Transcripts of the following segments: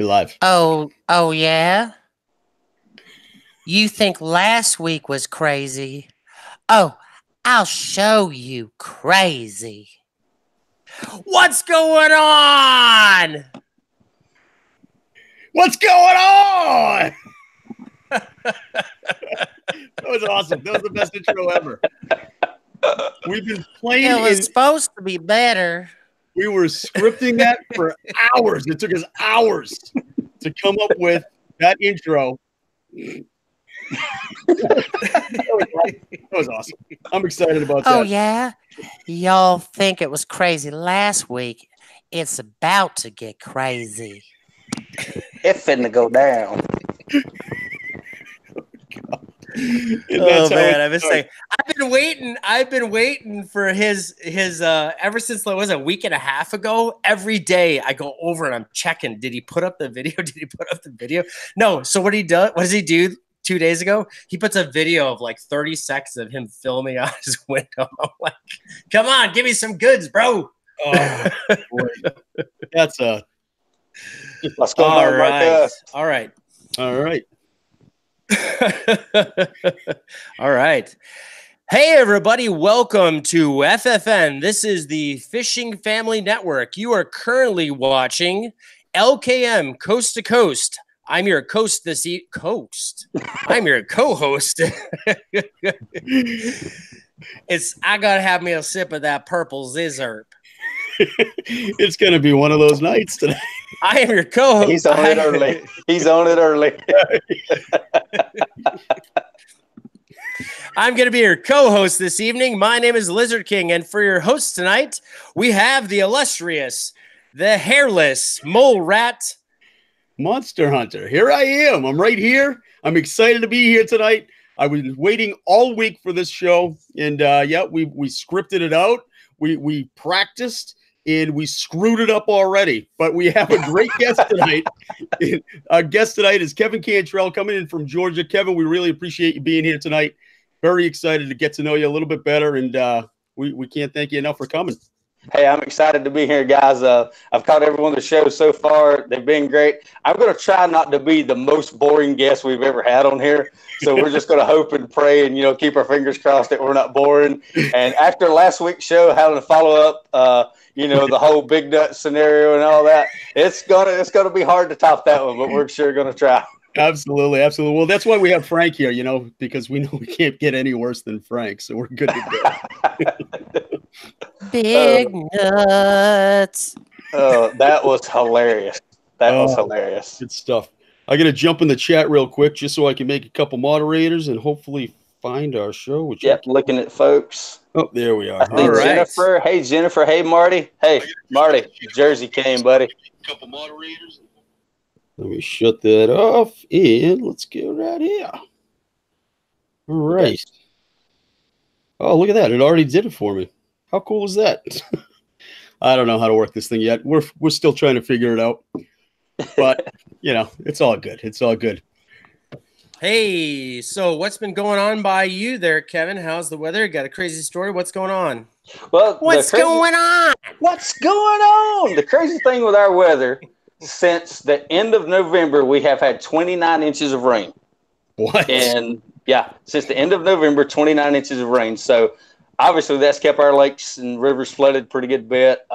You're live. Oh yeah? You think last week was crazy? Oh, I'll show you crazy. What's going on? What's going on? That was awesome. That was the best intro ever. We've been playing. It was supposed to be better. We were scripting that for hours. It took us hours to come up with that intro. That was awesome. I'm excited about that. Oh yeah? Y'all think it was crazy last week. It's about to get crazy. It's finna go down. Oh man, I've been saying I've been waiting for his ever since it was a week and a half ago. Every day I go over and I'm checking. Did he put up the video? Did he put up the video? No. So what does he do 2 days ago? He puts a video of like 30 seconds of him filming out his window. I'm like, come on, give me some goods, bro. Oh, boy. That's a Let's go. All right. All right. all right. All right. Hey, everybody. Welcome to FFN. This is the Fishing Family Network. You are currently watching LKM Coast to Coast. I'm your coast I'm your co-host. I got to have me a sip of that purple zizzerp. It's going to be one of those nights today. I am your co-host. He's on it early. He's on it early. I'm going to be your co-host this evening. My name is Lizard King, and for your host tonight, we have the illustrious, the hairless mole rat, Monster Hunter. Here I am. I'm right here. I'm excited to be here tonight. I was waiting all week for this show, and yeah, we scripted it out. We practiced, and we screwed it up already. But we have a great guest tonight. Our guest tonight is Kevin Cantrell, coming in from Georgia. Kevin, we really appreciate you being here tonight. Very excited to get to know you a little bit better, and we can't thank you enough for coming. Hey, I'm excited to be here, guys. I've caught every one of the shows so far. They've been great. I'm going to try not to be the most boring guest we've ever had on here. So we're just going to hope and pray and, keep our fingers crossed that we're not boring. And after last week's show, having to follow up, the whole big nut scenario and all that, it's gonna be hard to top that one, but we're sure going to try. Absolutely. Well, that's why we have Frank here, because we know we can't get any worse than Frank. So we're good to go. Big nuts. Oh, that was hilarious. That was hilarious. Good stuff. I got to jump in the chat real quick just so I can make a couple moderators and hopefully find our show. Yep, looking at folks. Oh, there we are. All right. Jennifer. Hey, Jennifer. Hey, Marty. Hey, Marty. Jersey came, buddy. Couple moderators. Let me shut that off and let's go right here. All right. Okay. Oh, look at that. It already did it for me. How cool is that? I don't know how to work this thing yet. We're still trying to figure it out. But, it's all good. It's all good. Hey, so what's been going on by you there, Kevin? How's the weather? Got a crazy story? What's going on? Well, what's going on? What's going on? The crazy thing with our weather, since the end of November, we have had 29 inches of rain. What? And yeah, since the end of November, 29 inches of rain. So obviously that's kept our lakes and rivers flooded pretty good bit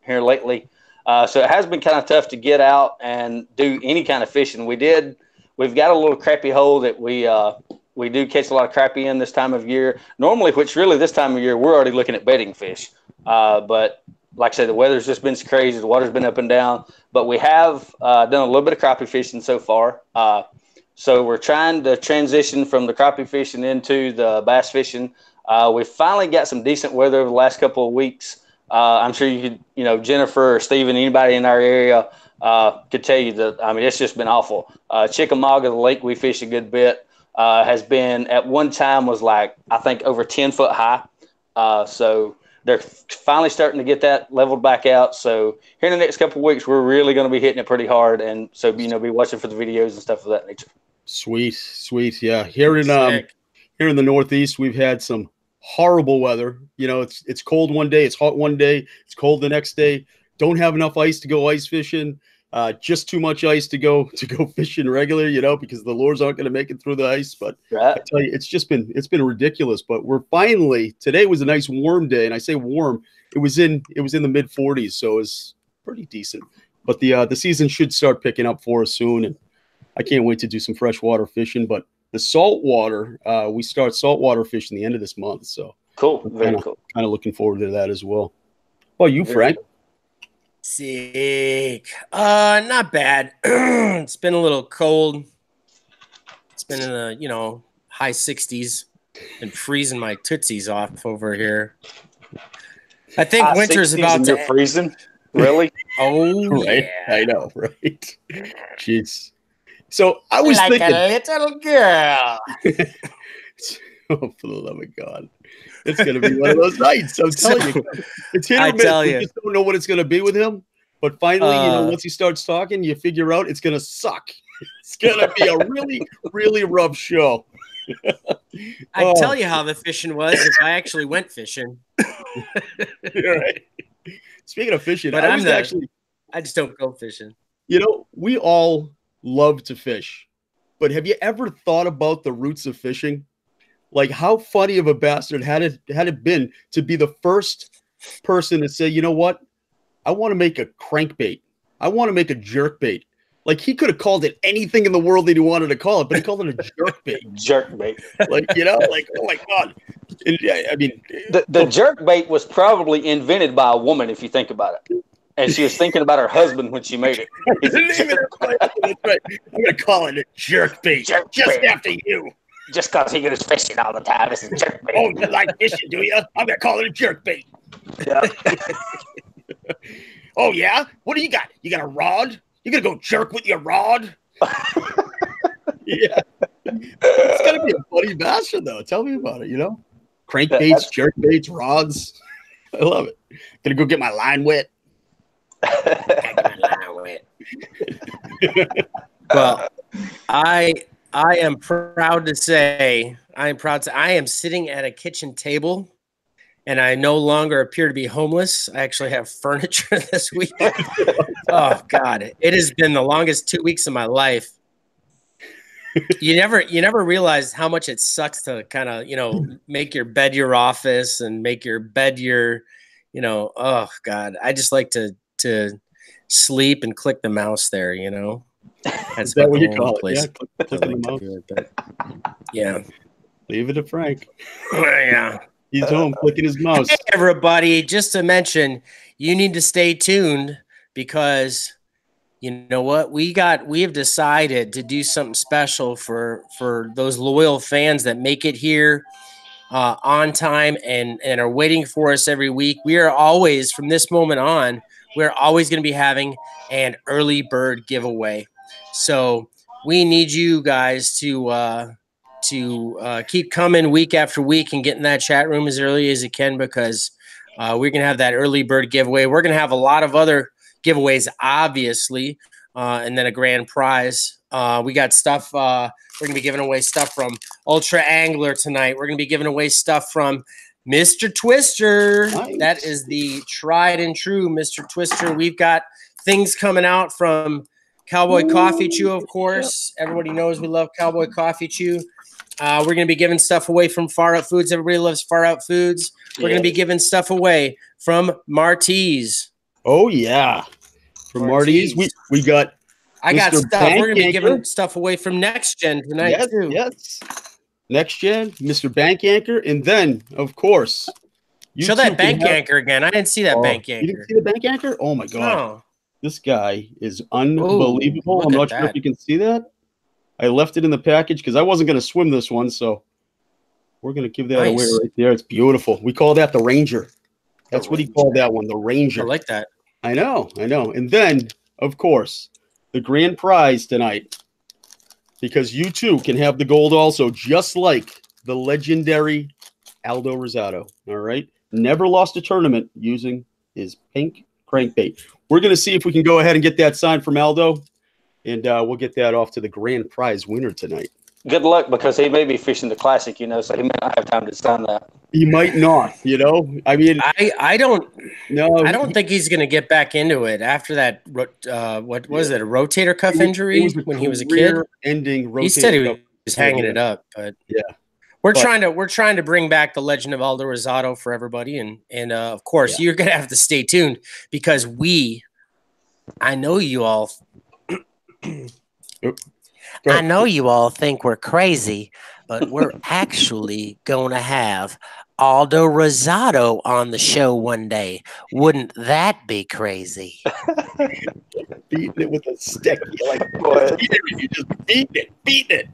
here lately. So it has been kind of tough to get out and do any kind of fishing. We've got a little crappie hole that we do catch a lot of crappie in this time of year. Normally, which really this time of year, we're already looking at bedding fish. But like I said, the weather's just been crazy. The water's been up and down. But we have done a little bit of crappie fishing so far. So we're trying to transition from the crappie fishing into the bass fishing. We finally got some decent weather over the last couple of weeks. I'm sure you could, Jennifer or Steven, anybody in our area could tell you that, it's just been awful. Chickamauga, the lake we fish a good bit, has been at one time was like, I think over 10 foot high. So they're finally starting to get that leveled back out. So here in the next couple of weeks, we're really going to be hitting it pretty hard. And so, be watching for the videos and stuff of that nature. Sweet. Yeah. Here in the Northeast, we've had some horrible weather. It's cold one day, it's hot one day, it's cold the next day. Don't have enough ice to go ice fishing. just too much ice to go fishing regular, because the lures aren't going to make it through the ice. But I tell you, it's been ridiculous. But we're today was a nice warm day, and I say warm, it was in the mid 40s, so it was pretty decent. But the season should start picking up for us soon, and I can't wait to do some freshwater fishing. But the saltwater, we start saltwater fishing the end of this month, so cool, very cool. Kind of looking forward to that as well. Well, you, Frank? Sick. Not bad. It's been a little cold. It's been in the, high 60s and freezing my tootsies off over here. I think winter's about to freezing. Really? Oh, right. Yeah. I know, right? Jeez. So I was thinking, a little girl. Oh, for the love of God. It's going to be one of those nights. I'm telling you. It's hit or miss. You just don't know what it's going to be with him. But finally, once he starts talking, you figure out it's going to suck. It's going to be a really, really rough show. I'd tell you how the fishing was if I actually went fishing. You're right. Speaking of fishing, but I just don't go fishing. We all love to fish. But have you ever thought about the roots of fishing? Like, how funny of a bastard had it been to be the first person to say, you know what? I want to make a crankbait. I want to make a jerkbait. Like, he could have called it anything in the world that he wanted to call it, but he called it a jerkbait. Jerkbait. Like, oh my God. And, I mean, the jerkbait was probably invented by a woman, if you think about it. And she was thinking about her husband when she made it. That's right. I'm going to call it a jerkbait. Just after you. Just because he goes fishing all the time. It's a jerkbait. Oh, you like fishing, do you? I'm going to call it a jerkbait. Yeah. Oh, yeah? What do you got? You got a rod? You going to go jerk with your rod? Yeah. It's going to be a funny bastard, though. Tell me about it, Crankbaits, jerkbaits, rods. I love it. Going to go get my line wet. Well, I am proud to say I am sitting at a kitchen table, and I no longer appear to be homeless. I actually have furniture this week. Oh God, it has been the longest 2 weeks of my life. You never realize how much it sucks to kind of make your bed your office and make your bed your oh God, I just like to sleep and click the mouse there. That's Is that what you call it? Yeah, click the mouse. Yeah. Leave it to Frank. Yeah. He's home clicking his mouse. Hey, everybody, just to mention, you need to stay tuned because you know what? We have decided to do something special for those loyal fans that make it here on time and are waiting for us every week. We are always, from this moment on, we're always going to be having an early bird giveaway. So we need you guys to keep coming week after week and get in that chat room as early as you can because we're going to have that early bird giveaway. We're going to have a lot of other giveaways, obviously, and then a grand prize. We got stuff. We're going to be giving away stuff from Ultra Angler tonight. We're going to be giving away stuff from Mr. Twister. Nice. That is the tried and true Mr. Twister. We've got things coming out from Cowboy Coffee Chew, of course. Yep. Everybody knows we love Cowboy Coffee Chew. We're going to be giving stuff away from Far Out Foods. Everybody loves Far Out Foods. We're going to be giving stuff away from Martys. Oh, yeah. From Martys. We got I got stuff. We're going to be giving stuff away from Next Gen tonight, too. Yes. Next Gen, Mr. Bank Anchor, and then, of course, show that bank anchor again. I didn't see that bank anchor. You didn't see the bank anchor? Oh, my God. No. This guy is unbelievable. I'm not sure if you can see that. I left it in the package because I wasn't going to swim this one, so we're going to give that away right there. It's beautiful. We call that the Ranger. That's what he called that one, the Ranger. I like that. I know. And then, of course, the grand prize tonight, because you too can have the gold also, just like the legendary Aldo Rosado. All right? Never lost a tournament using his pink crankbait. We're going to see if we can go ahead and get that signed from Aldo, and we'll get that off to the grand prize winner tonight. Good luck, because he may be fishing the Classic, so he may not have time to sign that. He might not, you know. I mean, I don't think he's going to get back into it after that. What was it? A rotator cuff injury when he was a kid. Ending. He said he was hanging it up, but yeah, we're trying to bring back the legend of Aldo Rosado for everybody, and of course you're going to have to stay tuned because I know you all. I know you all think we're crazy, but we're actually going to have Aldo Rosado on the show one day. Wouldn't that be crazy? Beating it with a stick. You're like, you just beating it.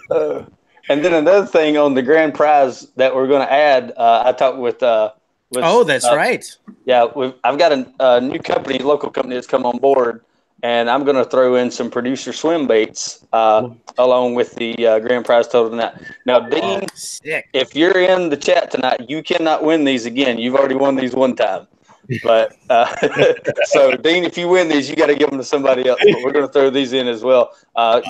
Wow. And then another thing on the grand prize that we're going to add, I talked with oh, that's right. Yeah, I've got a new company, local company that's come on board, and I'm going to throw in some producer swim baits along with the grand prize total tonight. Now, Dean, if you're in the chat tonight, you cannot win these again. You've already won these one time. But so, Dean, if you win these, you got to give them to somebody else. But we're going to throw these in as well.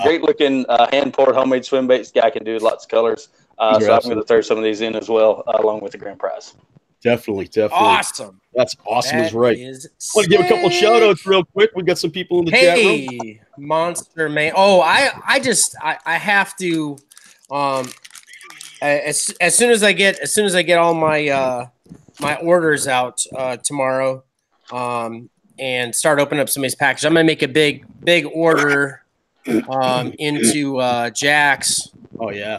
Great looking hand poured homemade swim baits. Guy can do lots of colors. So I'm going to throw some of these in as well, along with the grand prize. Definitely. Awesome. That's awesome. Is right. I want to give a couple shout outs real quick. We got some people in the chat room. Hey, Monster Man. Oh, I have to. As soon as I get all my my orders out tomorrow, and start opening up some of these packages, I'm gonna make a big order into Jax. Oh yeah.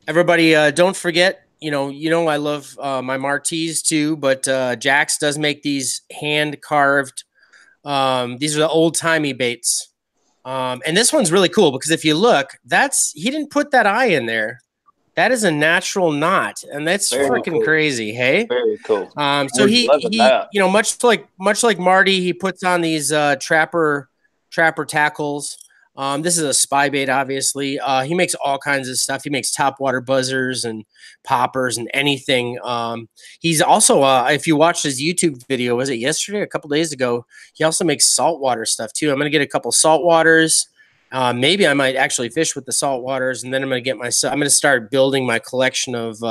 Everybody, don't forget. You know, I love my Martys too, but Jax does make these hand carved. These are the old timey baits, and this one's really cool because if you look, he didn't put that eye in there. That is a natural knot, and that's freaking crazy. Hey, very cool. So he much like Marty, he puts on these trapper tackles. This is a spy bait, obviously. He makes all kinds of stuff. He makes topwater buzzers and poppers and anything. He's also, if you watched his YouTube video, was it yesterday or a couple days ago? He also makes saltwater stuff too. I'm going to get a couple saltwaters. Maybe I might actually fish with the saltwaters, and then I'm going to start building my collection of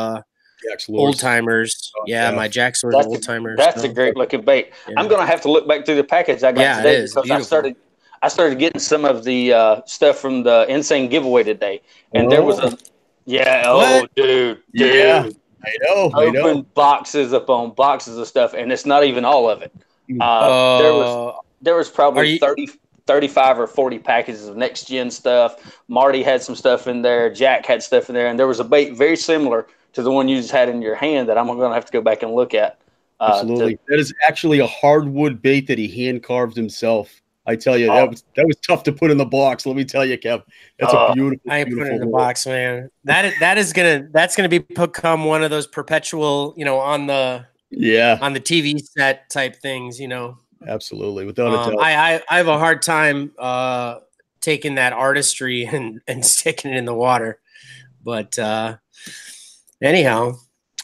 old timers. My Jax old timers. That's a great looking bait. Yeah. I'm going to have to look back through the package I got today because I started getting some of the stuff from the Insane giveaway today, and there was dude. I know. Open boxes upon boxes of stuff, and it's not even all of it. There was probably 35 or 40 packages of next gen stuff. Marty had some stuff in there. Jack had stuff in there, and there was a bait very similar to the one you just had in your hand that I'm going to have to go back and look at. Absolutely, that is actually a hardwood bait that he hand carved himself. I tell you, that was tough to put in the box. Let me tell you, Kev, that's a beautiful. I put it in the box, man. That's gonna become one of those perpetual, on the TV set type things, Absolutely, without a doubt. I have a hard time taking that artistry and sticking it in the water, but anyhow.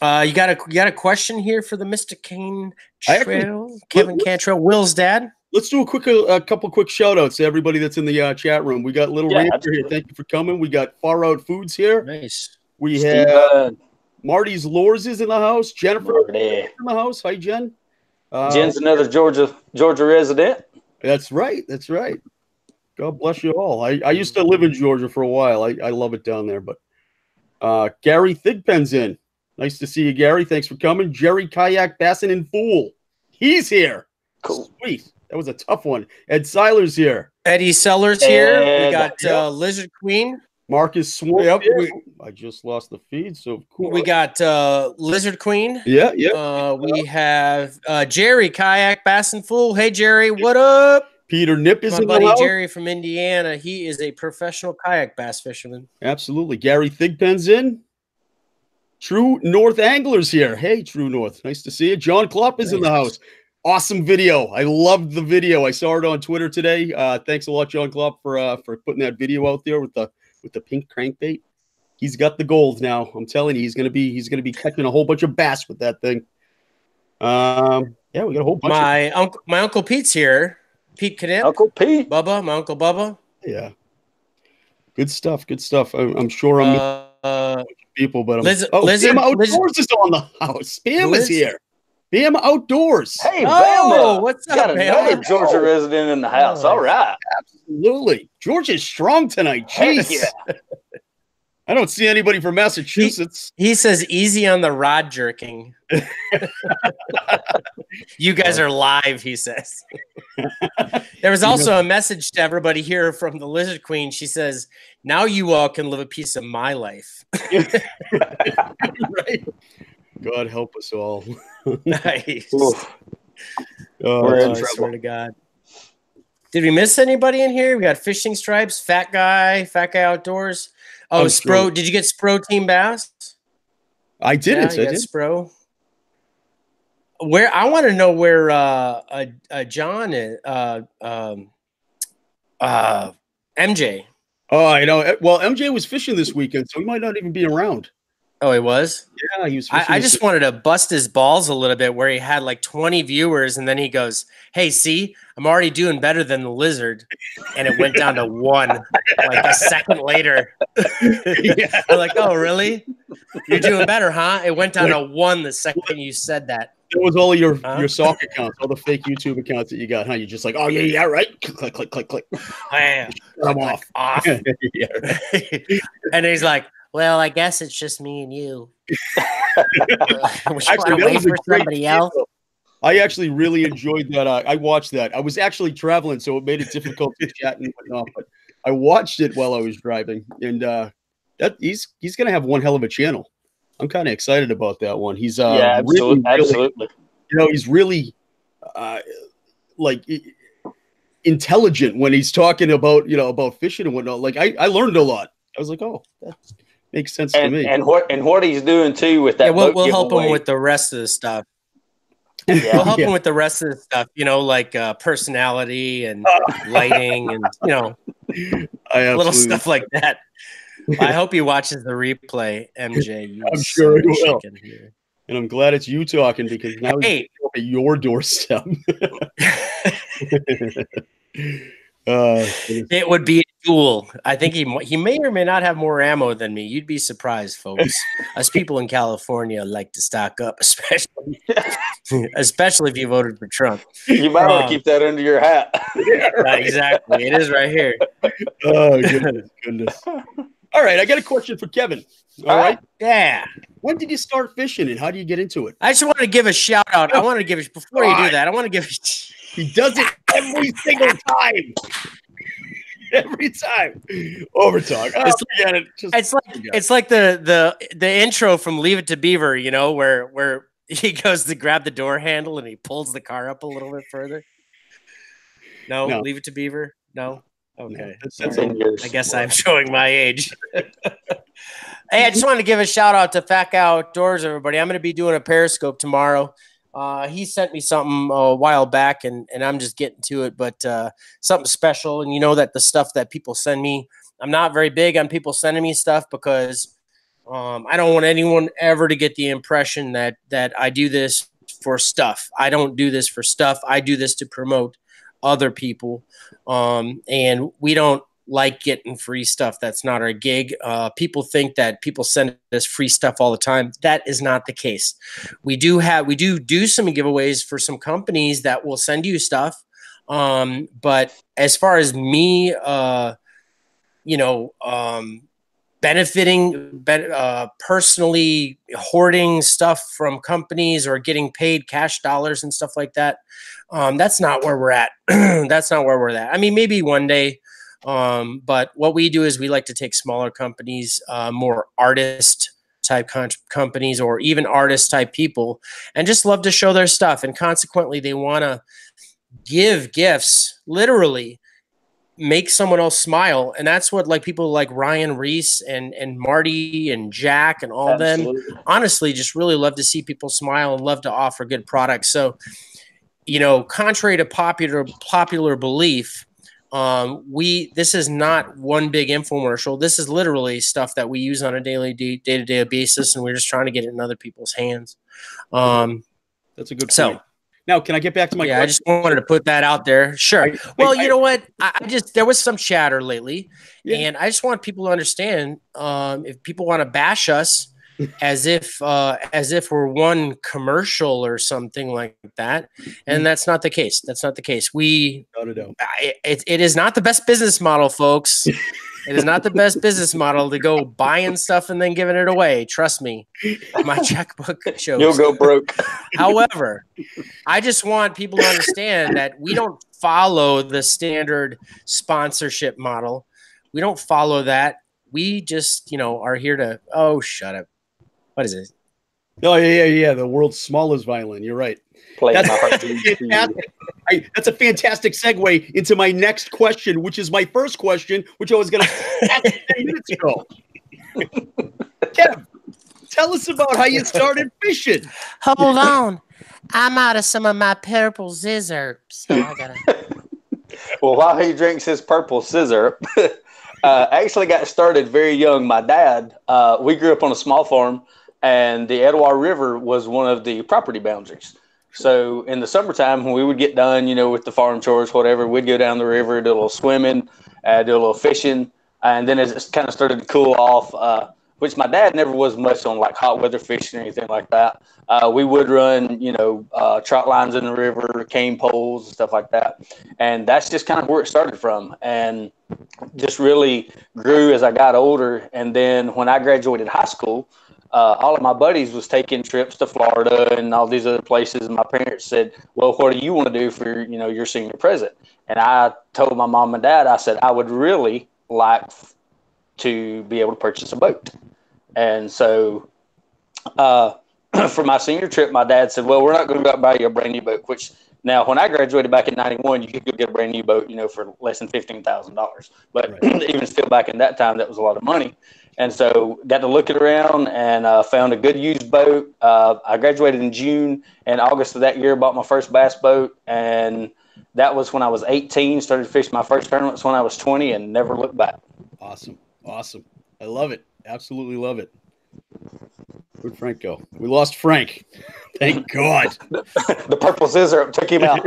You got a question here for the Mr. Cantrell, Kevin Cantrell, Will's dad. Let's do a couple quick shout outs to everybody that's in the chat room. We got Little Ranger here. Thank you for coming. We got Far Out Foods here. Nice. We have Marty's Lures is in the house. Jennifer in the house. Hi, Jen. Jen's another Georgia resident. That's right. God bless you all. I used to live in Georgia for a while. I love it down there. But Gary Thigpen's in. Nice to see you, Gary. Thanks for coming. Jerry Kayak Bassin and Fool. He's here. Cool. Sweet. That was a tough one. Ed Seiler's here. Eddie Sellers here. We got Lizard Queen. Marcus Swarm. Yep. I just lost the feed, so cool. We got Lizard Queen. Yeah. We have Jerry Kayak Bassin Fool. Hey, Jerry, what up? Peter Nip is in the house. My buddy Jerry from Indiana. He is a professional kayak bass fisherman. Absolutely. Gary Thigpen's in. True North Anglers here. Hey, True North. Nice to see you. John Klopp is in the house. Awesome video. I loved the video. I saw it on Twitter today. Thanks a lot, John Klopp, for putting that video out there with the pink crankbait. He's got the gold now. I'm telling you, he's gonna be catching a whole bunch of bass with that thing. We got a whole bunch. My Uncle Pete's here. Pete Knipp. Uncle Pete. Bubba, my Uncle Bubba. Yeah. Good stuff. I'm sure people, but Lizard Bama Outdoors is on the house. Bam is here. Bama Outdoors. Hey, Bama. What's up, got another Bama? Georgia resident in the house. All right. Absolutely. Georgia's strong tonight. Jeez. Yeah. I don't see anybody from Massachusetts. He says easy on the rod jerking. You guys are live, he says. There was also a message to everybody here from the Lizard Queen. She says, now you all can live a piece of my life. Right. God help us all. Nice. We're in I trouble. swear to God. Did we miss anybody in here? We got Fishing Stripes, Fat Guy Outdoors. Oh, Spro. Did you get Spro Team Bass? I didn't. Yeah, I did. Spro. Where I want to know where John is. MJ. Oh, I know. Well, MJ was fishing this weekend, so he might not even be around. Oh, he was? Yeah, he was fishing. I just wanted to bust his balls a little bit where he had like 20 viewers, and then he goes, hey, see, I'm already doing better than the Lizard. And it went down to 1 like a second later. Yeah. I'm like, oh, really? You're doing better, huh? It went down to 1 the second you said that. It was all your sock accounts, all the fake YouTube accounts that you got, huh? You're just like, oh, yeah, right. Click, click, click, click. I'm off. Yeah. And he's like, well, I guess it's just me and you. Actually, that was for somebody else. I actually really enjoyed that. I watched that. I was actually traveling, so it made it difficult to chat and whatnot. But I watched it while I was driving, and that he's going to have one hell of a channel. I'm kind of excited about that one. He's absolutely. You know, he's really like intelligent when he's talking about about fishing and whatnot. Like I learned a lot. I was like, oh, that makes sense to me. And what he's doing too with that. Yeah, we'll help him with the rest of the stuff. Yeah. We'll help him with the rest of the stuff, like personality and lighting and little stuff like that. I hope he watches the replay, MJ. I'm sure he will. And I'm glad it's you talking because now he's at your doorstep. It would be a duel. I think he may or may not have more ammo than me. You'd be surprised, folks. Us people in California like to stock up, especially if you voted for Trump. You might want to keep that under your hat. Exactly. It is right here. Oh, goodness. All right, I got a question for Kevin. All right? Yeah. When did you start fishing and how do you get into it? I just want to give a shout out. I want to give before you do that, I want to give He does it every single time. Every time. Overtalk. It's like the intro from Leave It to Beaver, where he goes to grab the door handle and he pulls the car up a little bit further. No. Leave It to Beaver? No. Okay. No, I guess I'm showing my age. Hey, I just wanted to give a shout out to Fat Guy Outdoors, everybody. I'm going to be doing a Periscope tomorrow. He sent me something a while back, and I'm just getting to it, but something special. And you know that the stuff that people send me, I'm not very big on people sending me stuff because I don't want anyone ever to get the impression that I do this for stuff. I don't do this for stuff. I do this to promote other people. And we don't like getting free stuff. That's not our gig. People think that people send us free stuff all the time. That is not the case. We do some giveaways for some companies that will send you stuff. But as far as me, benefiting, personally hoarding stuff from companies or getting paid cash dollars and stuff like that, that's not where we're at. That's not where we're at. I mean, maybe one day. But what we do is we like to take smaller companies, more artist type companies, or even artist type people, and just love to show their stuff. And consequently, they want to give gifts, literally make someone else smile. And that's what people like Ryan Reese and Marty and Jack and all them, honestly, just really love to see people smile and love to offer good products. So, contrary to popular belief, this is not one big infomercial. This is literally stuff that we use on a day-to-day basis, and we're just trying to get it in other people's hands. That's a good point. Now, can I get back to my question? I just wanted to put that out there. Sure. You know what? There was some chatter lately, and I just want people to understand, if people want to bash us as if we're one commercial or something like that, and that's not the case. That's not the case. It is not the best business model, folks. It is not the best business model to go buying stuff and then giving it away. Trust me, my checkbook shows. You'll go broke. However, I just want people to understand that we don't follow the standard sponsorship model. We don't follow that. We just, are here to, shut up. What is it? Oh, yeah. The world's smallest violin. You're right. That's a fantastic segue into my next question, which is my first question, which I was going to ask 10 minutes ago. Kev, tell us about how you started fishing. Hold on. I'm out of some of my purple scissor, so I gotta. Well, while he drinks his purple scissor, actually got started very young. My dad, we grew up on a small farm, and the Etowah River was one of the property boundaries. So in the summertime, when we would get done, with the farm chores, whatever, we'd go down the river, do a little swimming, do a little fishing. And then it kind of started to cool off, which my dad never was much on like hot weather fishing or anything like that. We would run, trout lines in the river, cane poles, and stuff like that. And that's just kind of where it started from. And just really grew as I got older. And then when I graduated high school, all of my buddies was taking trips to Florida and all these other places. And my parents said, well, what do you want to do for, your senior present? And I told my mom and dad, I said, I would really like to be able to purchase a boat. And so for my senior trip, my dad said, well, we're not going to go out and buy you a brand new boat, which now when I graduated back in 91, you could go get a brand new boat, for less than $15,000. But even still back in that time, that was a lot of money. And so got to looking around and found a good used boat. I graduated in June, and August of that year bought my first bass boat. And that was when I was 18, started fishing my first tournaments when I was 20 and never looked back. Awesome. I love it. Absolutely love it. Where'd Frank go? We lost Frank. Thank God. The purple scissor took him out.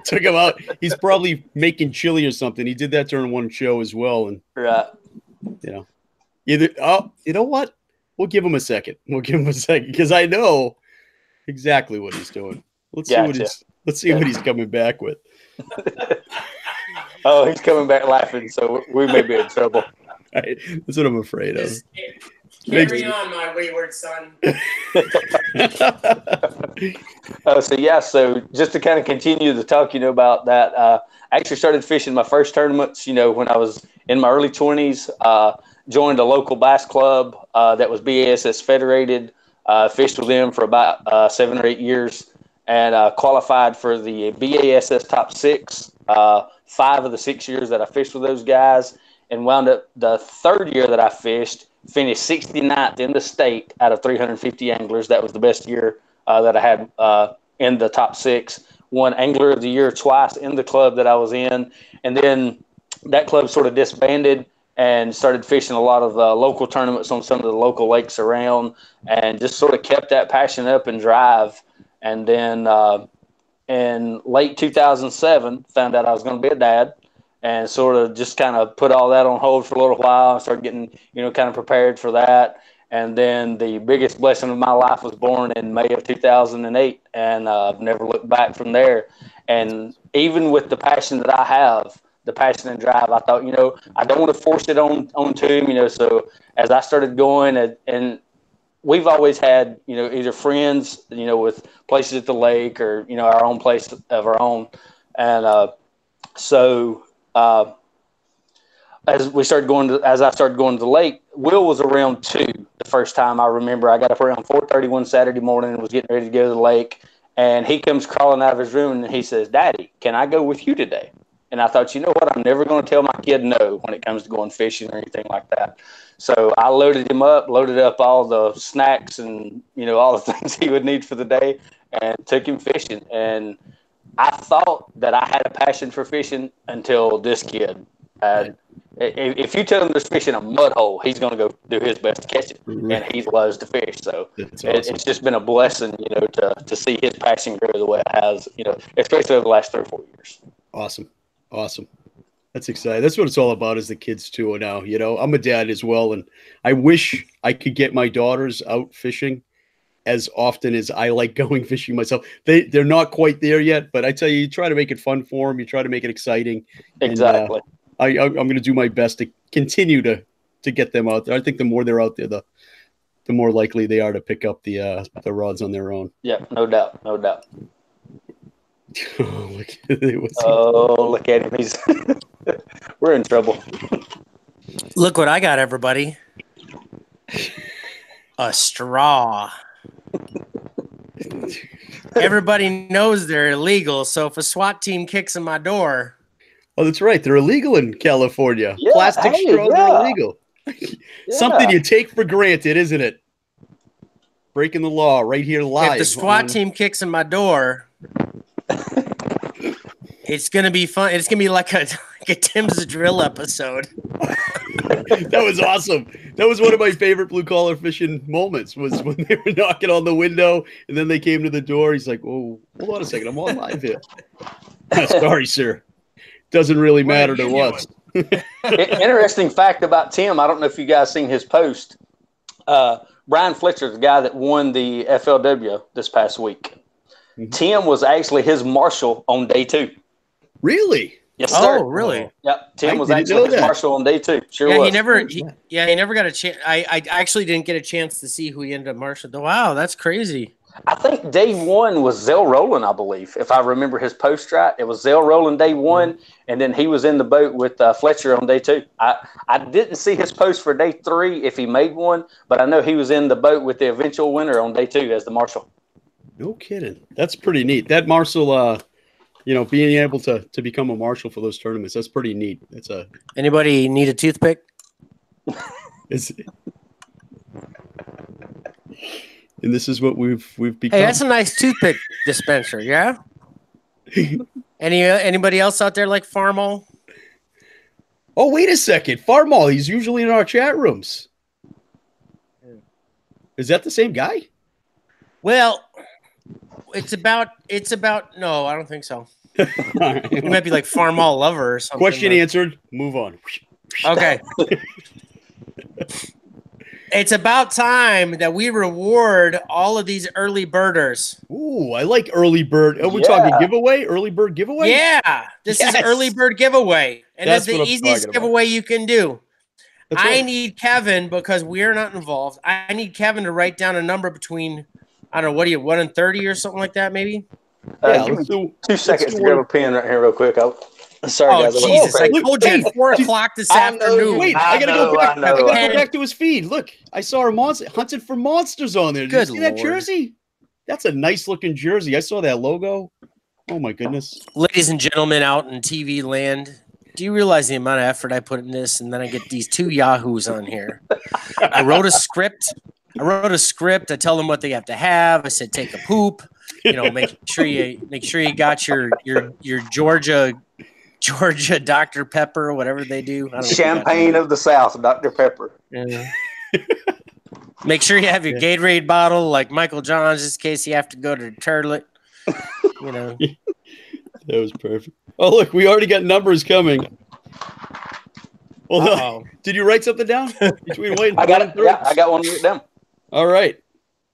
Took him out. He's probably making chili or something. He did that during one show as well. And you know what? We'll give him a second. Because I know exactly what he's doing. Let's see what he's coming back with. Oh, he's coming back laughing, so we may be in trouble. That's what I'm afraid of. Carry on, my wayward son. So just to kind of continue the talk, about that, I actually started fishing my first tournaments, when I was in my early 20s, joined a local bass club that was BASS federated, fished with them for about 7 or 8 years, and qualified for the BASS top 6, 5 of the 6 years that I fished with those guys, and wound up the third year that I fished, finished 69th in the state out of 350 anglers. That was the best year that I had in the top 6. Won Angler of the Year twice in the club that I was in. And then that club sort of disbanded and started fishing a lot of local tournaments on some of the local lakes around, and just sort of kept that passion up and drive. And then in late 2007, found out I was going to be a dad, and sort of just kind of put all that on hold for a little while and started getting, kind of prepared for that. And then the biggest blessing of my life was born in May of 2008, and I've never looked back from there. And even with the passion that I have, the passion and drive, I thought, I don't want to force it onto him, so as I started going, and we've always had, either friends, with places at the lake or, our own place of our own. And as I started going to the lake, Will was around 2 the first time I remember. I got up around 4:30 one Saturday morning and was getting ready to go to the lake. And he comes crawling out of his room and he says, "Daddy, can I go with you today?" And I thought, you know what? I'm never going to tell my kid no when it comes to going fishing or anything like that. So I loaded up all the snacks and, all the things he would need for the day, and took him fishing. And I thought that I had a passion for fishing until this kid. If you tell him there's fish in a mud hole, he's going to go do his best to catch it, and he loves to fish. So awesome. It's just been a blessing, to see his passion grow the way it has, especially over the last 3 or 4 years. Awesome. That's exciting. That's what it's all about, is the kids too. Now, I'm a dad as well, and I wish I could get my daughters out fishing as often as I like going fishing myself. They're not quite there yet, but I tell you try to make it fun for them. You try to make it exciting. Exactly. And, I'm going to do my best to continue to get them out there. I think the more they're out there, the more likely they are to pick up the rods on their own. Yeah, no doubt. Look at him. He's we're in trouble. Look what I got, everybody. A straw. Everybody knows they're illegal, so if a SWAT team kicks in my door... Oh, that's right. They're illegal in California. Yeah, Plastic straws are illegal. Something you take for granted, isn't it? Breaking the law right here live. If the SWAT team kicks in my door... It's gonna be fun. It's gonna be like a Tim's Drill episode. That was awesome. That was one of my favorite blue collar fishing moments. Was when they were knocking on the window and then they came to the door. He's like, "Oh, hold on a second, I'm on live here." Sorry, sir. Doesn't really matter to us. Interesting fact about Tim. I don't know if you guys seen his post. Brian Fletcher, the guy that won the FLW this past week. Mm-hmm. Tim was actually his marshal on day 2. Really? Yes, sir. Oh, really? Yep. Tim was actually his marshal on day 2. Sure was. He never got a chance. I actually didn't get a chance to see who he ended up marshaling. Wow, that's crazy. I think day 1 was Zell Rowland, I believe, if I remember his post right. It was Zell Rowland day 1, and then he was in the boat with Fletcher on day 2. I didn't see his post for day 3 if he made one, but I know he was in the boat with the eventual winner on day 2 as the marshal. No kidding. That's pretty neat. That marshal, being able to become a marshal for those tournaments, that's pretty neat. That's Anybody need a toothpick? And this is what we've become. Hey, that's a nice toothpick dispenser, yeah? Anybody else out there like Farmall? Oh, wait a second. Farmall, he's usually in our chat rooms. Is that the same guy? Well, it's about no, I don't think so. He might be like Farmall lover or something. Question answered. Move on. Okay. It's about time that we reward all of these early birders. Ooh, I like early bird. We're talking giveaway? Early bird giveaway? Yeah. This is early bird giveaway. And that's the easiest giveaway you can do. I need Kevin, because we're not involved. I need Kevin to write down a number between, I don't know, what are you, 1 and 30 or something like that, maybe? Give me 2 seconds to grab a pen right here real quick. Sorry, guys. Jesus. I told you at 4 o'clock this afternoon. Wait, I gotta go back. I gotta go back to his feed. Look, I saw our hunted for monsters on there. Did you see that jersey? That's a nice looking jersey. I saw that logo. Oh my goodness. Ladies and gentlemen out in TV land, do you realize the amount of effort I put in this? And then I get these 2 yahoos on here. I wrote a script. I tell them what they have to have. I said, take a poop. Make sure you got your Georgia Dr. Pepper, whatever they do. Champagne of the South, Dr. Pepper. Yeah. Make sure you have your Gatorade bottle, like Michael Johns, just in case you have to go to the toilet. That was perfect. Oh, look, we already got numbers coming. Well, did you write something down? Between Wayne and I got it. Yeah, I got one written down. All right.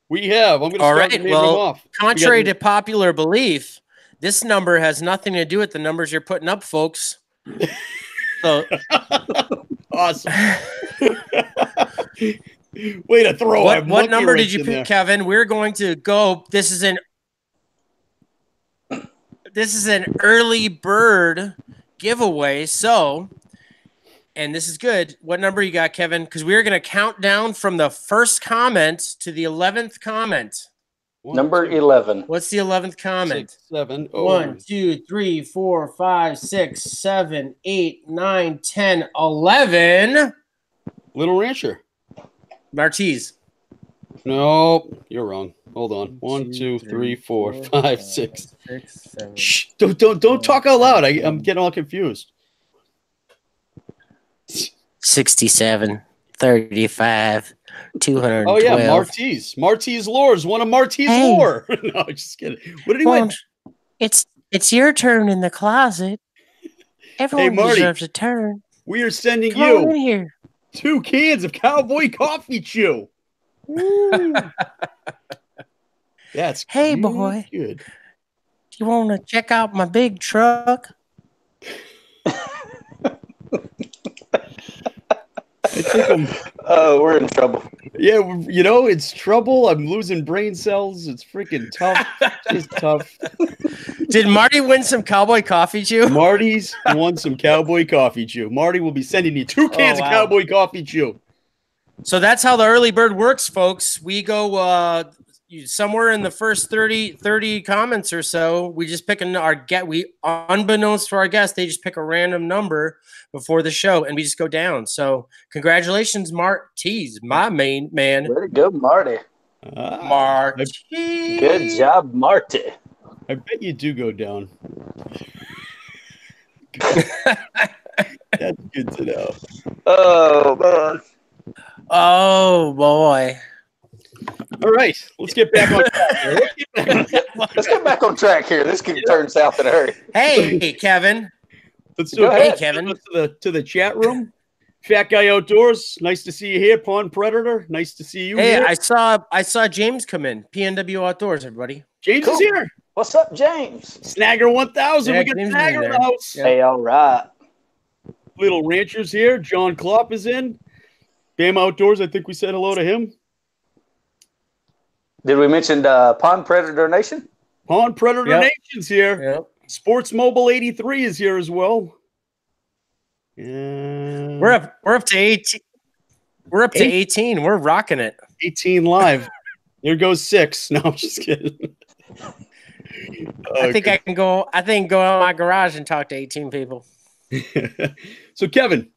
We have. I'm going to start naming them off. Contrary to popular belief, this number has nothing to do with the numbers you're putting up, folks. So awesome. Way to throw what number did you pick, Kevin? We're going to go. This is an early bird giveaway. So, and this is good. What number you got, Kevin? Because we're going to count down from the first comment to the 11th comment. Number 11. What's the 11th comment? 6, 7, 1, 2, 3, 4, 5, 6, 7, 8, 9, 10, 11. Little Rancher. Martys. No, you're wrong. Hold on. 1, 2, 3, 4, 5, 6. 7. Shh! Don't talk out loud. I'm getting all confused. 67, 35, 212. Oh yeah, Martys. Martys lures. One of Martys lure. No, just kidding. What did he win? It's your turn in the closet. Everyone deserves a turn. We are sending Come on in here. 2 cans of Cowboy Coffee Chew. That's hey boy. Good. Do you want to check out my big truck? I think we're in trouble. Yeah, you know, it's trouble. I'm losing brain cells. It's freaking tough. It's tough. Did Marty win some Cowboy Coffee Chew? Marty's won some Cowboy Coffee Chew. Marty will be sending you 2 cans of Cowboy Coffee Chew. So that's how the early bird works, folks. We go somewhere in the first 30 comments or so. We just pick unbeknownst to our guest, they just pick a random number before the show, and we just go down. So congratulations, Martys, my main man. Way to go, Marty. Marty. Good job, Marty. I bet you do go down. That's good to know. Oh, man. Oh, boy. All right, let's get back on track here. Let's get back on track here. This could turn south in a hurry. Hey, Kevin. Let's do it. Hey, Kevin. To the chat room. Fat Guy Outdoors. Nice to see you here. Pond Predator. Nice to see you here. I saw James come in. PNW Outdoors, everybody. James is here. What's up, James? Snagger 1000. Yeah, we got James Snagger in the house. Yeah. Hey, all right. Little Ranchers here. John Klopp is in. Bam Outdoors. I think we said hello to him. Did we mention Pond Predator Nation? Pond Predator Nation's here. Yep. Sports Mobile 83 is here as well. We're up to 18. We're up to 18. We're rocking it. 18 live. There goes 6. No, I'm just kidding. I think I can go out in my garage and talk to 18 people. So Kevin.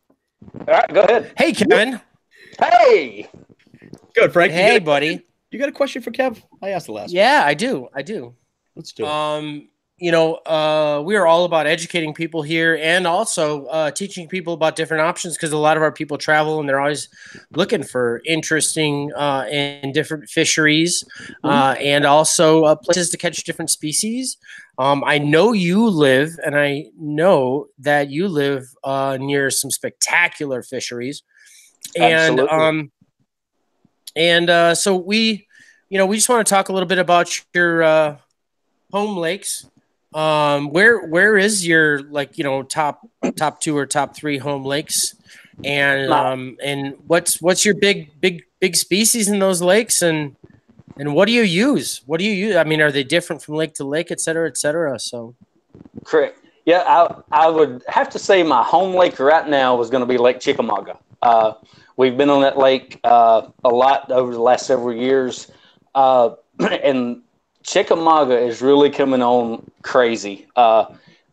All right, go ahead. Hey, Kevin. Hey. Good, Frank. Hey, buddy. You got a question for Kev? I asked the last one. Yeah, I do. Let's do it. We are all about educating people here and also teaching people about different options, because a lot of our people travel and they're always looking for interesting and different fisheries and also places to catch different species. I know you live near some spectacular fisheries. Absolutely. So we just want to talk a little bit about your home lakes. Where is your top 2 or top 3 home lakes, and what's your big species in those lakes, and what do you use? I mean, are they different from lake to lake, et cetera, et cetera? So correct. Yeah, I would have to say my home lake right now was going to be Lake Chickamauga. We've been on that lake a lot over the last several years, and Chickamauga is really coming on crazy.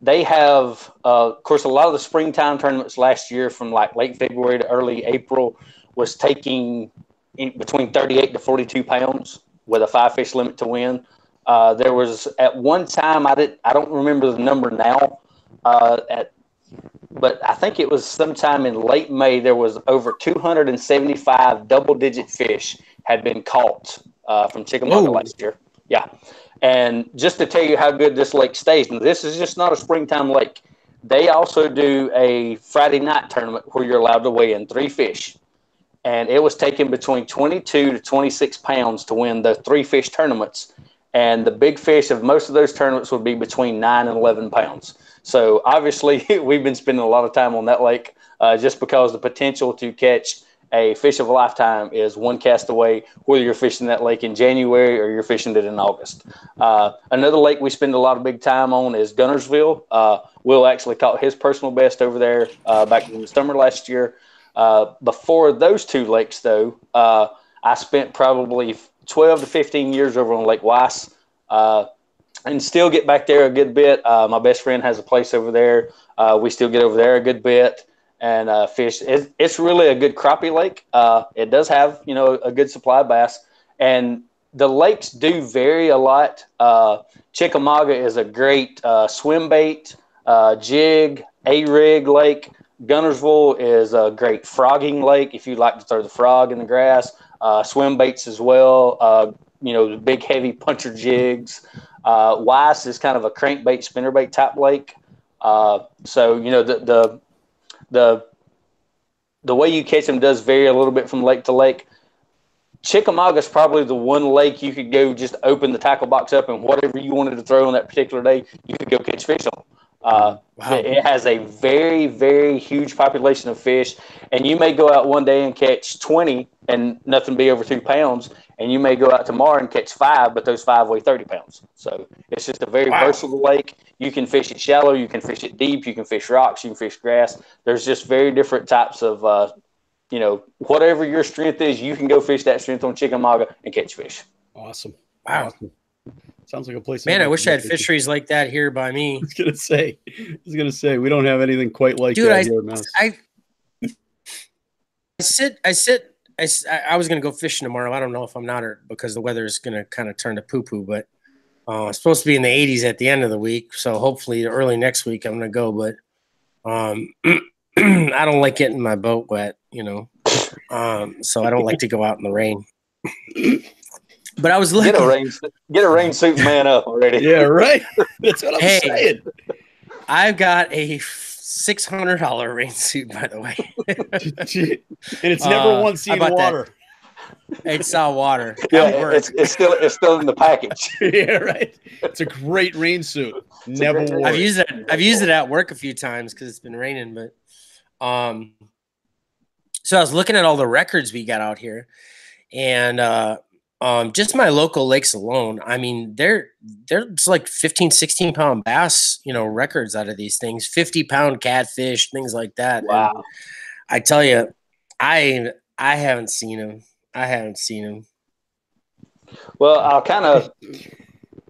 They have, of course, a lot of the springtime tournaments last year from like late February to early April was taking between 38 to 42 pounds with a 5-fish limit to win. There was at one time, I don't remember the number now, but I think it was sometime in late May, there was over 275 double-digit fish had been caught from Chickamauga last year. Yeah. And just to tell you how good this lake stays, and this is just not a springtime lake, they also do a Friday night tournament where you're allowed to weigh in 3 fish. And it was taking between 22 to 26 pounds to win the 3 fish tournaments. And the big fish of most of those tournaments would be between 9 and 11 pounds. So obviously we've been spending a lot of time on that lake just because the potential to catch a fish of a lifetime is one cast away, whether you're fishing that lake in January or you're fishing it in August. Another lake we spend a lot of big time on is Gunnersville. Will actually caught his personal best over there back in the summer last year. Before those 2 lakes, though, I spent probably 12 to 15 years over on Lake Weiss and still get back there a good bit. My best friend has a place over there. We still get over there a good bit. And fish. It's really a good crappie lake. It does have, a good supply of bass. And the lakes do vary a lot. Chickamauga is a great swim bait, jig, A-rig lake. Gunnersville is a great frogging lake if you like to throw the frog in the grass. Swim baits as well. The big heavy puncher jigs. Weiss is kind of a crankbait, spinnerbait type lake. So the way you catch them does vary a little bit from lake to lake. Chickamauga is probably the one lake you could go just open the tackle box up and whatever you wanted to throw on that particular day, you could go catch fish on. Wow. It has a very, very huge population of fish, and you may go out one day and catch 20 and nothing be over 2 pounds, and you may go out tomorrow and catch 5, but those 5 weigh 30 pounds. So it's just a very versatile lake. You can fish it shallow, you can fish it deep, you can fish rocks, you can fish grass. There's just very different types of, whatever your strength is, you can go fish that strength on Chickamauga and catch fish. Awesome. Wow. Awesome. Sounds like a place. Man, I wish I had fisheries like that here by me. I was gonna say, we don't have anything quite like that here. I was gonna go fishing tomorrow. I don't know if I'm not, or because the weather is gonna kind of turn to poo-poo, but it's supposed to be in the 80s at the end of the week. So hopefully early next week I'm gonna go. But I don't like getting my boat wet, so I don't like to go out in the rain. But I was looking. Get a rain suit, man up already. Yeah, right. That's what I'm saying. I've got a $600 rain suit, by the way, and it's never once seen water. It saw water. Yeah, it's still in the package. Yeah, right. It's a great rain suit. Never wore. I've used it at work a few times because it's been raining. But so I was looking at all the records we got out here, and just my local lakes alone, I mean, there's like 15, 16 pound bass, records out of these things, 50-pound catfish, things like that. Wow. And I tell you, I haven't seen them. Well, I'll kind of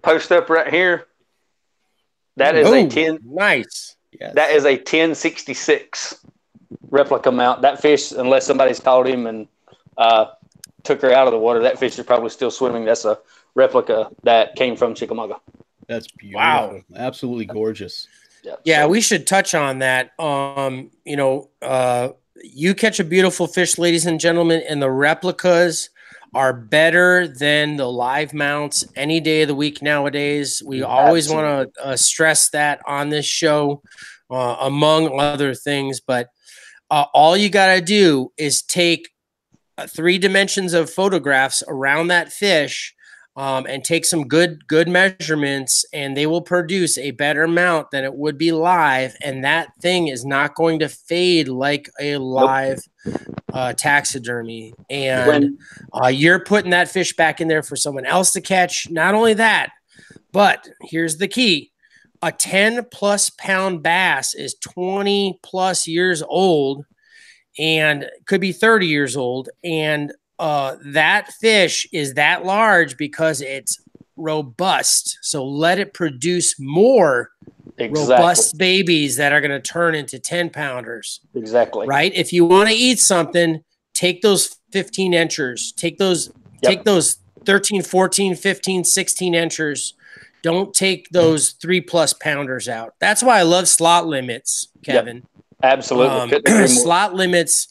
post up right here. That is a 10. Nice. Yes. That is a 1066 replica mount. That fish, unless somebody's caught him and took her out of the water, that fish is probably still swimming. That's a replica that came from Chickamauga. That's beautiful. Wow. Absolutely gorgeous. Yeah, we should touch on that. You catch a beautiful fish, ladies and gentlemen, and the replicas are better than the live mounts any day of the week nowadays. We always want to stress that on this show, among other things. But all you got to do is take 3 dimensions of photographs around that fish, and take some good measurements, and they will produce a better mount than it would be live. And that thing is not going to fade like a live taxidermy. And you're putting that fish back in there for someone else to catch. Not only that, but here's the key. A 10+ pound bass is 20+ years old, and could be 30 years old. And that fish is that large because it's robust. So let it produce more robust babies that are going to turn into 10-pounders. Exactly. Right? If you want to eat something, take those 15 inchers. Take those 13, 14, 15, 16 inchers. Don't take those 3+ pounders out. That's why I love slot limits, Kevin. Yep. Absolutely. Slot limits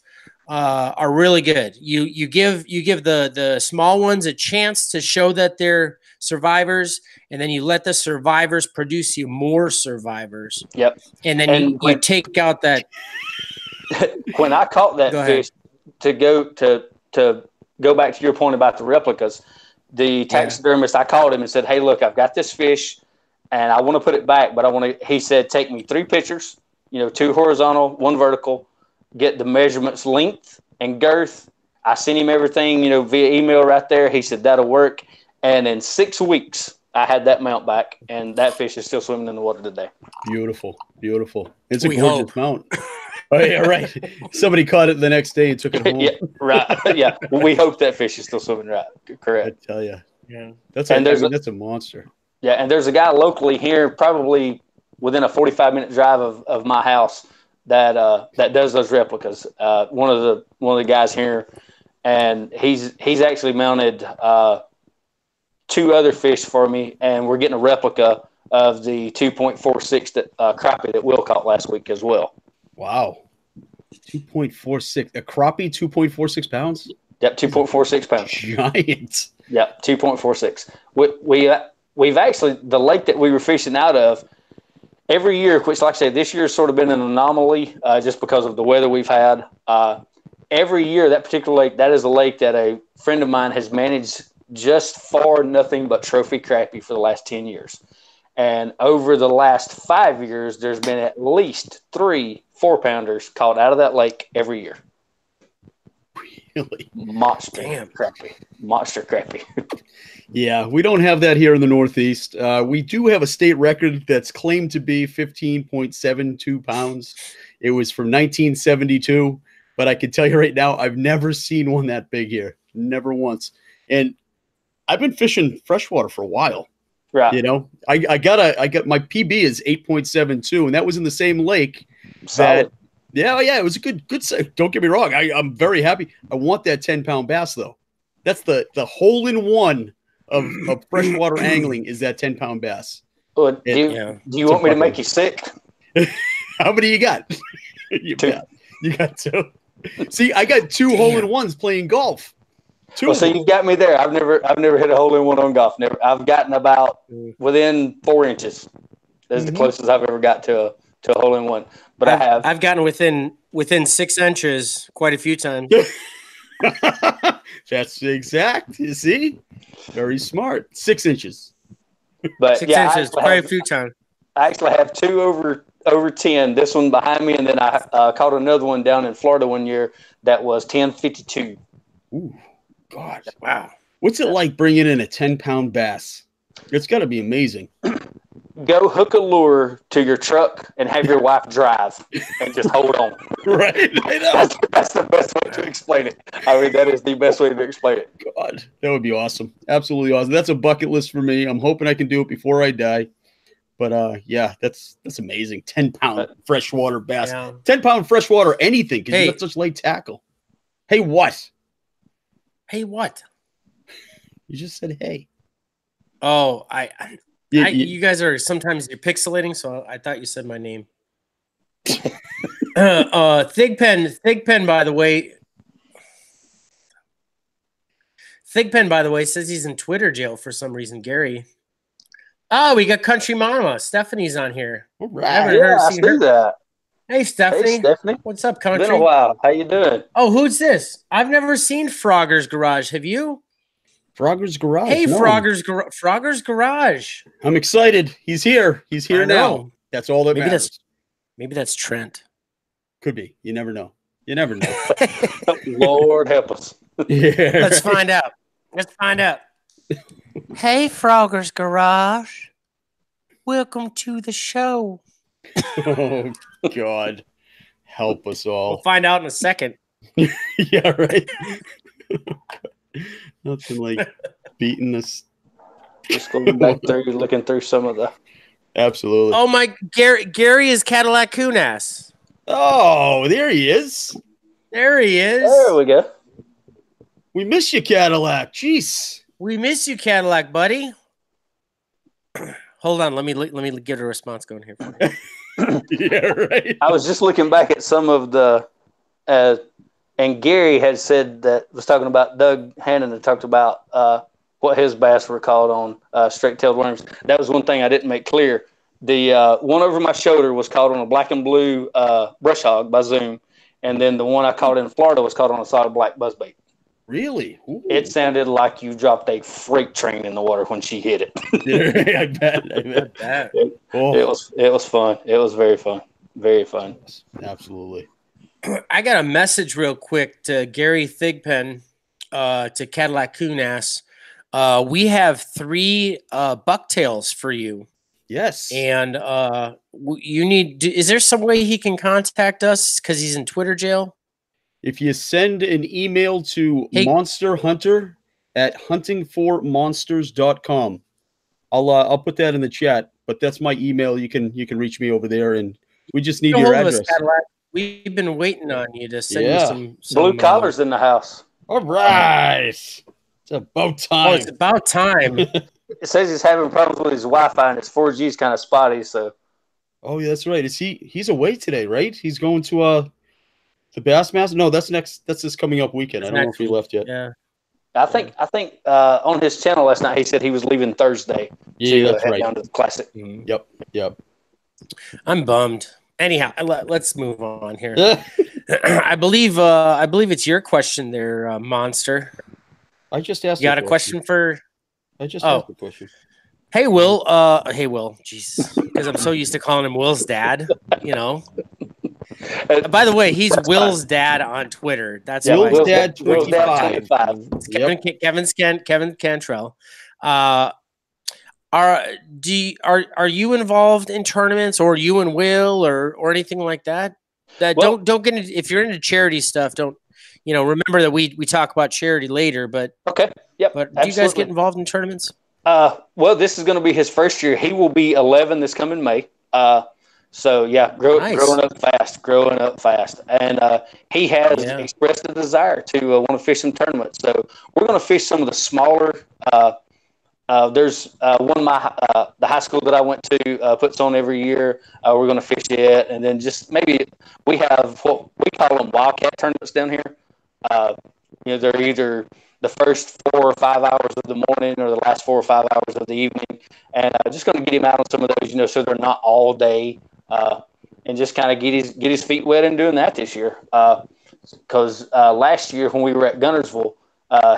are really good. You give the small ones a chance to show that they're survivors, and then you let the survivors produce you more survivors. Yep. And then you take out that. When I caught that fish, to go back to your point about the replicas, the taxidermist, I called him and said, "Hey, look, I've got this fish, and I want to put it back, but he said, take me 3 pictures. 2 horizontal, 1 vertical, get the measurements, length and girth." I sent him everything, via email right there. He said, that'll work. And in 6 weeks, I had that mount back, and that fish is still swimming in the water today. Beautiful. Beautiful. It's a gorgeous mount. Oh, yeah, right. Somebody caught it the next day and took it home. Yeah, right. Yeah. We hope that fish is still swimming right. Correct. I tell you. Yeah. That's a monster. Yeah. And there's a guy locally here, probably within a 45-minute drive of my house, that does those replicas. One of the guys here, and he's actually mounted 2 other fish for me, and we're getting a replica of the 2.46 that crappie that Will caught last week as well. Wow. 2.46. A crappie, 2.46 pounds? Yep, 2.46 pounds. Giant. Yep, 2.46. We've actually, the lake that we were fishing out of, every year, which like I said, this year has sort of been an anomaly just because of the weather we've had. Every year, that particular lake, that is a lake that a friend of mine has managed just for nothing but trophy crappie for the last 10 years. And over the last 5 years, there's been at least 3 4-pounders caught out of that lake every year. Really? Monster crappie. Monster crappie. Yeah, we don't have that here in the Northeast. We do have a state record that's claimed to be 15.72 pounds. It was from 1972, but I can tell you right now, I've never seen one that big here. Never once. And I've been fishing freshwater for a while. Right. You know, I got my PB is 8.72, and that was in the same lake. Solid. Yeah, it was a good. Don't get me wrong. I'm very happy. I want that 10-pound bass though. That's the hole in one of freshwater angling is that 10-pound bass. Well, do you want me to make you sick? How many you got? You got 2. See, I got 2 hole in ones playing golf. 2. Well, so you got me there. I've never hit a hole in one on golf. Never. I've gotten about within 4 inches. That's the closest I've ever got to a hole in one. But I've gotten within 6 inches quite a few times. That's exact. You see, very smart. 6 inches. But 6 inches quite a few times. I actually have 2 over 10. This one behind me, and then I caught another one down in Florida one year that was 10.52. Ooh. God, wow. What's it like bringing in a 10-pound bass? It's got to be amazing. Go hook a lure to your truck and have your wife drive and just hold on. Right. I know. That's the best way to explain it. I mean, that is the best way to explain it. God, that would be awesome. Absolutely awesome. That's a bucket list for me. I'm hoping I can do it before I die. But yeah, that's amazing. 10-pound freshwater bass. Yeah. 10-pound freshwater anything because you got such light tackle. Hey, what? Hey, what? You just said hey. Oh, you guys are sometimes you're pixelating, so I thought you said my name. Thigpen, by the way. Thigpen, by the way, says he's in Twitter jail for some reason. Gary. Oh, we got Country Mama. Stephanie's on here. All right. I see that. Hey, Stephanie. Hey, Stephanie. What's up, Country? Been a while. How you doing? Oh, who's this? I've never seen Frogger's Garage. Have you? Frogger's Garage. Hey, no. Frogger's Garage. I'm excited. He's here. He's here now. That's all that matters. Maybe that's Trent. Could be. You never know. You never know. Lord help us. Yeah. Let's find out. Hey, Frogger's Garage. Welcome to the show. Oh, God. Help us all. We'll find out in a second. Yeah, right. Nothing like beating us. Just going back through, looking through some of the. Absolutely. Oh, my. Gary is Cadillac Coonass. Oh, there he is. There he is. There we go. We miss you, Cadillac. Jeez. We miss you, Cadillac, buddy. Hold on. Let me get a response going here for you. Yeah, right. I was just looking back at some of the, and Gary had said that was talking about Doug Hannon that talked about what his bass were caught on straight-tailed worms. That was one thing I didn't make clear. The one over my shoulder was caught on a black and blue brush hog by Zoom, and then the one I caught in Florida was caught on a solid black buzzbait. Really? Ooh. It sounded like you dropped a freight train in the water when she hit it. Yeah, I bet. It was fun. It was very fun. Very fun. Absolutely. I got a message real quick to Gary Thigpen, to Cadillac Coonass. We have 3 bucktails for you. Yes. And you need. Is there some way he can contact us because he's in Twitter jail? If you send an email to Monster Hunter at huntingformonsters.com, I'll put that in the chat. But that's my email. You can reach me over there, and we just need your address. We've been waiting on you to send you some blue collars in the house. All right, it's about time. Oh, it's about time. It says he's having problems with his Wi-Fi, and his 4G is kind of spotty. So, oh yeah, that's right. He's away today, right? He's going to The Bassmaster? No, that's next. That's this coming up weekend. I don't know if he left yet. Yeah. I think on his channel last night he said he was leaving Thursday to that's head right. down to the Classic. Yep. I'm bummed. Anyhow, let's move on here. I believe it's your question there, Monster. I just asked. You got a question for? I just asked a question. Hey, Will. Hey, Will. Jeez, because I'm so used to calling him Will's dad. You know. By the way, he's Will's dad on Twitter. That's Will's dad 25. Kevin Cantrell. Are you involved in tournaments, or you and Will, or anything like that? Don't get into, if you're into charity stuff. Don't remember that we talk about charity later. But okay, yep. But do you guys get involved in tournaments? Well, this is going to be his first year. He will be 11 this coming May. So yeah, growing up fast, and he has expressed a desire to want to fish some tournaments. So we're going to fish some of the smaller. There's one the high school that I went to puts on every year. We're going to fish it, and then just maybe we have what we call them wildcat tournaments down here. They're either the first 4 or 5 hours of the morning or the last 4 or 5 hours of the evening, and just going to get him out on some of those, so they're not all day. And just kind of get his feet wet in doing that this year. Because last year when we were at Gunnersville,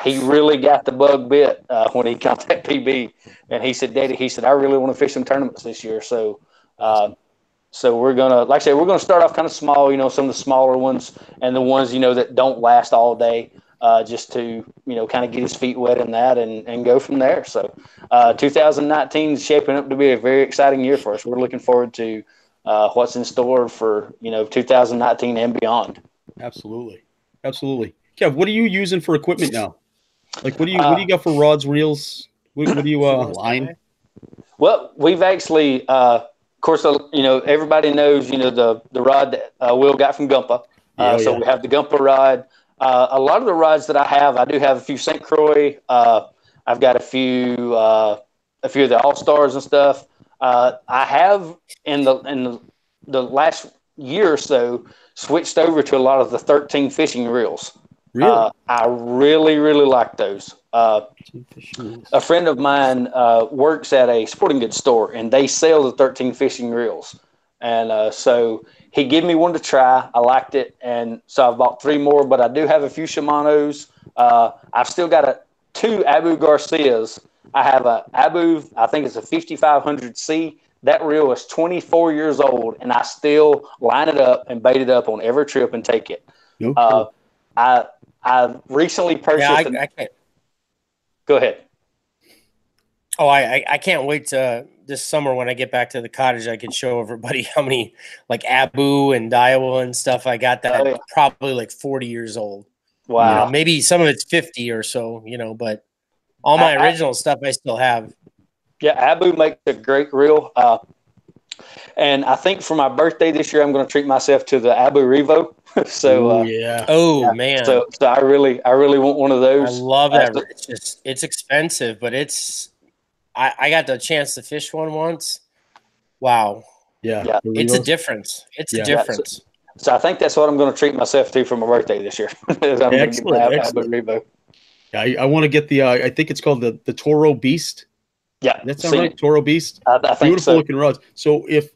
he really got the bug bit when he contacted PB, and he said, "Daddy," he said, "I really want to fish some tournaments this year." So, we're gonna, like I said, we're gonna start off kind of small, some of the smaller ones and the ones that don't last all day, just to kind of get his feet wet in that and go from there. So, 2019 is shaping up to be a very exciting year for us. We're looking forward to what's in store for 2019 and beyond. Absolutely. Kev, what are you using for equipment now? Like, what do you got for rods, reels? What do you line? Well, we've actually, of course, everybody knows the rod that Will got from Gumpa. So we have the Gumpa rod. A lot of the rods that I do have a few St. Croix. I've got a few of the All Stars and stuff. I have in the last year or so switched over to a lot of the 13 fishing reels. Really? I really like those. A friend of mine works at a sporting goods store, and they sell the 13 fishing reels. And so he gave me one to try. I liked it, and so I've bought 3 more. But I do have a few Shimano's. I've still got 2 Abu Garcias. I have a Abu, I think it's a 5500C. That reel is 24 years old, and I still line it up and bait it up on every trip and take it. I recently purchased. I can't. Go ahead. Oh, I can't wait to this summer when I get back to the cottage. I can show everybody how many like Abu and Daiwa and stuff I got that probably like 40 years old. Wow. Maybe some of it's 50 or so. But all my original stuff I still have. Yeah, Abu makes a great reel. And I think for my birthday this year, I'm going to treat myself to the Abu Revo. So, man. So I really want one of those. I love that. It's expensive, but I got the chance to fish one once. Wow. Yeah. It's a difference. It's a difference. So I think that's what I'm going to treat myself to for my birthday this year. Excellent. Revo. Yeah, I want to get the, I think it's called the Toro Beast. Yeah. That sound right? Toro Beast? I think beautiful so. Looking rods. So if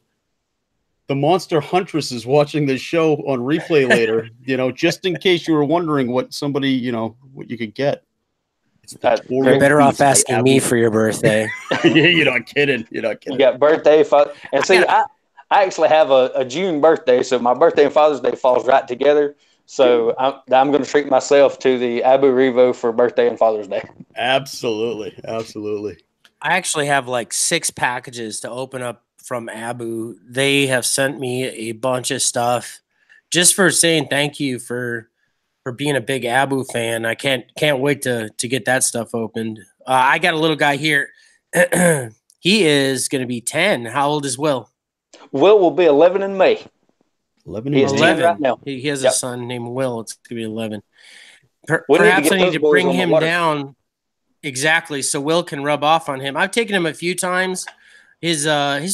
the Monster Huntress is watching this show on replay later, just in case you were wondering what somebody, what you could get. You're better off asking me for your birthday. You're not kidding. You got birthday. And see, I actually have a June birthday, so my birthday and Father's Day falls right together. So I'm going to treat myself to the Abu Revo for birthday and Father's Day. Absolutely. I actually have like 6 packages to open up from Abu. They have sent me a bunch of stuff just for saying thank you for being a big Abu fan. I can't wait to get that stuff opened. I got a little guy here. He is going to be 10. How old is Will? Will be 11 in May. 11 He is 10 right now. He has a son named Will. It's going to be 11. Perhaps I need to bring him down. Exactly. So Will can rub off on him. I've taken him a few times. His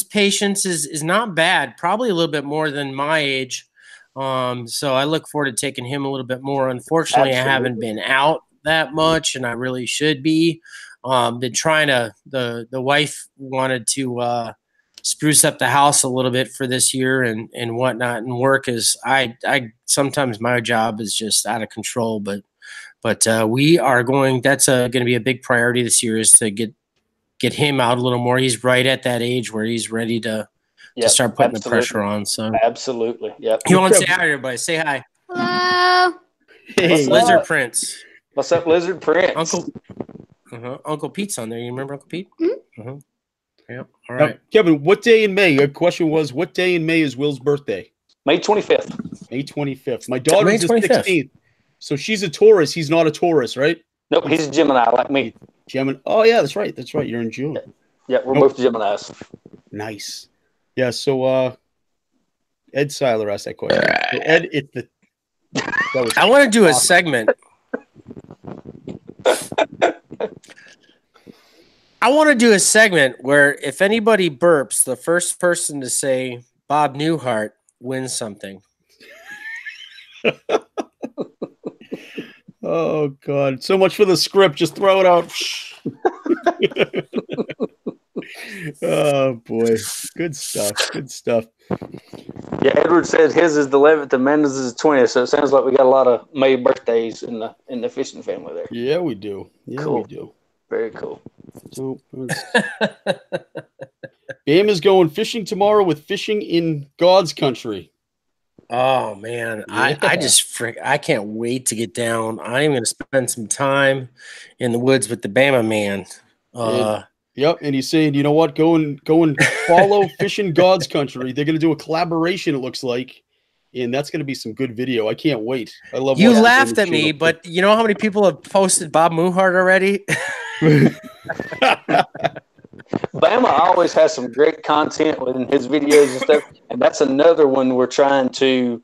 patience is not bad. Probably a little bit more than my age. So I look forward to taking him a little bit more. Unfortunately, I haven't been out that much, and I really should be. Been trying to. The wife wanted to spruce up the house a little bit for this year and whatnot, and work is I sometimes my job is just out of control, but we are going. That's going to be a big priority this year is to get him out a little more. He's right at that age where he's ready to start putting the pressure on. So absolutely, yep. You want to say hi to everybody? Say hi. Hello. Hey, Lizard Prince. What's up, Lizard Prince? Uncle Pete's on there. You remember Uncle Pete? Mm-hmm. Yeah. All right. Now, Kevin, what day in May? Your question was, what day in May is Will's birthday? May 25th. May 25th. My daughter's the 16th. So she's a Taurus. He's not a Taurus, right? Nope, he's a Gemini like me. Gemini. Oh, yeah, that's right. That's right. You're in June. Yeah, we're both Geminis. Nice. Yeah, so Ed Seiler asked that question. So Ed, I want to do a segment. I want to do a segment where if anybody burps, the first person to say Bob Newhart wins something. Oh, God. So much for the script. Just throw it out. Oh, boy. Good stuff. Good stuff. Yeah, Edward said his is the 11th and Amanda's is the 20th, so it sounds like we got a lot of May birthdays in the fishing family there. Yeah, we do. Yeah, cool. We do. Very cool. So, Bam is going fishing tomorrow with Fishing in God's Country. Oh man, yeah. I can't wait to get down. I'm going to spend some time in the woods with the Bama man. Yep, and he's saying, you know what? Go and follow Fishing God's Country. They're going to do a collaboration. It looks like, and that's going to be some good video. I can't wait. I love. You laughed at me, but you know how many people have posted Bob Newhart already? Bama always has some great content within his videos and stuff, and that's another one we're trying to.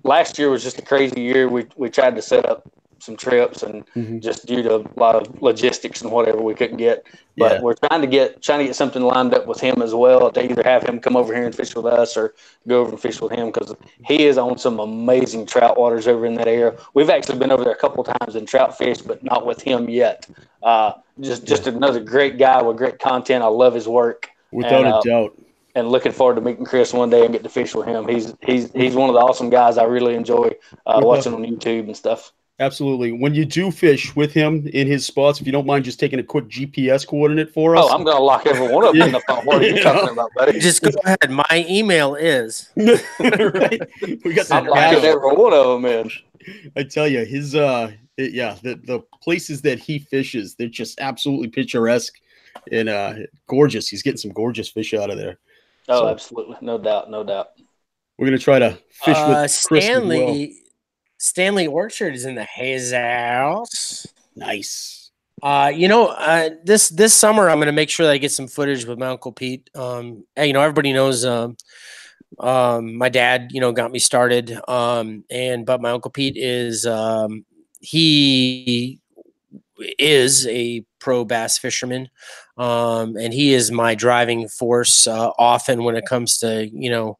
Last year was just a crazy year. We tried to set up some trips, and just due to a lot of logistics and whatever, we couldn't get. But we're trying to get something lined up with him as well to either have him come over here and fish with us or go over and fish with him because he is on some amazing trout waters over in that area. We've actually been over there a couple of times and trout fished, but not with him yet. Just another great guy with great content. I love his work. Without a doubt. And looking forward to meeting Chris one day and get to fish with him. He's one of the awesome guys I really enjoy watching on YouTube and stuff. Absolutely. When you do fish with him in his spots, if you don't mind just taking a quick GPS coordinate for us. Oh, I'm going to lock every one of them in the phone. What are you talking about, buddy? Just go ahead. My email is. Right. We got I'm locking every one of them in. I tell you, his the places that he fishes, they're just absolutely picturesque and gorgeous. He's getting some gorgeous fish out of there. Oh, so, absolutely. No doubt. We're going to try to fish with Chris as well. Stanley Orchard is in the Hayes house. Nice. This summer I'm going to make sure that I get some footage with my Uncle Pete. Everybody knows my dad, got me started. But my Uncle Pete is he is a pro bass fisherman. And he is my driving force often when it comes to,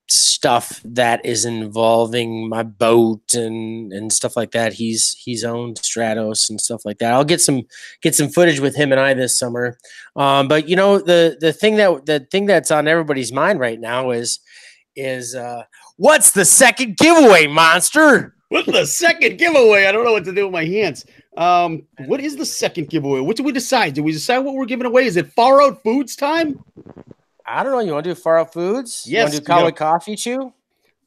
stuff that is involving my boat and stuff like that. He's owned Stratos and stuff like that. I'll get some footage with him and I this summer. But the thing that's on everybody's mind right now is what's the second giveaway, Monster? What's the second giveaway? I don't know what to do with my hands. What is the second giveaway? What did we decide? Did we decide what we're giving away? Is it Far Out Foods time? I don't know. You want to do Far Out Foods? Yes. You want to do Cowboy Coffee Chew?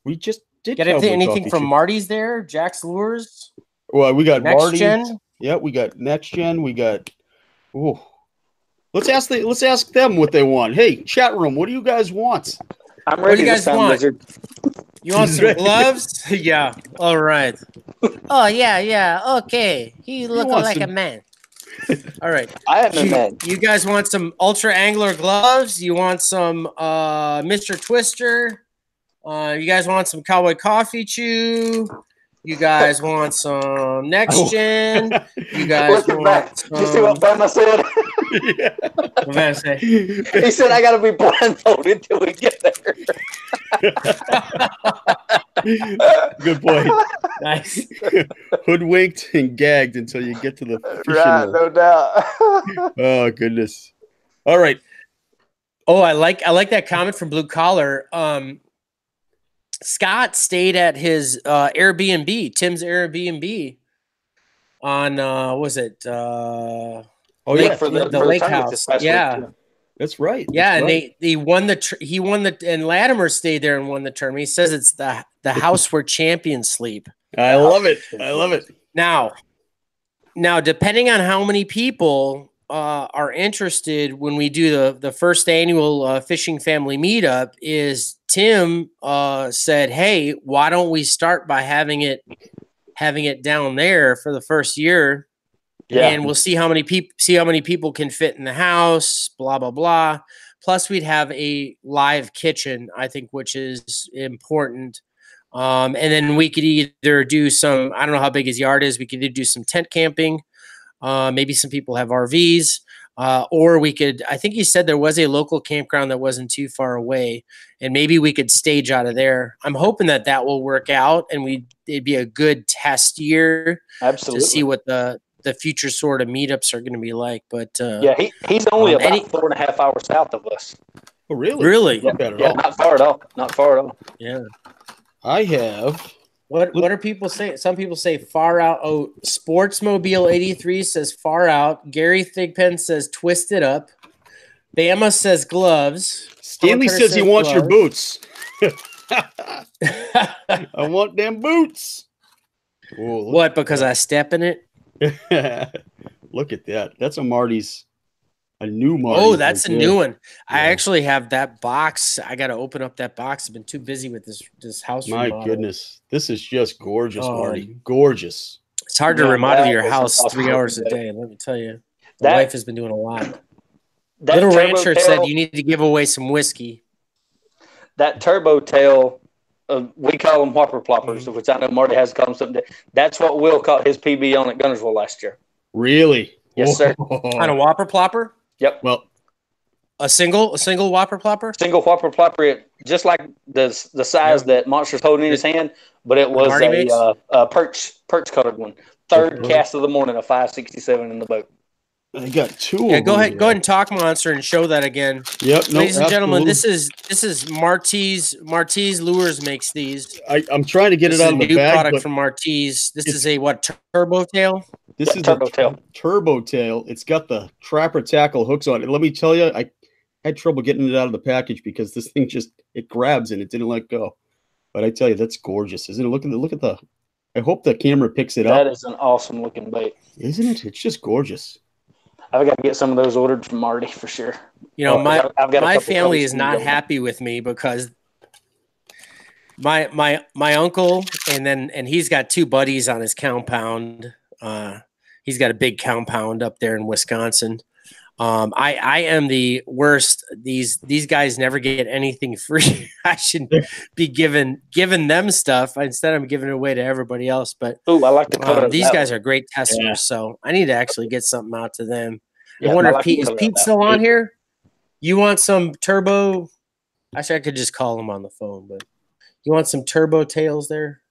We just did. Get anything from Martys there? Jax Lures? Well, we got Next Martys. Gen? Yeah, we got Next Gen. We got. Oh, let's ask them what they want. Hey, chat room, what do you guys want? I'm ready. What do you guys want? You want some gloves? Yeah. All right. Oh yeah. Okay. He looking like a man. All right. I am a man. You guys want some Ultra Angler gloves? You want some Mr. Twister? You guys want some Cowboy Coffee Chew? You guys want some Next Gen? You guys want some... You see what Bama said? Yeah. What did I say? He said, I got to be blindfolded until we get there. Good point. Nice. Hoodwinked and gagged until you get to the fishing Right, hole. no doubt. Oh goodness. All right. Oh, I like that comment from Blue Collar. Scott stayed at his Airbnb, Tim's Airbnb on what was it? Oh Lake, yeah, for the lake tournament house. this past Yeah. week. that's right. Yeah, That's and right. he won and Latimer stayed there and won the tournament. He says it's the house where champions sleep. I love it. I love it. Now, depending on how many people are interested when we do the first annual fishing family meetup, is Tim said, "Hey, why don't we start by having it down there for the first year?" Yeah. And we'll see how many people can fit in the house, blah, blah, blah. Plus we'd have a live kitchen, I think, which is important. And then we could either do some, I don't know how big his yard is. We could either do some tent camping. Maybe some people have RVs, or we could, I think he said there was a local campground that wasn't too far away, and maybe we could stage out of there. I'm hoping that will work out, and it'd be a good test year. Absolutely. To see what the future sort of meetups are going to be like. But yeah, he's only about 4.5 hours south of us. Oh really? Really? Not bad at Yeah, all. not far at all. Not far at all. Yeah. I have. What are people saying? Some people say far out. Oh, Sportsmobile 83 says far out. Gary Thigpen says twist it up. Bama says gloves. Stanley Hunter says he wants your gloves. boots. I want them boots. Whoa, What? Because I step in it? Look at that. That's a Martys. A new Martys. Oh, that's a new one. Yeah. I actually have that box. I got to open up that box. I've been too busy with this house. My remodel. goodness. This is just gorgeous, Marty. Gorgeous. It's hard to Yeah, remodel that your is house awesome 3 hours a looking day. Let me tell you, my That- wife has been doing a lot. That Little turbo Rancher tail, said you need to give away some whiskey. that turbo tail, we call them whopper ploppers, which I know Marty has called them something. That's what Will caught his PB on at Gunnersville last year. Really? Yes, sir. On a whopper plopper? Yep. Well, A single whopper plopper? Single whopper plopper, just like the size that Monster's holding in his hand, but it was Marty Baits? a perch colored one. Third cast of the morning, a 567 in the boat. I got two. Yeah, of go them ahead. here. Go ahead and talk, Monster, and show that again. Yep. No, Ladies and gentlemen, absolutely. this is Martys. Martys Lures makes these. I'm trying to get This it is out a of the new bag, product but from Martys. This is a what, turbo tail? this is turbo the tail. turbo tail. It's got the trapper tackle hooks on it. Let me tell you, I had trouble getting it out of the package because this thing it grabs and it didn't let go. But I tell you, that's gorgeous, isn't it? Look at the. I hope the camera picks it up. That is an awesome looking bait. Isn't it? It's just gorgeous. I've got to get some of those ordered from Marty for sure. You know, I've got a my couple family codes is from not going. happy with me because my uncle and he's got two buddies on his compound. He's got a big compound up there in Wisconsin. I am the worst. These guys never get anything free. I should be giving them stuff instead. I'm giving it away to everybody else. But Ooh, I like the color. of these that guys one. are great testers, Yeah. so I need to actually get something out to them. Yeah, I wonder like if Pete the is color of Pete that still one. on here? You want some turbo? Actually, I could just call him on the phone, but you want some turbo tails there?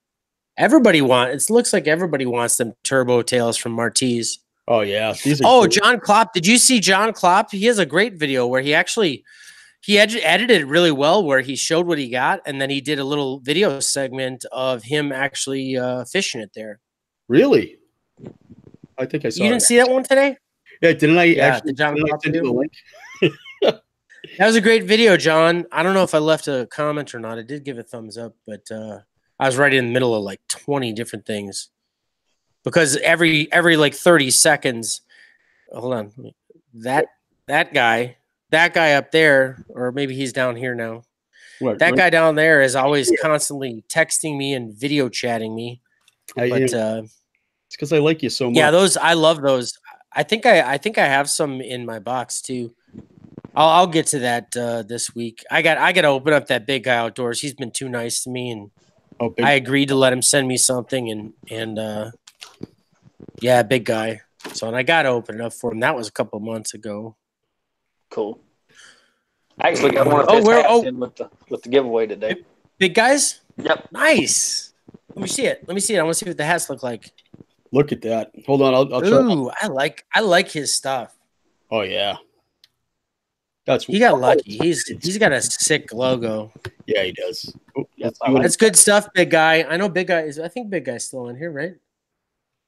Everybody wants. It looks like everybody wants them turbo tails from Martys. Oh yeah, these are. Oh, great. John Klopp. Did you see John Klopp? He has a great video where he edited it really well, where he showed what he got, and then he did a little video segment of him actually fishing it there. Really? I think I saw. You didn't see that one today? Yeah, didn't I? Yeah, actually, the John didn't I Klopp send you the video? link? That was a great video, John. I don't know if I left a comment or not. I did give a thumbs up, but I was right in the middle of like 20 different things because every like 30 seconds. Hold on, that guy up there, or maybe he's down here now. What, That right? guy down there is always constantly texting me and video chatting me. But It's because I like you so much. yeah, I love those. I think I have some in my box too. I'll get to that this week. I got to open up that big guy outdoors. He's been too nice to me, and Oh, big, I agreed to let him send me something. And yeah, big guy. So and I got to open it up for him. That was a couple months ago. Cool. I actually got one of his hats in with the giveaway today. Big guys? Yep. Nice. Let me see it. I want to see what the hats look like. Look at that. Hold on. I'll try. Ooh, I like his stuff. Oh yeah. He got lucky. He's got a sick logo. Yeah, he does. That's good stuff, big guy. I know big guy is. I think big guy's still in here, right?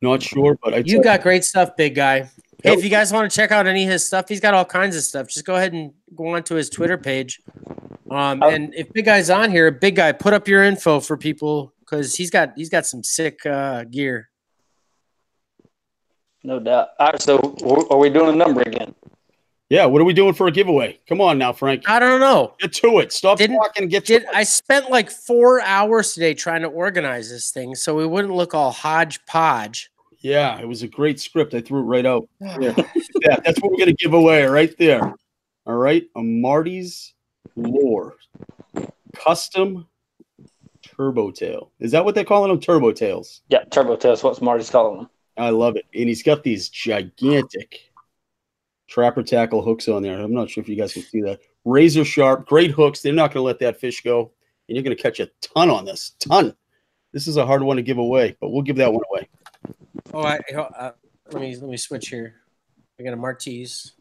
Not sure, but you got great stuff, big guy. Hey, if you guys want to check out any of his stuff, he's got all kinds of stuff. Just go ahead and go onto his Twitter page. And if big guy's on here, big guy, put up your info for people because he's got some sick gear. No doubt. All right, so are we doing a number again? Yeah, what are we doing for a giveaway? Come on now, Frank. I don't know. Get to it. Stop talking. Get to it. I spent like 4 hours today trying to organize this thing so we wouldn't look all hodgepodge. Yeah, it was a great script. I threw it right out. Yeah, that's what we're going to give away right there. All right, a Martys Lore custom turbo tail. Is that what they're calling them? Turbo tails. Yeah, turbo tails. What's Martys calling them? I love it. And he's got these gigantic trapper tackle hooks on there. I'm not sure if you guys can see that. Razor sharp, great hooks. They're not going to let that fish go. And you're going to catch a ton on this. Ton. This is a hard one to give away, but we'll give that one away. Oh, let me switch here. I got a Martys.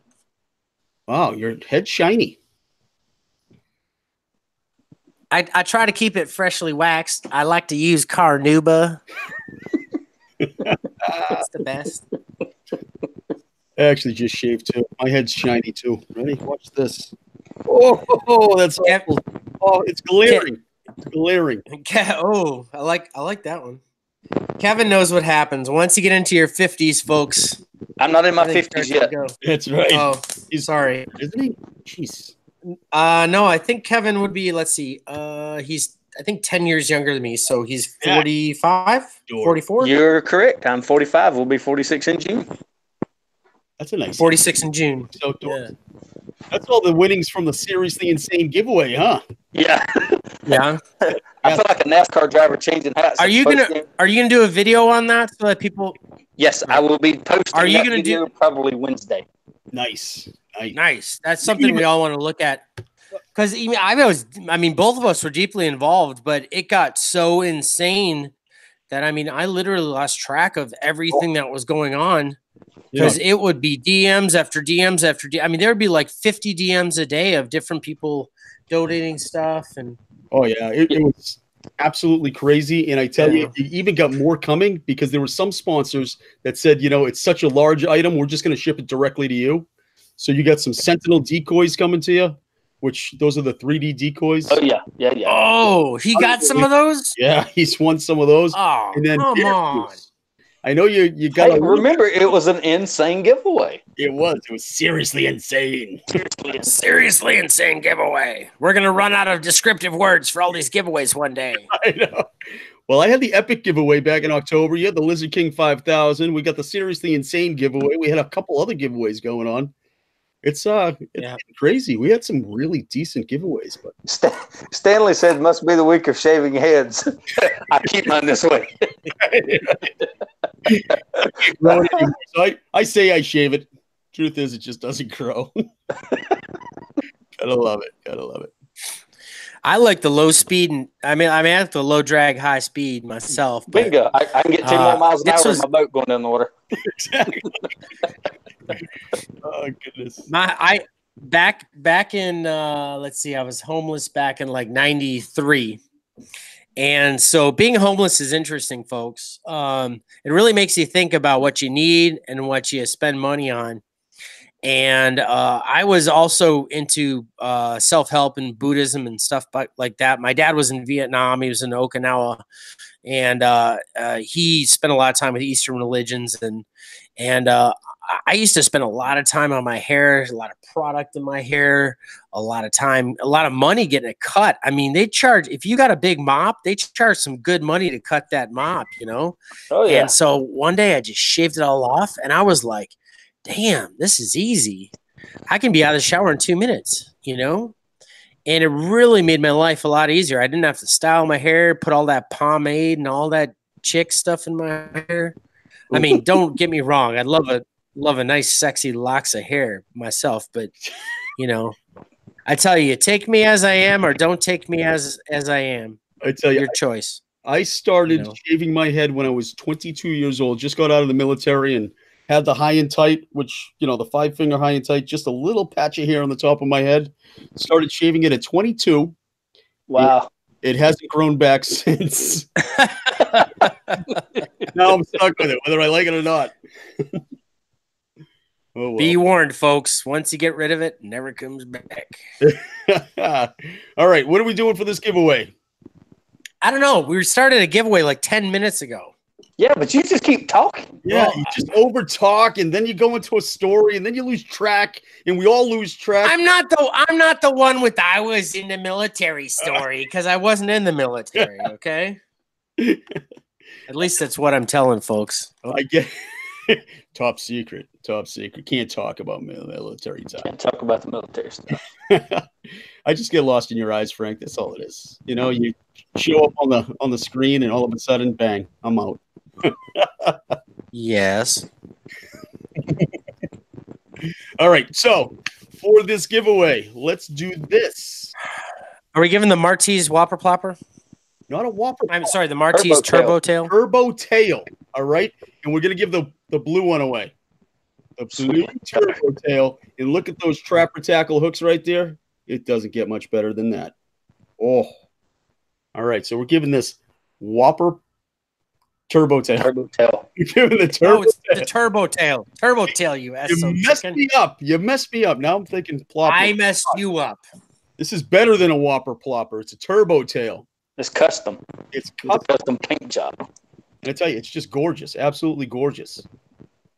Wow, your head's shiny. I try to keep it freshly waxed. I like to use Carnauba. It's the best. I actually just shaved too. My head's shiny too. Ready? Watch this. Oh, that's awful. Oh, it's glaring. It's glaring. Oh, I like that one. Kevin knows what happens once you get into your 50s, folks. I'm not in my 50s yet. That's right. Oh, sorry. Isn't he? Jeez. No, I think Kevin would be, let's see. He's, I think, 10 years younger than me. So he's 45, 44. You're correct. I'm 45. We'll be 46 in June. That's a nice 46 in June. So yeah. That's all the winnings from the Seriously Insane giveaway, huh? Yeah. Yeah. I feel like a NASCAR driver changing hats. Are you gonna do a video on that so that people? Yes, I will be posting. Are you gonna do probably Wednesday? Nice. That's something we all want to look at. Because I mean, both of us were deeply involved, but it got so insane that I literally lost track of everything that was going on. Because it would be DMs after DMs after DMs. I mean, there would be like 50 DMs a day of different people donating stuff. And oh, yeah, it was absolutely crazy. And I tell you, it even got more coming because there were some sponsors that said, it's such a large item. We're just going to ship it directly to you. So you got some Sentinel decoys coming to you, which those are the 3D decoys. Oh, yeah. Oh, he got some of those? Yeah, he's won some of those. Oh, and then come on. I know you got to remember. It was an insane giveaway. It was seriously insane. Seriously insane giveaway. We're gonna run out of descriptive words for all these giveaways one day. I know. Well, I had the epic giveaway back in October. You had the Lizard King 5000. We got the Seriously Insane giveaway. We had a couple other giveaways going on. It's crazy. We had some really decent giveaways, but Stanley said it must be the week of shaving heads. I keep mine this way. So I say I shave it. Truth is, it just doesn't grow. Gotta love it. I like the low speed, and I like the low drag, high speed myself. But, bingo! I can get 10 more miles an hour in my boat going down the water. Exactly. Oh goodness! Back in let's see, I was homeless back in like '93, and so being homeless is interesting, folks. It really makes you think about what you need and what you spend money on. And I was also into self-help and Buddhism and stuff like that. My dad was in Vietnam. He was in Okinawa, and he spent a lot of time with Eastern religions. And I used to spend a lot of time on my hair, a lot of product in my hair, a lot of money getting it cut. I mean, they charge, if you got a big mop, they charge some good money to cut that mop, Oh, yeah. And so one day I just shaved it all off, and I was like, damn, this is easy. I can be out of the shower in 2 minutes, And it really made my life a lot easier. I didn't have to style my hair, put all that pomade and all that chick stuff in my hair. I mean, don't get me wrong. I love a nice, sexy locks of hair myself, but I tell you, take me as I am or don't take me as I am. I tell you, your choice. I started shaving my head when I was 22 years old, just got out of the military and had the high and tight, which, the 5-finger high and tight, just a little patch of hair on the top of my head. Started shaving it at 22. Wow. It hasn't grown back since. Now I'm stuck with it, whether I like it or not. Oh, well. Be warned, folks. Once you get rid of it, it never comes back. All right. What are we doing for this giveaway? I don't know. We started a giveaway like 10 minutes ago. Yeah, but you just keep talking. Yeah, you just over talk, and then you go into a story, and then you lose track, and we all lose track. I'm not the one with I was in the military story because I wasn't in the military. Okay. At least that's what I'm telling folks. I get top secret. Can't talk about military time. Can't talk about the military stuff. I just get lost in your eyes, Frank. That's all it is. You show up on the screen, and all of a sudden, bang, I'm out. Yes. All right. So for this giveaway, let's do this. Are we giving the Martys Whopper Plopper? Not a Whopper. I'm sorry, the Martys Turbo Tail. Turbo Tail. All right. And we're going to give the blue one away. The blue Turbo Tail. And look at those trapper tackle hooks right there. It doesn't get much better than that. Oh. All right. So we're giving this Whopper Turbo Tail. Turbo Tail. You're giving the Turbo Tail. The Turbo Tail. Turbo Tail, you You messed me up. You messed me up. Now I'm thinking Plopper. I messed you up. This is better than a Whopper Plopper. It's a Turbo Tail. It's custom. It's a custom paint job. And I tell you, it's just gorgeous. Absolutely gorgeous.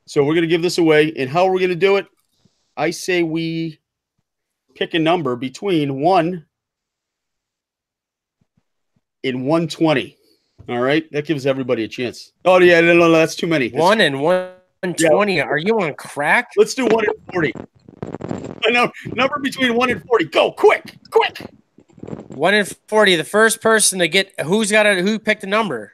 So we're going to give this away. And how are we going to do it? I say we pick a number between 1 and 120. All right? That gives everybody a chance. Oh, yeah. No. That's too many. 1 and 120. Yeah. Are you on crack? Let's do 1 and 40. Number between 1 and 40. Go, quick. 1 and 40. The first person to get who picked a number?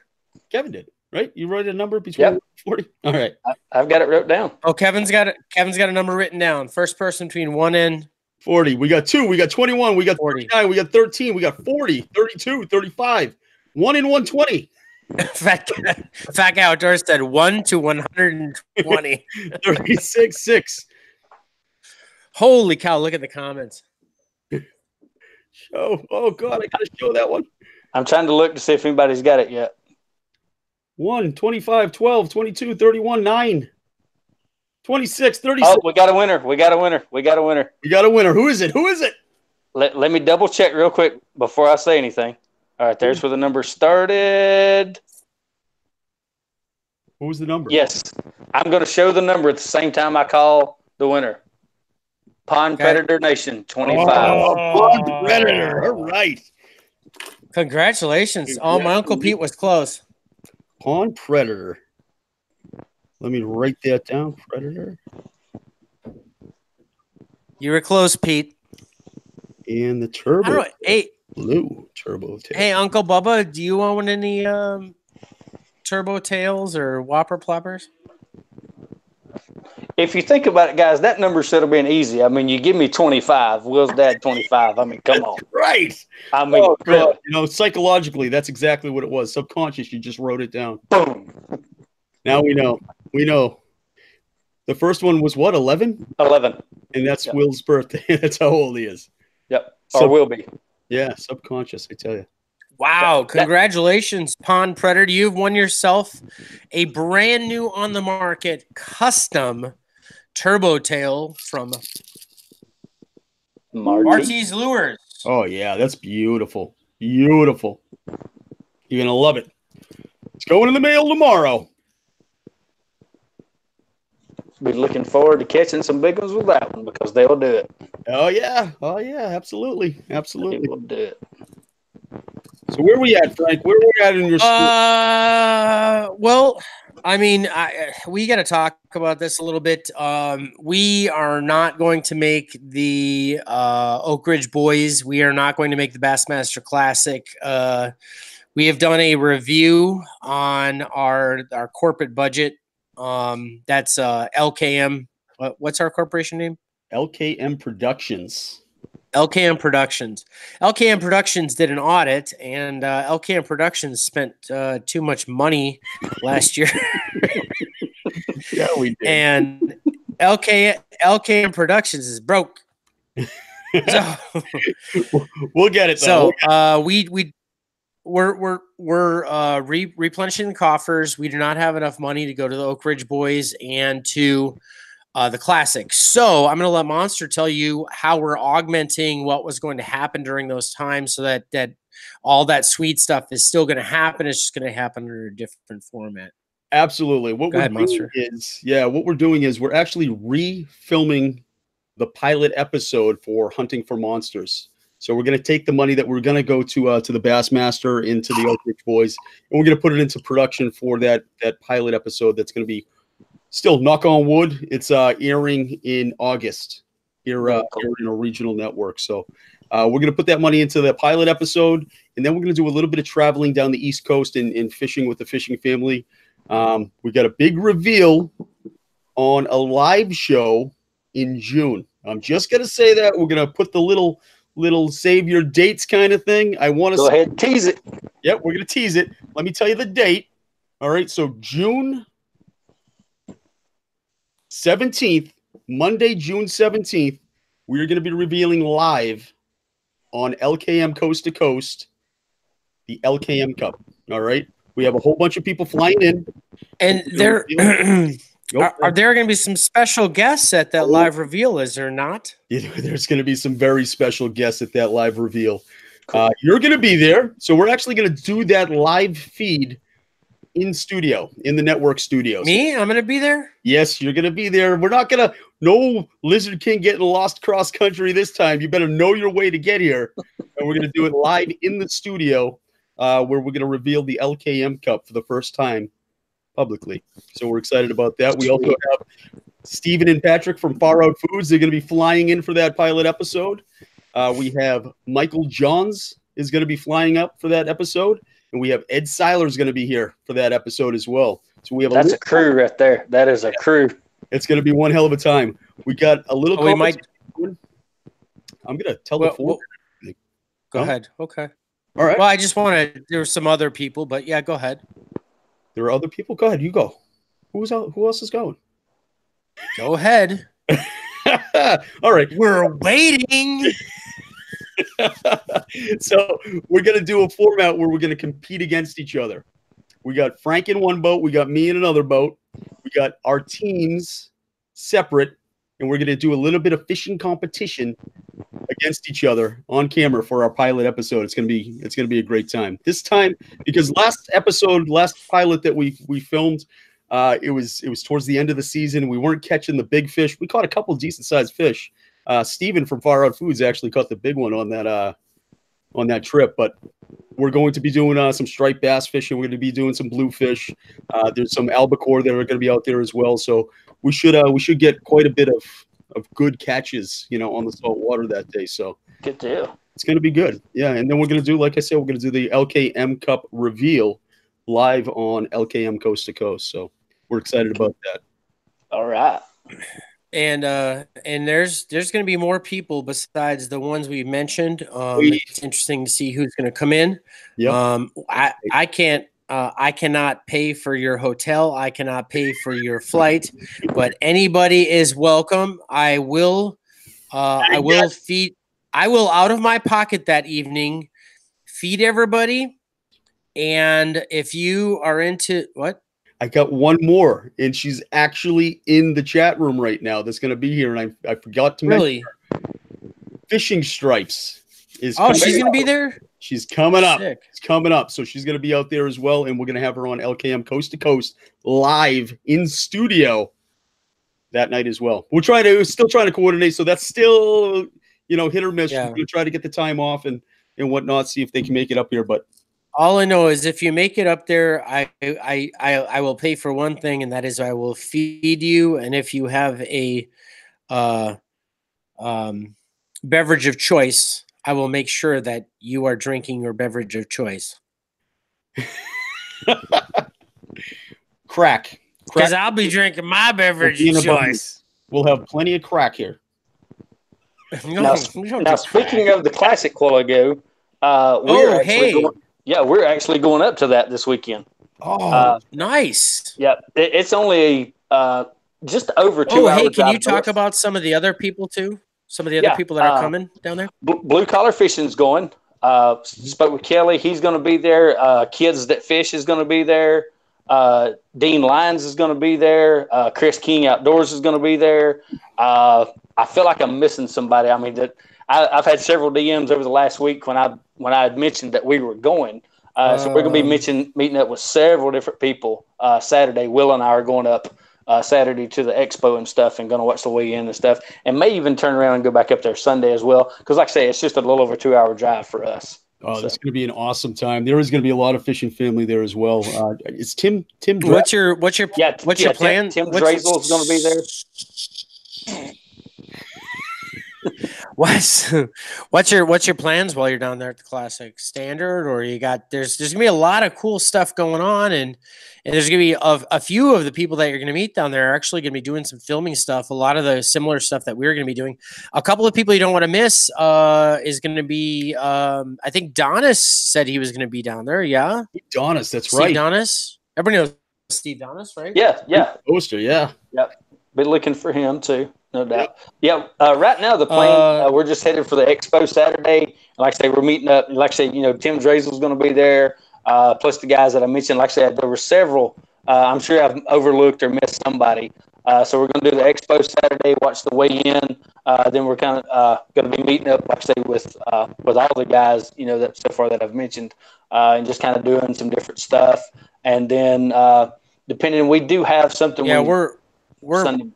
Kevin did, right? You wrote a number between 1 and 40. All right. I've got it wrote down. Oh, Kevin's got a number written down. First person between 1 and 40. We got 2. We got 21. We got 49. We got 13. We got 40, 32, 35. 1 and 120. Fat Guy Outdoors said 1 to 120. 36, 6. Holy cow! Look at the comments. Oh God! I gotta show that one. I'm trying to look to see if anybody's got it yet. 1, 25, 12, 22, 31, 9, 26, 36. Oh, we got a winner. We got a winner. Who is it? Let me double check real quick before I say anything. All right, there's where the number started. What was the number? Yes. I'm going to show the number at the same time I call the winner. Pond Predator Nation, 25. Oh, Pond Predator. All right. Congratulations. Oh, my Uncle Pete was close. Pond Predator. Let me write that down. Predator. You were close, Pete. And the Turbo. Hey. Blue Turbo Tail. Hey, Uncle Bubba, do you own any Turbo Tails or Whopper Ploppers? If you think about it, guys, that number should have been easy. I mean, you give me 25. Will's dad 25. I mean, come on. Right. I mean, psychologically, that's exactly what it was. Subconscious, you just wrote it down. Boom. Now we know. The first one was what, 11? 11. And that's Will's birthday. That's how old he is. Yep. Or will be. Yeah, subconscious, I tell you. Wow, congratulations, Pond Predator. You've won yourself a brand new on the market custom Turbo Tail from Martys Lures. Oh, yeah, that's beautiful. Beautiful. You're going to love it. It's going in the mail tomorrow. Be looking forward to catching some big ones with that one because they'll do it. Oh, yeah. Absolutely. Absolutely. They will do it. So where are we at, Frank? Where are we at in your school? Well, I mean, we got to talk about this a little bit. We are not going to make the Oak Ridge Boys. We are not going to make the Bassmaster Classic. We have done a review on our corporate budget. That's LKM. What's our corporation name? LKM Productions. LKM Productions. LKM Productions did an audit, and LKM Productions spent too much money last year. Yeah, we did. And LKM Productions is broke. So we'll get it though. So we're replenishing the coffers. We do not have enough money to go to the Oak Ridge Boys and to the Classic. So I'm going to let Monster tell you how we're augmenting what was going to happen during those times, so that all that sweet stuff is still going to happen. It's just going to happen under a different format. Absolutely. What we're doing is we're actually refilming the pilot episode for Hunting for Monsters. So we're going to take the money that we're going to go to the Bassmaster, into the Oak Ridge Boys, and we're going to put it into production for that pilot episode. That's going to be, still, knock on wood, it's airing in August here in a regional network. So we're going to put that money into the pilot episode, and then we're going to do a little bit of traveling down the East Coast and fishing with the fishing family. We got a big reveal on a live show in June. I'm just going to say that. We're going to put the little save your dates kind of thing. I want to go ahead and tease it. Yep, we're going to tease it. Let me tell you the date. All right, so June 17th, Monday, June 17th, we're going to be revealing live on LKM Coast to Coast the LKM Cup. All right, we have a whole bunch of people flying in, and there are there going to be some special guests at that live reveal? Is there not? There's going to be some very special guests at that live reveal. Cool. You're going to be there, so we're actually going to do that live feed in studio, in the network studios. Me? I'm going to be there? Yes, you're going to be there. We're not going to, no Lizard King getting lost cross country this time. You better know your way to get here. And we're going to do it live in the studio, where we're going to reveal the LKM Cup for the first time publicly. So we're excited about that. We also have Steven and Patrick from Far Out Foods. They're going to be flying in for that pilot episode. We have Michael Johns is going to be flying up for that episode. And we have Ed Seiler's going to be here for that episode as well. So we have that's a crew right there. That is a crew. It's going to be one hell of a time. We got a little. I'm going to tell the four. Go ahead. Okay. All right. Well, I just wanted. There were some other people, but yeah, go ahead. There are other people. Go ahead. You go. Who else is going? Go ahead. All right. We're waiting. So we're going to do a format where we're going to compete against each other. We got Frank in one boat. We got me in another boat. We got our teams separate, and we're going to do a little bit of fishing competition against each other on camera for our pilot episode. It's going to be a great time. This time, because last pilot that we filmed, it was towards the end of the season. We weren't catching the big fish. We caught a couple decent sized fish. Steven from Far Out Foods actually caught the big one on that trip, but we're going to be doing some striped bass fishing. We're going to be doing some bluefish. There's some albacore that are going to be out there as well. So we should get quite a bit of good catches, on the salt water that day. So good deal. It's going to be good. Yeah. And then we're going to do, like I said, we're going to do the LKM Cup reveal live on LKM Coast to Coast. So we're excited about that. All right. And there's going to be more people besides the ones we've mentioned. It's interesting to see who's going to come in. Yep. I cannot pay for your hotel. I cannot pay for your flight, but anybody is welcome. I will feed. I will, out of my pocket that evening, feed everybody. And if you are into what? I got one more, and she's actually in the chat room right now. That's going to be here, and I forgot to mention her. Fishing Stripes is. Oh, she's going to be there. She's coming up. Sick. It's coming up, so she's going to be out there as well, and we're going to have her on LKM Coast to Coast live in studio that night as well. We're still trying to coordinate, so that's still hit or miss. Yeah. We're going to try to get the time off and whatnot, see if they can make it up here, but. All I know is if you make it up there, I will pay for one thing, and that is I will feed you. And if you have a beverage of choice, I will make sure that you are drinking your beverage of choice. Crack. Because I'll be drinking my beverage of choice. We'll have plenty of crack here. Now, speaking of the classic while ago, we're actually going up to that this weekend. Oh, nice. Yeah, it's only just over 2 hours. Hey, can you talk about some of the other people too? Some of the other people that are coming down there? Blue Collar Fishing's going. Spoke with Kelly. He's going to be there. Kids That Fish is going to be there. Dean Lyons is going to be there. Chris King Outdoors is going to be there. I feel like I'm missing somebody. I mean, I've had several DMs over the last week when I had mentioned that we were going. So we're going to be meeting up with several different people Saturday. Will and I are going up Saturday to the expo and stuff, and going to watch the weigh-in and stuff, and may even turn around and go back up there Sunday as well. Because, like I say, it's just a little over 2 hour drive for us. Oh, that's going to be an awesome time. There is going to be a lot of fishing family there as well. It's Tim. What's your plan? Tim Drazel is going to be there. What's your plans while you're down there at the Classic? Standard, or there's gonna be a lot of cool stuff going on, and there's gonna be a few of the people that you're gonna meet down there are actually gonna be doing some filming stuff. A lot of the similar stuff that we're gonna be doing. A couple of people you don't want to miss is gonna be I think Donis said he was gonna be down there. Yeah, Donis, that's Steve right. Donis. Everybody knows Steve Donis, right? Yeah. Poster, yeah. Yep. Be looking for him too. No doubt. Yeah. Right now, the plan, we're just headed for the expo Saturday. Like I say, we're meeting up. Like I say, Tim Drazel's going to be there. Plus the guys that I mentioned. Like I said, there were several. I'm sure I've overlooked or missed somebody. So we're going to do the expo Saturday, watch the weigh-in. Then we're kind of going to be meeting up, like I say, with all the guys, that so far that I've mentioned, and just kind of doing some different stuff. And then depending, we do have something. Yeah, Sunday.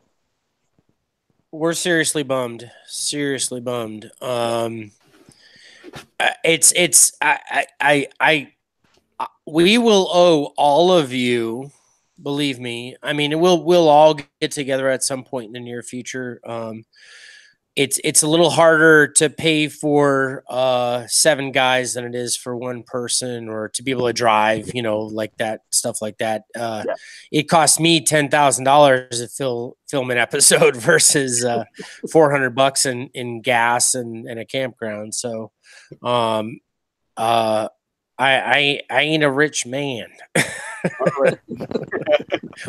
We're seriously bummed. Seriously bummed. We will owe all of you, believe me. I mean, we'll all get together at some point in the near future. It's a little harder to pay for 7 guys than it is for one person, or to be able to drive, like that, stuff like that. It cost me $10,000 to film an episode versus $400 in gas and a campground. So I ain't a rich man.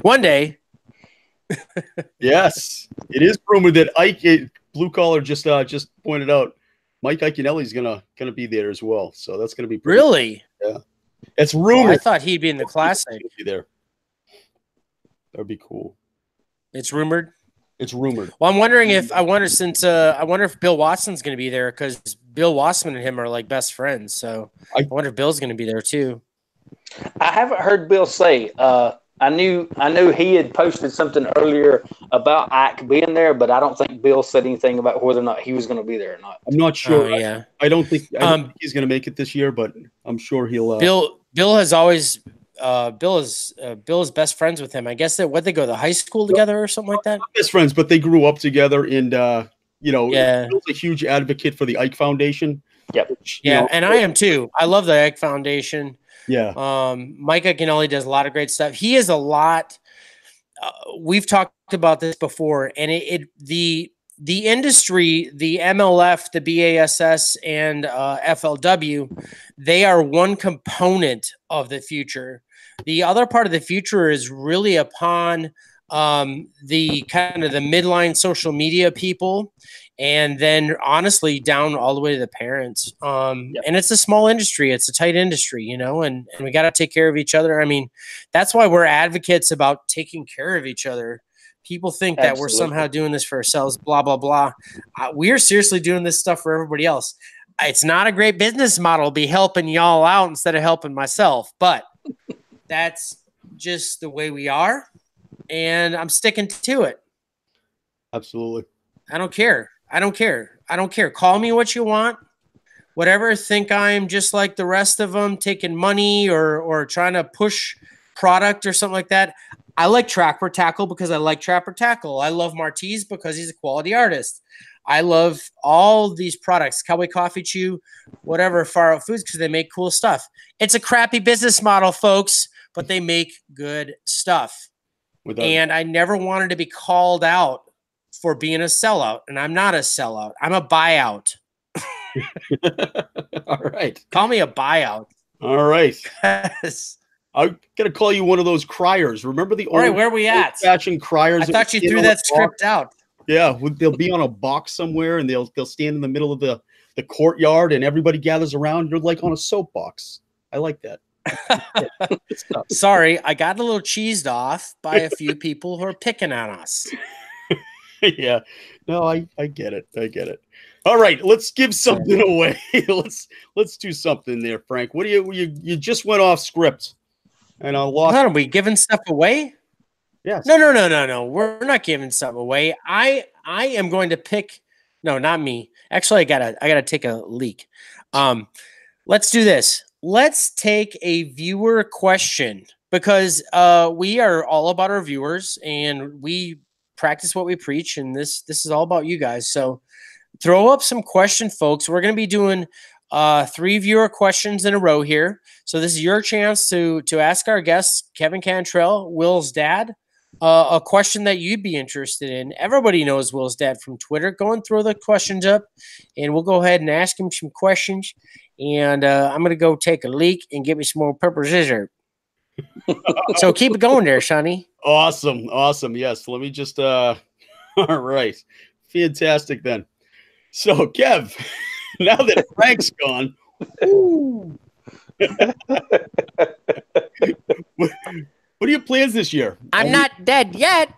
One day. Yes, it is rumored that Ike Blue Collar just pointed out Mike Iaconelli is gonna be there as well. So that's gonna be pretty really cool. Yeah. It's rumored. I thought he'd be in the Classic. Be there. That would be cool. It's rumored. It's rumored. Well, I wonder if Bill Watson's going to be there, because Bill Watson and him are like best friends. So I wonder if Bill's going to be there too. I haven't heard Bill say. I knew he had posted something earlier about Ike being there, but I don't think Bill said anything about whether or not he was going to be there or not. I'm not sure. Yeah, I don't think he's going to make it this year, but I'm sure he'll. Bill has always. Bill is best friends with him. I guess they go to high school together or something like that. Best friends, but they grew up together, and Bill's a huge advocate for the Ike Foundation. Yep. And I am too. I love the Ike Foundation. Yeah. Mike Iaconelli does a lot of great stuff. He is a lot. We've talked about this before, and the industry, the MLF, the BASS, and FLW, they are one component of the future. The other part of the future is really upon the kind of the midline social media people, and then honestly down all the way to the parents. And it's a small industry. It's a tight industry, and we got to take care of each other. I mean, that's why we're advocates about taking care of each other. People think that we're somehow doing this for ourselves, blah, blah, blah. We're seriously doing this stuff for everybody else. It's not a great business model to be helping y'all out instead of helping myself, but that's just the way we are, and I'm sticking to it. Absolutely. I don't care. Call me what you want. Whatever. Think I'm just like the rest of them, taking money or trying to push product or something like that. I like Trapper Tackle because I like Trapper Tackle. I love Martys because he's a quality artist. I love all these products, Cowboy Coffee Chew, whatever, Far Out Foods, because they make cool stuff. It's a crappy business model, folks, but they make good stuff. And I never wanted to be called out for being a sellout, and I'm not a sellout. I'm a buyout. All right. Call me a buyout. All right. Yes. I'm gonna call you one of those criers. Remember the All right, where are we at? Fashion criers. I thought you threw that script out. Yeah, they'll be on a box somewhere, and they'll stand in the middle of the courtyard, and everybody gathers around. You're like on a soapbox. I like that. Sorry, I got a little cheesed off by a few people who are picking on us. Yeah, no, I get it. I get it. All right, let's give something away. let's do something there, Frank. What do you just went off script, and I lost. Are we giving stuff away? Yes. No. We're not giving stuff away. I am going to pick. No, not me. Actually, I gotta take a leak. Let's do this. Let's take a viewer question because we are all about our viewers and we practice what we preach, and this is all about you guys. So throw up some question, folks. We're going to be doing 3 viewer questions in a row here. So this is your chance to ask our guests, Kevin Cantrell, Will's dad, a question that you'd be interested in. Everybody knows Will's dad from Twitter. Go and throw the questions up, and we'll go ahead and ask him some questions. And I'm going to go take a leak and get me some more pepper scissor. So keep it going there, Sonny. Awesome. Yes. Let me just. All right. Fantastic then. So, Kev, now that Frank's gone, what are your plans this year? I'm not dead yet.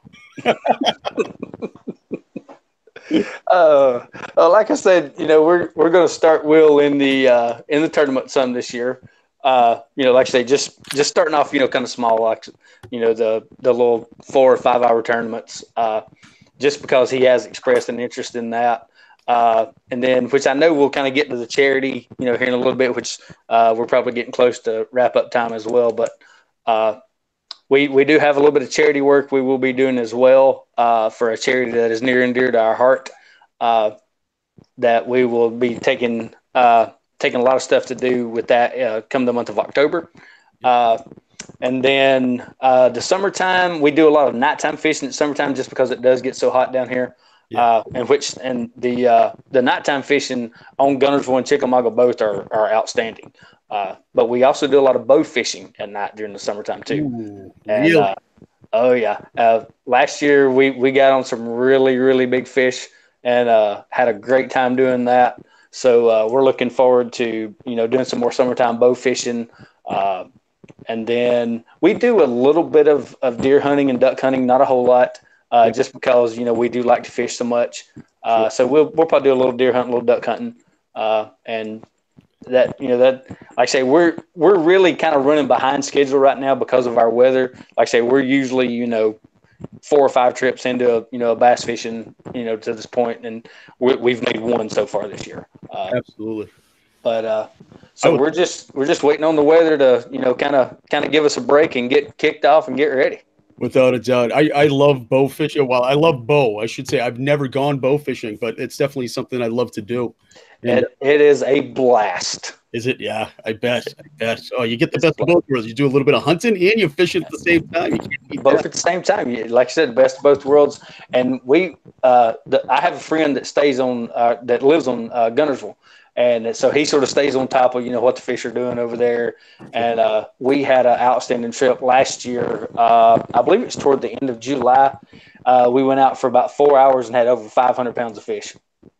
Like I said, we're going to start Will in the tournament some this year. Like I say, just starting off, kind of small, like the little 4 or 5 hour tournaments. Just because he has expressed an interest in that. And then, which I know we'll kind of get to the charity, here in a little bit, which we're probably getting close to wrap up time as well. But we do have a little bit of charity work we will be doing as well for a charity that is near and dear to our heart. That we will be taking a lot of stuff to do with that come the month of October. And then the summertime, we do a lot of nighttime fishing at summertime just because it does get so hot down here. Yeah. And the nighttime fishing on Gunnersville and Chickamauga both are outstanding. But we also do a lot of bow fishing at night during the summertime too. Ooh, and, really? Oh yeah. Last year we got on some really, really big fish and had a great time doing that. So we're looking forward to, doing some more summertime bow fishing. And then we do a little bit of deer hunting and duck hunting, not a whole lot, just because, we do like to fish so much. So we'll probably do a little deer hunting, a little duck hunting. And that, like I say, we're really kind of running behind schedule right now because of our weather. Like I say, we're usually, 4 or 5 trips into a bass fishing, to this point, and we've made 1 so far this year. Absolutely. But so we're just waiting on the weather to kind of give us a break and get kicked off and get ready. Without a doubt. I love bow fishing. Well, I love bow. I should say I've never gone bow fishing, but it's definitely something I love to do. And it is a blast. Is it? Yeah, I bet. Oh, you get the best of both worlds. You do a little bit of hunting and you fish at the same time. You can't beat both that. At the same time. Like I said, the best of both worlds. And I have a friend that stays on that lives on Gunnersville. And so he sort of stays on top of, what the fish are doing over there. And we had an outstanding trip last year. I believe it was toward the end of July. We went out for about 4 hours and had over 500 pounds of fish.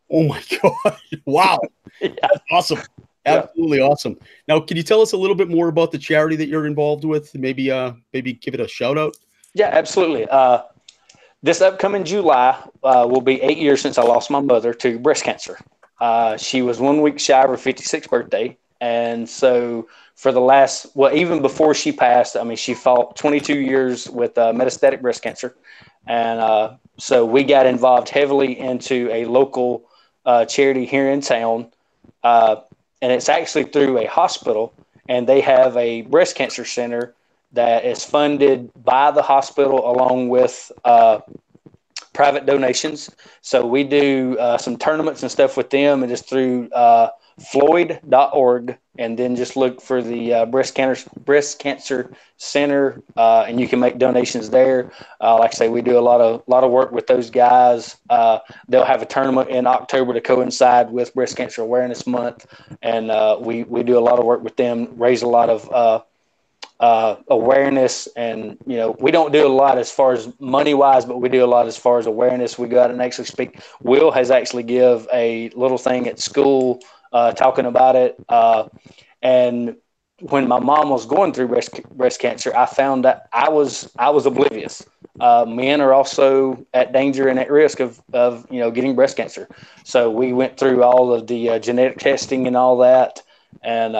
Oh, my God. Wow. Yeah. That's awesome. Absolutely awesome. Now, can you tell us a little bit more about the charity that you're involved with? Maybe give it a shout out. Yeah, absolutely. This upcoming July will be 8 years since I lost my mother to breast cancer. She was 1 week shy of her 56th birthday. And so for the last, even before she passed, she fought 22 years with metastatic breast cancer. And so we got involved heavily into a local charity here in town. And it's actually through a hospital, and they have a breast cancer center that is funded by the hospital along with private donations. So we do some tournaments and stuff with them, and just through floyd.org, and then just look for the breast cancer center, and you can make donations there. Like I say, we do a lot of work with those guys. They'll have a tournament in October to coincide with Breast Cancer Awareness Month, and we do a lot of work with them, raise a lot of awareness. And we don't do a lot as far as money wise, but we do a lot as far as awareness. We go out and actually speak. Will has actually give a little thing at school talking about it, and when my mom was going through breast cancer, I found that I was oblivious. Men are also at danger and at risk of getting breast cancer. So we went through all of the genetic testing and all that. And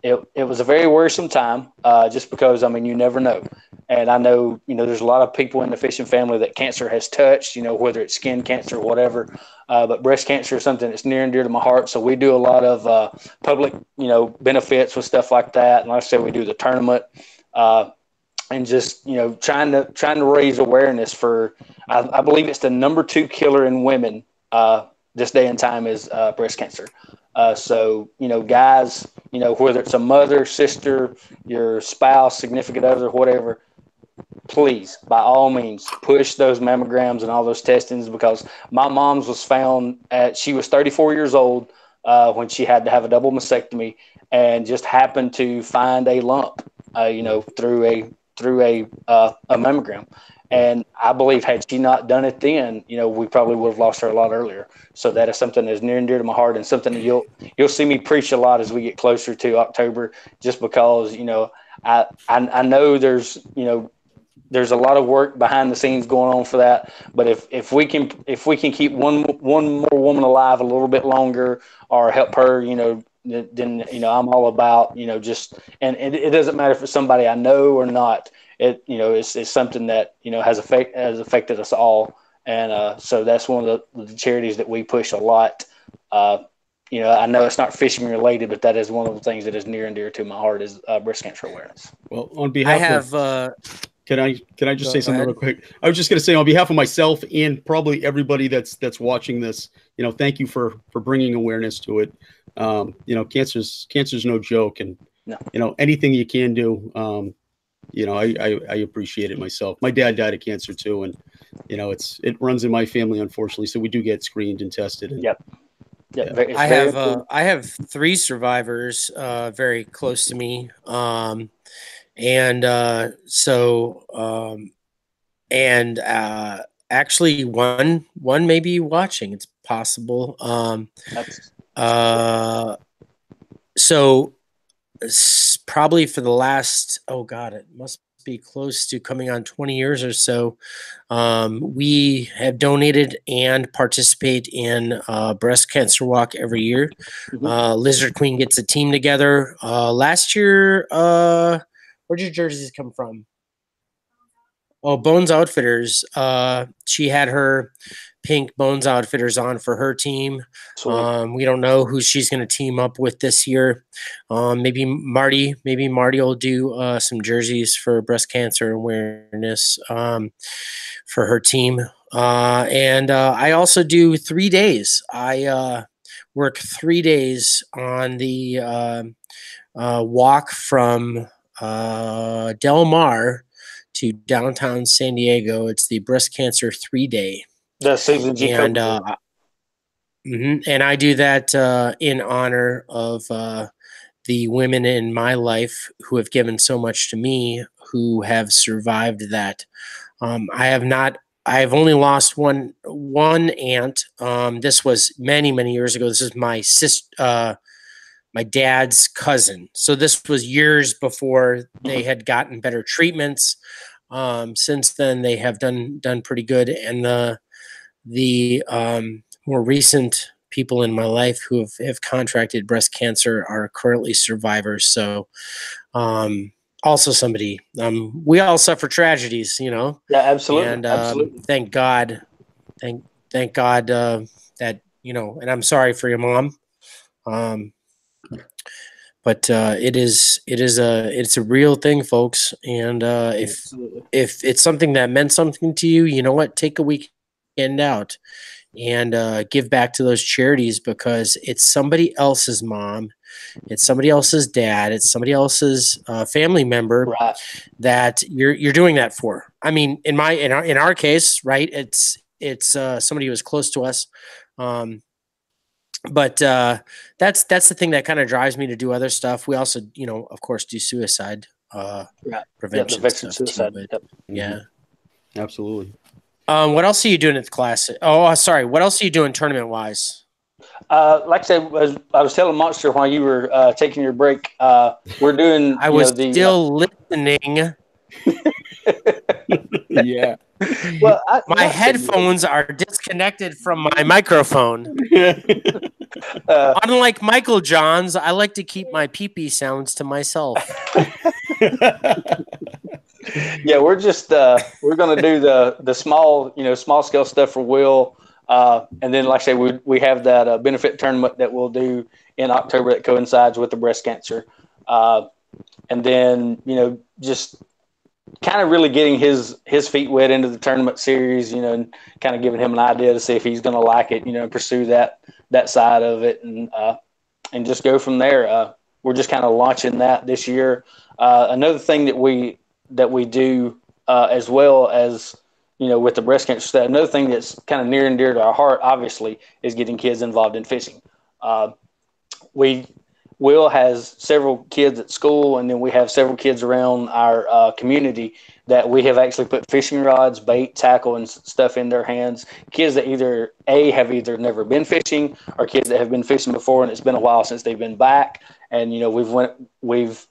it was a very worrisome time, just because, you never know. And I know, there's a lot of people in the fishing family that cancer has touched, whether it's skin cancer or whatever. But breast cancer is something that's near and dear to my heart. So we do a lot of public, benefits with stuff like that. And like I said, we do the tournament, and just, trying to raise awareness for, I believe it's the number 2 killer in women this day and time is breast cancer. So, guys, whether it's a mother, sister, your spouse, significant other, whatever, please, by all means, push those mammograms and all those testings, because my mom's was found she was 34 years old when she had to have a double mastectomy, and just happened to find a lump, through a mammogram. And I believe had she not done it then, we probably would have lost her a lot earlier. So that is something that's near and dear to my heart, and something that you'll see me preach a lot as we get closer to October, just because, I know there's a lot of work behind the scenes going on for that. But if we can keep one more woman alive a little bit longer, or help her, then I'm all about, just, and it doesn't matter if it's somebody I know or not. It's something that has affected us all, and so that's one of the charities that we push a lot. I know it's not fishing related, but that is one of the things that is near and dear to my heart, is breast cancer awareness. Well, on behalf can I just say something real quick? I was just going to say, on behalf of myself and probably everybody that's watching this, thank you for bringing awareness to it. Cancer's no joke, and no. Anything you can do. I appreciate it myself. My dad died of cancer too, and it runs in my family, unfortunately. So we do get screened and tested. And, Yep. I have 3 survivors very close to me, actually one may be watching. It's possible. So probably for the last, it must be close to coming on 20 years or so, we have donated and participate in breast cancer walk every year. Mm-hmm. Lizard Queen gets a team together. Last year, where'd your jerseys come from? Oh, Bones Outfitters. She had her pink Bones Outfitters on for her team. We don't know who she's going to team up with this year. Maybe Marty will do some jerseys for breast cancer awareness for her team. And I also do 3 days. I work 3 days on the walk from Del Mar to downtown San Diego. It's the breast cancer 3-day. That's Susan G. And I do that in honor of the women in my life who have given so much to me, who have survived that. I've only lost one aunt. This was many years ago. This is my sister, my dad's cousin. So this was years before they had gotten better treatments. Since then, they have done pretty good. And the more recent people in my life who have contracted breast cancer are currently survivors. So also somebody, we all suffer tragedies, Yeah, absolutely. And absolutely. Thank God that, and I'm sorry for your mom. But it's a real thing, folks. And if it's something that meant something to you, you know what? Take a weekend out. and give back to those charities, because it's somebody else's mom, it's somebody else's dad, it's somebody else's family member that you're doing that for. I mean, in our case, right? It's somebody who was close to us. But that's the thing that kind of drives me to do other stuff. We also, of course, do suicide prevention stuff suicide. Too, but, yeah, absolutely. What else are you doing at the class? Oh, sorry. What else are you doing tournament wise? Like I said, I was telling Monster while you were taking your break. We're doing. I was still listening. Yeah. Well, my headphones are disconnected from my microphone. Unlike Michael Johns, I like to keep my pee-pee sounds to myself. Yeah, we're just we're going to do the small scale stuff for Will, and then like I say, we have that benefit tournament that we'll do in October that coincides with the breast cancer, and then just kind of really getting his feet wet into the tournament series, and kind of giving him an idea to see if he's going to like it, and pursue that side of it, and just go from there. We're just kind of launching that this year. Another thing that we do as well as with the breast cancer stuff, another thing that's kind of near and dear to our heart, obviously, is getting kids involved in fishing. Will has several kids at school, and then we have several kids around our community that we have actually put fishing rods, bait, tackle, and stuff in their hands. Kids that have either never been fishing, or kids that have been fishing before and it's been a while since they've been back. And we've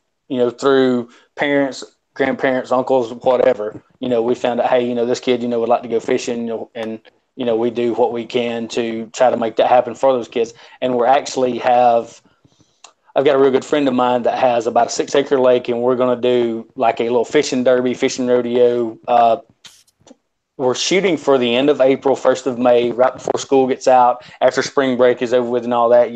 through parents, grandparents, uncles, whatever, we found out, hey, this kid would like to go fishing, and we do what we can to try to make that happen for those kids. And we're actually I've got a real good friend of mine that has about a 6-acre lake, and we're going to do like a little fishing derby, fishing rodeo. We're shooting for the end of April, 1st of May, right before school gets out, after spring break is over with and all that.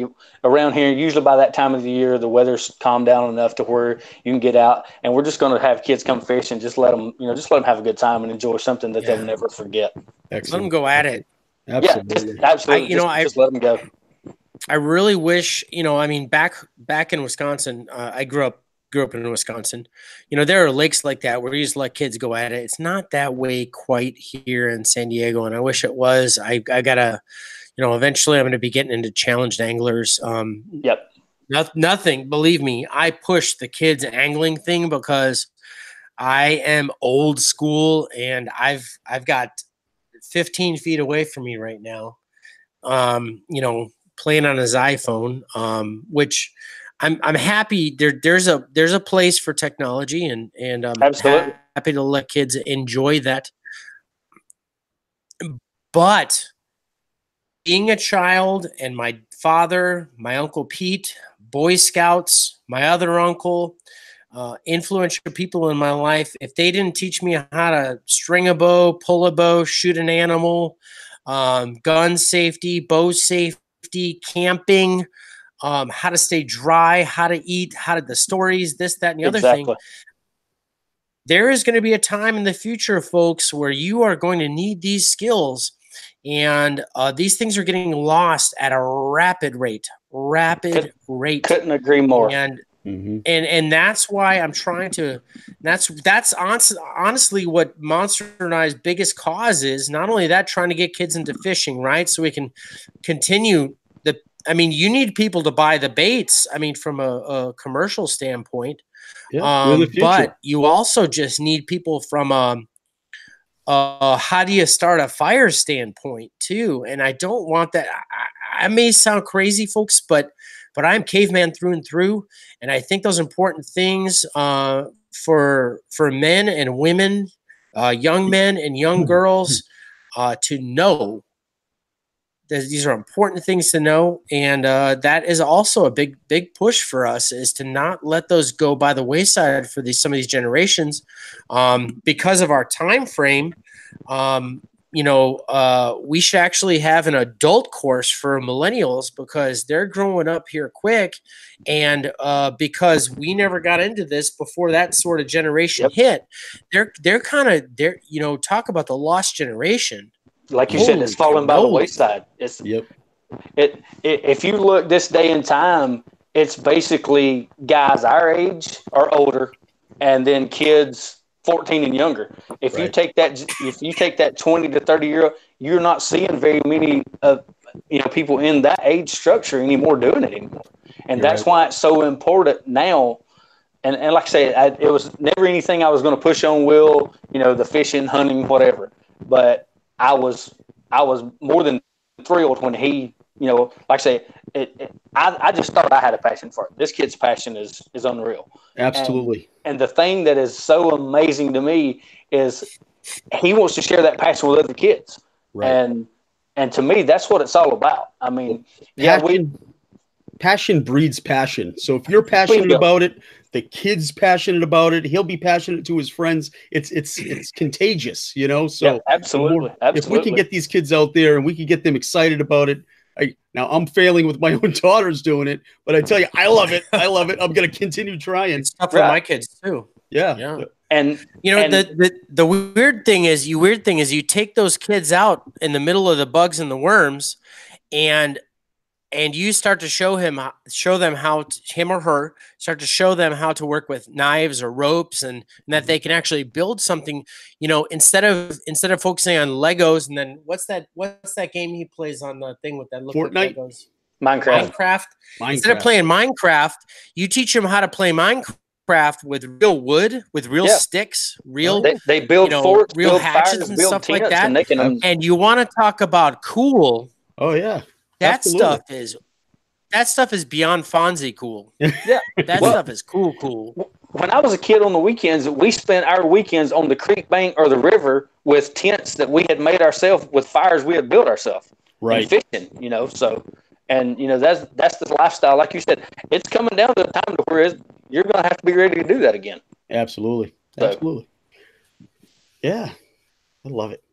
Around here, usually by that time of the year, the weather's calmed down enough to where you can get out, and we're just going to have kids come fish and just let them have a good time and enjoy something that they'll never forget. Excellent. Let them go at it. Absolutely. Yeah, absolutely. Just let them go. I really wish, back in Wisconsin, I grew up in Wisconsin. There are lakes like that where you just let kids go at it. It's not that way quite here in San Diego, and I wish it was. I gotta, eventually I'm going to be getting into challenged anglers. Yep. Nothing. Believe me, I push the kids angling thing because I am old school, and I've got 15 feet away from me right now. Playing on his iPhone, which I'm happy there's a place for technology, and I'm absolutely happy to let kids enjoy that. But being a child, and my father, my Uncle Pete, Boy Scouts, my other uncle, influential people in my life, if they didn't teach me how to string a bow, pull a bow, shoot an animal, gun safety, bow safety, camping, how to stay dry, how to eat, the stories, this, that, and the other thing. There is going to be a time in the future, folks, where you are going to need these skills, and these things are getting lost at a rapid rate. Couldn't agree more. And and that's why I'm trying to. That's honestly what Monster and I's biggest cause is. Not only that, trying to get kids into fishing, right? So we can continue you need people to buy the baits. From a commercial standpoint, but you also just need people from how do you start a fire standpoint too. And I don't want that. I may sound crazy, folks, but I'm caveman through and through, and I think those important things for men and women, young men and young girls, to know. These are important things to know, and that is also a big push for us, is to not let those go by the wayside for some of these generations, because of our time frame. We should actually have an adult course for millennials, because they're growing up here quick, and because we never got into this before that sort of generation hit. They're talk about the lost generation. like you said, it's fallen by the wayside. It's if you look this day and time, it's basically guys our age or older, and then kids 14 and younger. If you take that 20 to 30-year-old, you're not seeing very many people in that age structure anymore doing it anymore. And that's why it's so important now. And like I say, it was never anything I was going to push on Will, the fishing, hunting, whatever. But I was more than thrilled when he, like I say, I just thought I had a passion for it. This kid's passion is unreal. Absolutely. And the thing that is so amazing to me is he wants to share that passion with other kids. Right. And to me, that's what it's all about. I mean, passion breeds passion. So if you're passionate about it, the kid's passionate about it, he'll be passionate to his friends. It's contagious, So absolutely. If we can get these kids out there and we can get them excited about it. Now I'm failing with my own daughters doing it, but I tell you, I love it. I'm going to continue trying. It's tough for my kids too. Yeah. And the weird thing is you take those kids out in the middle of the bugs and the worms, and you start to show them how to work with knives or ropes, and that they can actually build something, instead of focusing on Legos. And then what's that game he plays on the thing with that look Fortnite? like Legos? Minecraft. Instead of playing Minecraft, you teach them how to play Minecraft with real wood, with real sticks, they build forts, real build hatchets fires, and build stuff like tents, that. And you want to talk about cool? Oh yeah. That stuff is beyond Fonzie cool. Yeah. That stuff is cool. When I was a kid on the weekends, we spent our weekends on the creek bank or the river with tents that we had made ourselves, with fires we had built ourselves. Right. And fishing, so, and that's the lifestyle. Like you said, it's coming down to a time to where you're going to have to be ready to do that again. Absolutely. Absolutely. Yeah. I love it.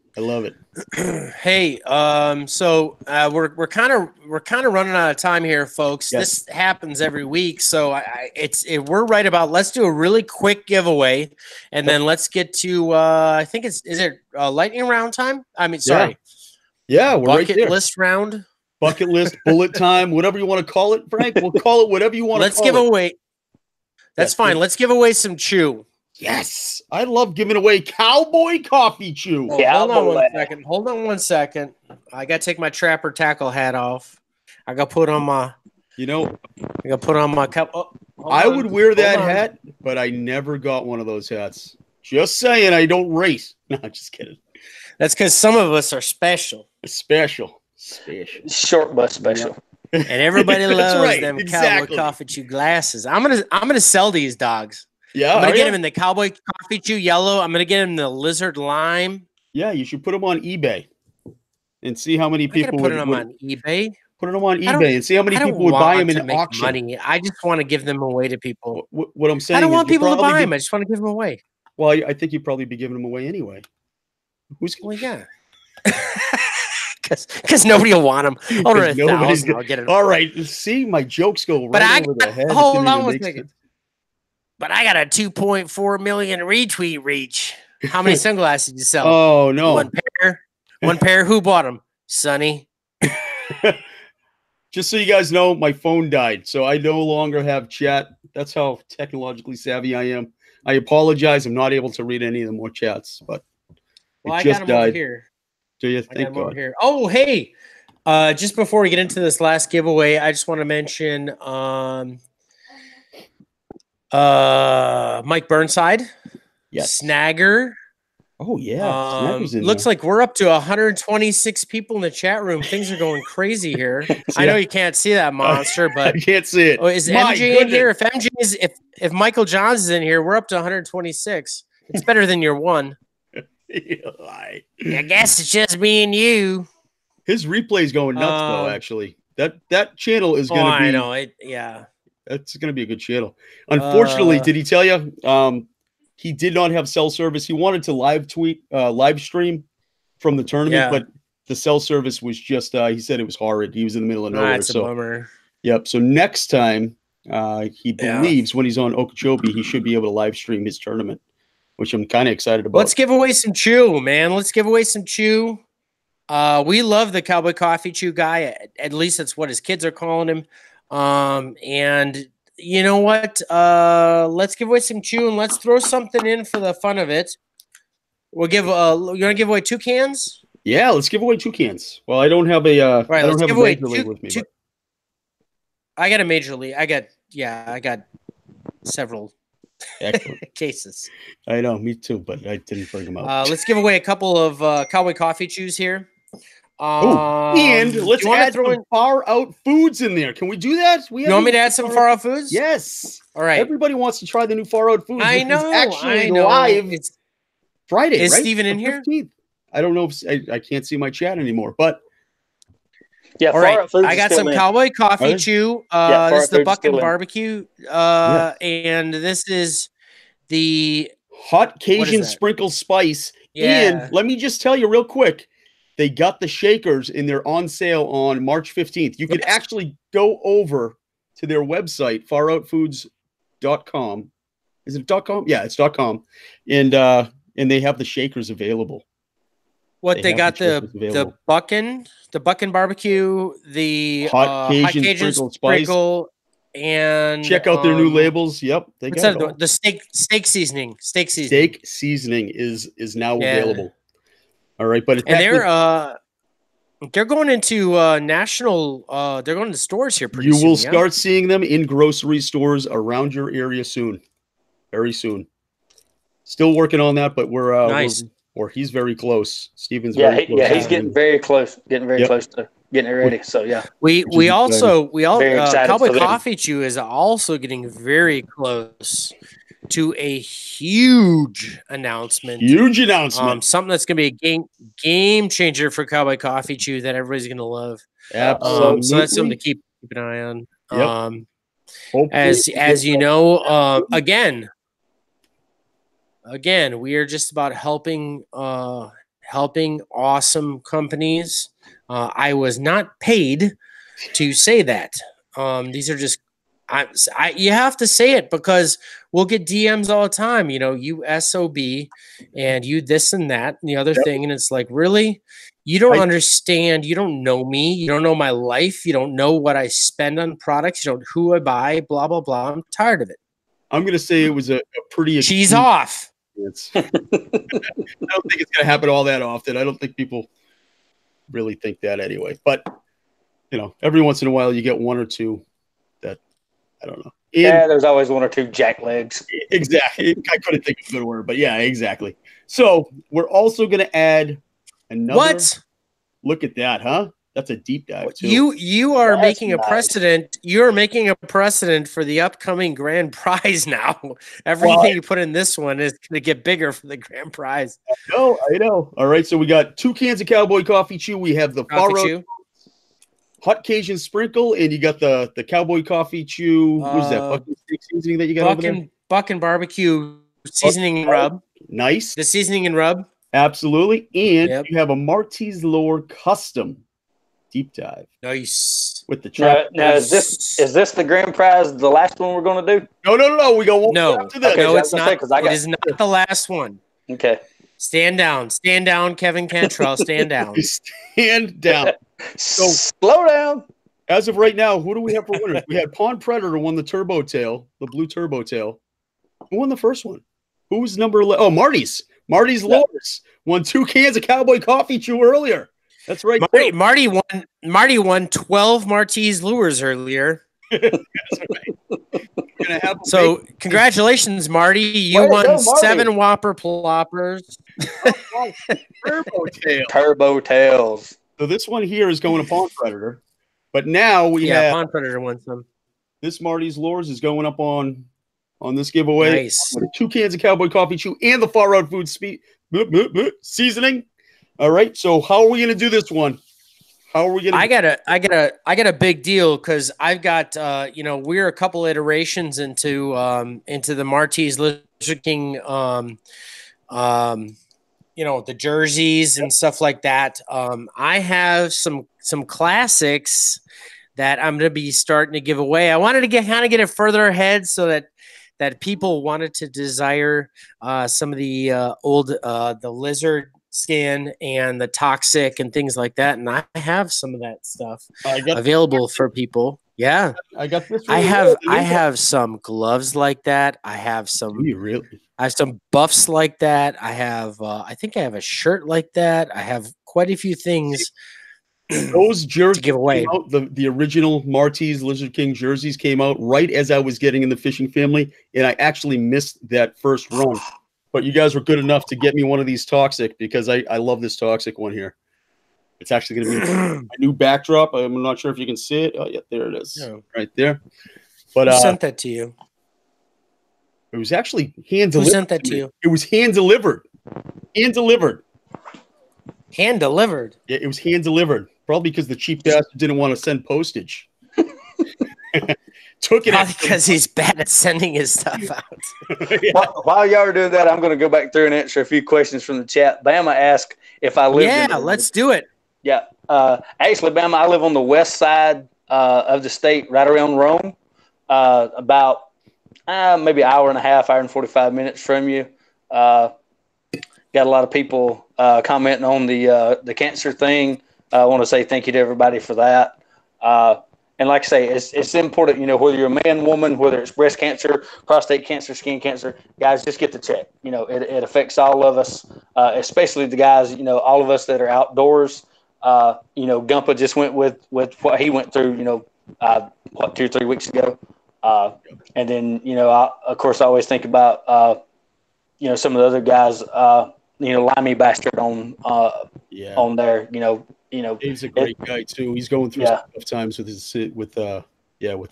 Hey, so we're kind of running out of time here, folks. Yes. This happens every week, so we're right about. Let's do a really quick giveaway, and then let's get to. I think is it lightning round time? I mean, sorry. Yeah, we're right there. Bucket list round. Bucket list, bullet time, whatever you want to call it, Frank. We'll call it whatever you want. Let's give away. That's fine. Let's give away some chew. Yes, I love giving away cowboy coffee chew. Hold on one second. I got to take my trapper tackle hat off. I got to put on my. I got to put on my cup. I would wear that hat, but I never got one of those hats. Just saying, I don't race. No, just kidding. That's because some of us are special. Special. Short bus special. And everybody loves them cowboy coffee chew glasses. I'm gonna sell these dogs. Yeah, I'm gonna get him in the cowboy coffee chew yellow. I'm gonna get him the lizard lime. Yeah, you should put them on eBay and see how many people put them on eBay. Put them on eBay and see how many people would buy them in auction. Money. I just want to give them away to people. What I'm saying, I don't want people to buy them. I just want to give them away. Well, I think you'd probably be giving them away anyway. Well, yeah. Because nobody will want them. I'll get it. All right. See, my jokes go right over the head. Hold on one second. But I got a 2.4 million retweet reach. How many sunglasses did you sell? Oh, no. One pair. Who bought them? Sonny. Just so you guys know, my phone died, so I no longer have chat. That's how technologically savvy I am. I apologize. I'm not able to read any of the more chats, but I got them over here. Do you think? Over here. Oh, hey. Just before we get into this last giveaway, I just want to mention Mike Burnside. Yes. Snagger. Oh, yeah. Looks like we're up to 126 people in the chat room. Things are going crazy here. I know you can't see that monster, but I can't see it. Oh, is MJ in here? If Michael Johns is in here, we're up to 126. It's better than your one. I guess it's just me and you. His replay's going nuts, though. Actually, that channel is going to be. I know it. Yeah, that's going to be a good channel. Unfortunately, did he tell you? He did not have cell service. He wanted to live stream from the tournament, but the cell service was just. He said it was horrid. He was in the middle of nowhere. That's a bummer. Yep. So next time, he believes when he's on Okeechobee, he should be able to live stream his tournament, which I'm kind of excited about. Let's give away some chew, man. Let's give away some chew. We love the Cowboy Coffee Chew guy. At least that's what his kids are calling him. And you know what? Let's give away some chew and let's throw something in for the fun of it. We'll give. You want to give away 2 cans? Yeah, let's give away 2 cans. Well, I don't have a. Right, I don't have a major league with me. I got a major league. I got several cases. I know, me too, but I didn't bring them out. Let's give away a couple of Cowboy Coffee Chews here. And let's add some Far Out Foods in there. Can we do that? You want me to add some Far Out Foods? Yes. All right. Everybody wants to try the new Far Out Foods. I know. Actually live. It's Friday, Is right? Steven in here? 15th. I don't know if I can't see my chat anymore, but yeah. All right. I got some Cowboy Coffee Chew. This is the Buckin Barbecue. And this is the Hot Cajun Sprinkle Spice. Yeah. And let me just tell you real quick, they got the shakers and they're on sale on March 15th. You could actually go over to their website, faroutfoods.com. Is it .com? Yeah, it's .com. And they have the shakers available. What they got the Buckin Barbecue, the Hot Cajun Sprinkle, and check out their new labels. Yep, they got it. The steak seasoning. Steak seasoning is now available. All right, but they're going into national. They're going to stores here pretty soon. You will start seeing them in grocery stores around your area soon, very soon. Still working on that, but we're nice. He's very close. Steven's he's getting very close, close to getting it ready. So yeah, we all Cowboy Coffee Chew is also getting very close to a huge announcement. Something that's going to be a game changer for Cowboy Coffee Chew that everybody's going to love. Absolutely. So that's something to keep an eye on. As you know, again, we are just about helping awesome companies. I was not paid to say that. These are just you have to say it because we'll get DMs all the time. You know, you SOB and you this and that and the other thing, and it's like, really, you don't understand. You don't know me. You don't know my life. You don't know what I spend on products. You don't know who I buy. Blah blah blah. I'm tired of it. I'm going to say it was a pretty. She's off. I don't think it's going to happen all that often. I don't think people really think that anyway. But, you know, every once in a while you get one or two that, I don't know. There's always one or two jacklegs. Exactly. I couldn't think of a good word, but yeah, exactly. So we're also going to add another. What? Look at that, huh? That's a deep dive too. You are making a precedent. You're making a precedent for the upcoming grand prize now. Everything you put in this one is going to get bigger for the grand prize. I know. All right, so we got 2 cans of Cowboy Coffee Chew. We have the Far Out Hot Cajun Sprinkle, and you got the Cowboy Coffee Chew. What's that? Buckin steak seasoning that you got over there? Buckin Barbecue seasoning and rub. Nice. The seasoning and rub. Absolutely. And you have a Martys Lore custom deep dive. Nice. With the trap. Now is this the grand prize, the last one we're going to do? No. We go one after this. No, it's not. It is not the last one. Okay. Stand down, Kevin Cantrell. Stand down. Stand down. So slow down. As of right now, who do we have for winners? We had Pond Predator won the Turbo Tail, the blue Turbo Tail. Who won the first one? Who was number 11? Oh, Martys Lores won 2 cans of Cowboy Coffee Chew earlier. That's right. Marty won 12 Martys lures earlier. That's right. So congratulations, Marty. You won 7 Whopper Ploppers. Turbo Tails. So this one here is going to Pond Predator. But now we have Pond Predator won some. This Martys Lures is going up on this giveaway. Nice. 2 cans of Cowboy Coffee Chew and the Far Out Food seasoning. All right. So how are we going to do this one? How are we going to? I got a big deal because I've got we're a couple iterations into the Martys looking the jerseys and stuff like that. I have some classics that I'm going to be starting to give away. I wanted to get it further ahead so that people wanted to desire some of the old the lizard skin and the toxic and things like that. And I have some of that stuff available for people. Yeah, I got this. I have some gloves like that. I have some. Do you really? I have some buffs like that. I have. I think I have a shirt like that. I have quite a few things. Those jerseys to give away. Out, the original Martys Lizard King jerseys came out right as I was getting in the fishing family, and I actually missed that first run. But you guys were good enough to get me one of these toxic, because I love this toxic one here. It's actually going to be a new backdrop. I'm not sure if you can see it. Oh, yeah, there it is, right there. But who sent that to you? It was actually hand delivered. Who sent that to you? It was hand delivered. Hand delivered. Hand delivered. Yeah, it was hand delivered. Probably because the cheap bastard didn't want to send postage. Took it because he's bad at sending his stuff out. Yeah. While y'all are doing that, I'm going to go back through and answer a few questions from the chat. Bama asked if I live. Yeah, let's do it. Yeah. Actually, Bama, I live on the west side of the state, right around Rome, about maybe an hour and a half, hour and 45 minutes from you. Got a lot of people commenting on the cancer thing. I want to say thank you to everybody for that. And like I say, it's important, whether you're a man, woman, whether it's breast cancer, prostate cancer, skin cancer, guys, just get the check. It affects all of us, especially the guys, all of us that are outdoors. Gumpa just went with what he went through, 2 or 3 weeks ago. And then, of course, I always think about, some of the other guys, Limey Bastard on there, he's a great guy too. He's going through some tough times with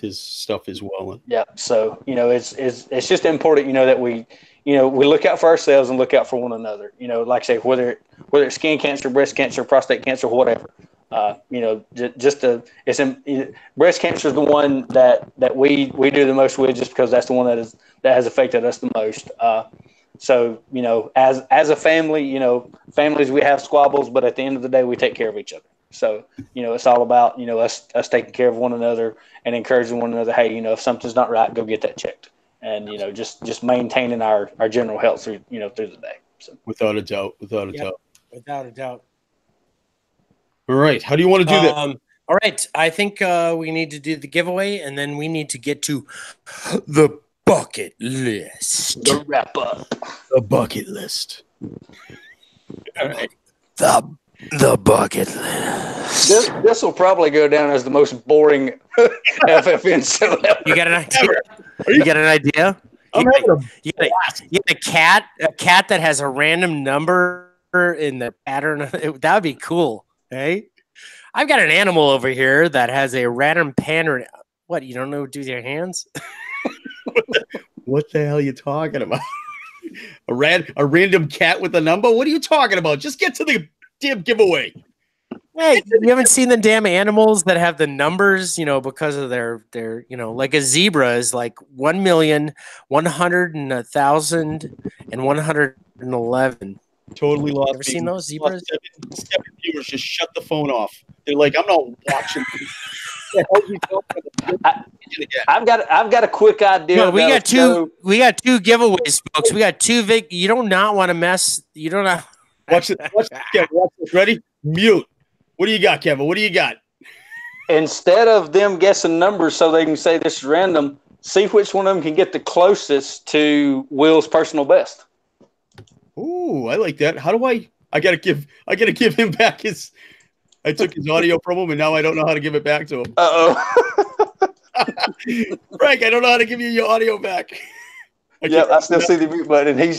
his stuff as well. Yeah. So, it's just important, that we look out for ourselves and look out for one another, like I say, whether it's skin cancer, breast cancer, prostate cancer, whatever, breast cancer is the one that we do the most with, just because that's the one that has affected us the most. So, as a family, families, we have squabbles, but at the end of the day, we take care of each other. So, it's all about, us taking care of one another and encouraging one another. Hey, if something's not right, go get that checked. And, just maintaining our general health through the day. So. Without a doubt. Without a doubt. All right. How do you want to do that? All right. I think we need to do the giveaway, and then we need to get to the bucket list. The wrap up. The bucket list. All right. The bucket list. This will probably go down as the most boring FFN show ever. You got an idea? You got an idea? You got a cat that has a random number in the pattern. That would be cool. Hey, I've got an animal over here that has a random pattern. What, you don't know what to do with your hands? What the hell are you talking about? A random cat with a number? What are you talking about? Just get to the damn giveaway. Hey, you haven't seen the damn animals that have the numbers, because of their like a zebra is like 1,100,111. Totally lost. Ever seen those zebras? Seven viewers just shut the phone off. They're like, I'm not watching. I've got a quick idea. No, we got two giveaways, folks. We got two you don't not want to mess. You don't know. Watch this. Watch this. Ready? Mute. What do you got, Kevin? What do you got? Instead of them guessing numbers so they can say this is random, see which one of them can get the closest to Will's personal best. Ooh, I like that. How do I gotta give him back I took his audio from him and now I don't know how to give it back to him. Frank, I don't know how to give you your audio back. I still see the mute button. He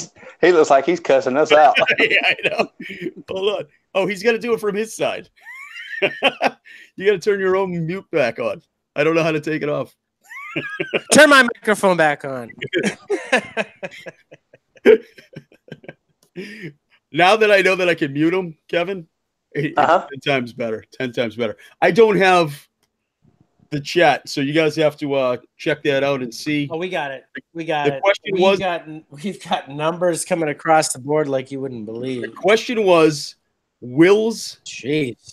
looks like he's cussing us out. Yeah, I know. Hold on. Oh, he's got to do it from his side. You got to turn your own mute back on. I don't know how to take it off. Turn my microphone back on. Now that I know that I can mute him, Kevin, it's 10 times better. 10 times better. I don't have the chat, so you guys have to check that out and see. Oh, we got it. We got it. We've got numbers coming across the board like you wouldn't believe. The question was Will's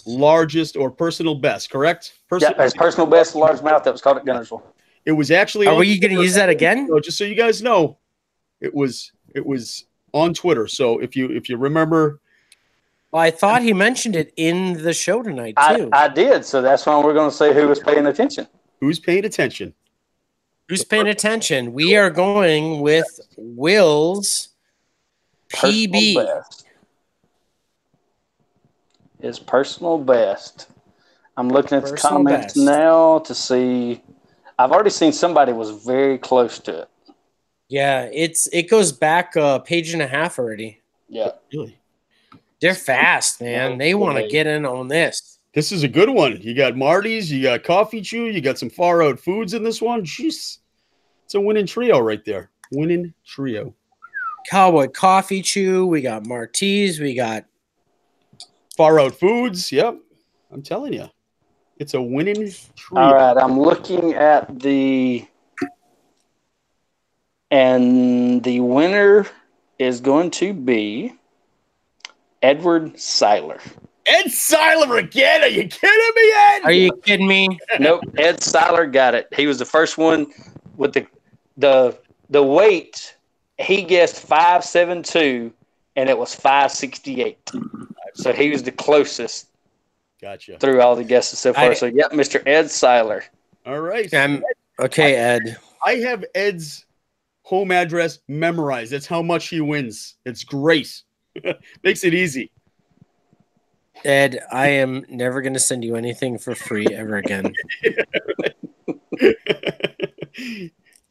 largest or personal best, correct? His personal best largemouth that was caught at Gunnersville. It was actually. Are you going to use that again? So just so you guys know, it was on Twitter. So if you remember, Well, I thought he mentioned it in the show tonight, too. I did, so that's why we're going to say who was paying attention. Who's paying attention? Who's paying attention? We are going with Will's PB. His personal best. I'm looking at the Personal comments best. now to see. I've already seen somebody was very close to it. Yeah, it goes back a page and a half already. Yeah. Really? They're fast, man. They want to get in on this. This is a good one. You got Martys, you got Coffee Chew, you got some far out foods in this one. Jeez. It's a winning trio right there. Winning trio. Cowboy Coffee Chew. We got Martys. We got far out foods. Yep. I'm telling you. It's a winning trio. All right. I'm looking at and the winner is going to be Edward Seiler. Ed Seiler again? Are you kidding me, Ed? Are you kidding me? Nope. Ed Seiler got it. He was the first one with the weight. He guessed 572, and it was 568. So he was the closest. Gotcha. Through all the guesses so far. So, yep, Mr. Ed Seiler. All right. Okay, Ed. I have Ed's home address memorized. That's how much he wins. It's great. Makes it easy. Ed, I am never going to send you anything for free ever again.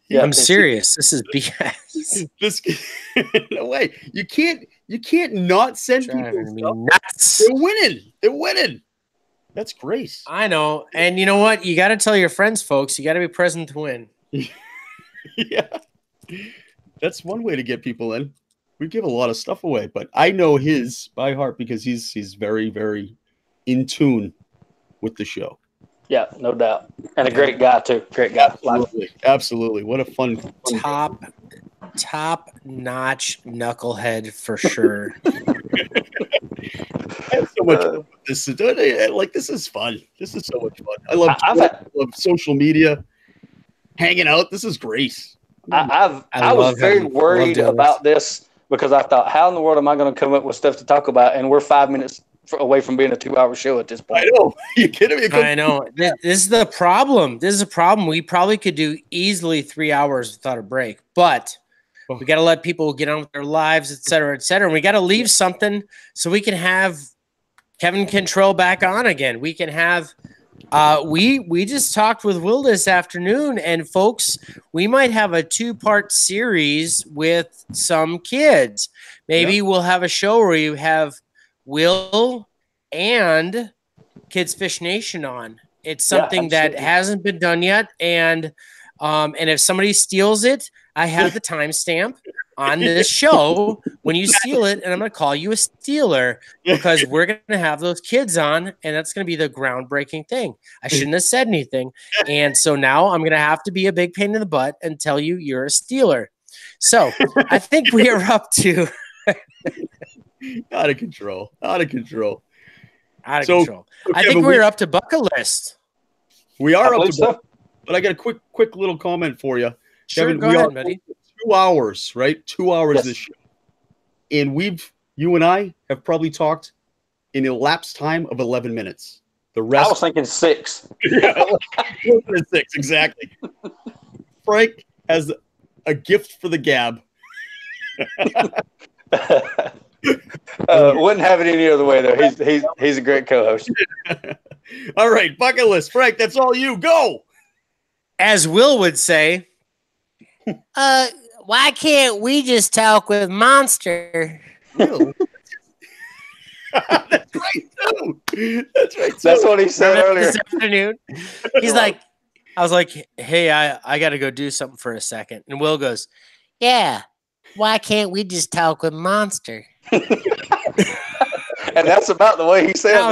Yeah, I'm serious. This is BS. No way. You can't not send people stuff. Nuts. They're winning. That's great. I know. And you know what? You got to tell your friends, folks. You got to be present to win. Yeah. That's one way to get people in. We give a lot of stuff away, but I know his by heart because he's very, very in tune with the show. Yeah, no doubt. And a great guy, too. Great guy. Absolutely. What a fun top-notch knucklehead for sure. I have so much fun with this. This is fun. This is so much fun. I love social media, hanging out. This is great. I was very worried about this because I thought, how in the world am I going to come up with stuff to talk about? And we're 5 minutes away from being a 2-hour show at this point. I know. You kidding me? I know. This is the problem. This is a problem. We probably could do easily 3 hours without a break, but we got to let people get on with their lives, et cetera, et cetera. And we got to leave something so we can have Kevin Cantrell back on again. We can have we just talked with Will this afternoon, and folks, we might have a 2-part series with some kids. Maybe we'll have a show where you have Will and Kids Fish Nation on. It's something that hasn't been done yet, and if somebody steals it, I have the timestamp on this show when you steal it, and I'm going to call you a stealer because we're going to have those kids on, and that's going to be the groundbreaking thing. I shouldn't have said anything, and so now I'm going to have to be a big pain in the butt and tell you you're a stealer. So I think we are up to out of control. I think we're up to bucket list. We are up to bucket, but I got a quick little comment for you. Sure, Kevin, go ahead, buddy. 2 hours, right? 2 hours this show. And you and I have probably talked in a elapsed time of 11 minutes. The rest I was thinking 6. Yeah, 6, exactly. Frank has a gift for the gab. Wouldn't have it any other way, though. He's a great co-host. All right, bucket list. Frank, that's all you. Go. As Will would say, why can't we just talk with Monster? Will. That's right, too. That's right, too. That's what he said earlier. This afternoon. He's like, I was like, hey, I got to go do something for a second. And Will goes, yeah, why can't we just talk with Monster? And that's about the way he said it. I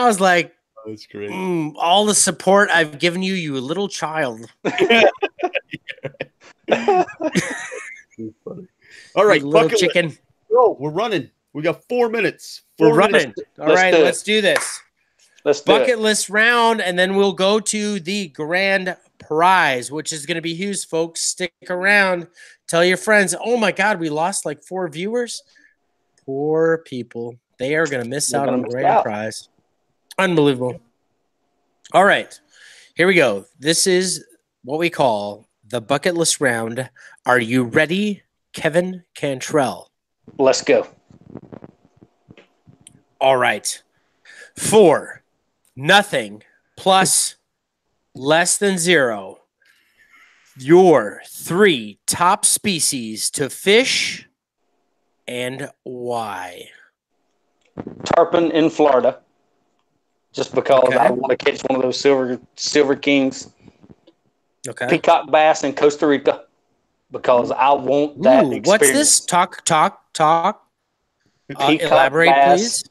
was like, that's great. All the support I've given you, you little child. All right, little chicken. Go, we're running. We got 4 minutes. We're running. All right, let's do this. Let's do bucket list round, and then we'll go to the grand prize, which is going to be huge, folks. Stick around. Tell your friends. Oh my God, we lost like 4 viewers. Poor people. They are going to miss out on the grand prize. Unbelievable. All right. Here we go. This is what we call the bucket list round. Are you ready, Kevin Cantrell? Let's go. All right. 4, nothing, plus less than 0. Your 3 top species to fish and why? Tarpon in Florida, just because I want to catch one of those silver kings. Okay. Peacock bass in Costa Rica, because I want that experience. What's this? Talk. Elaborate, bass, please.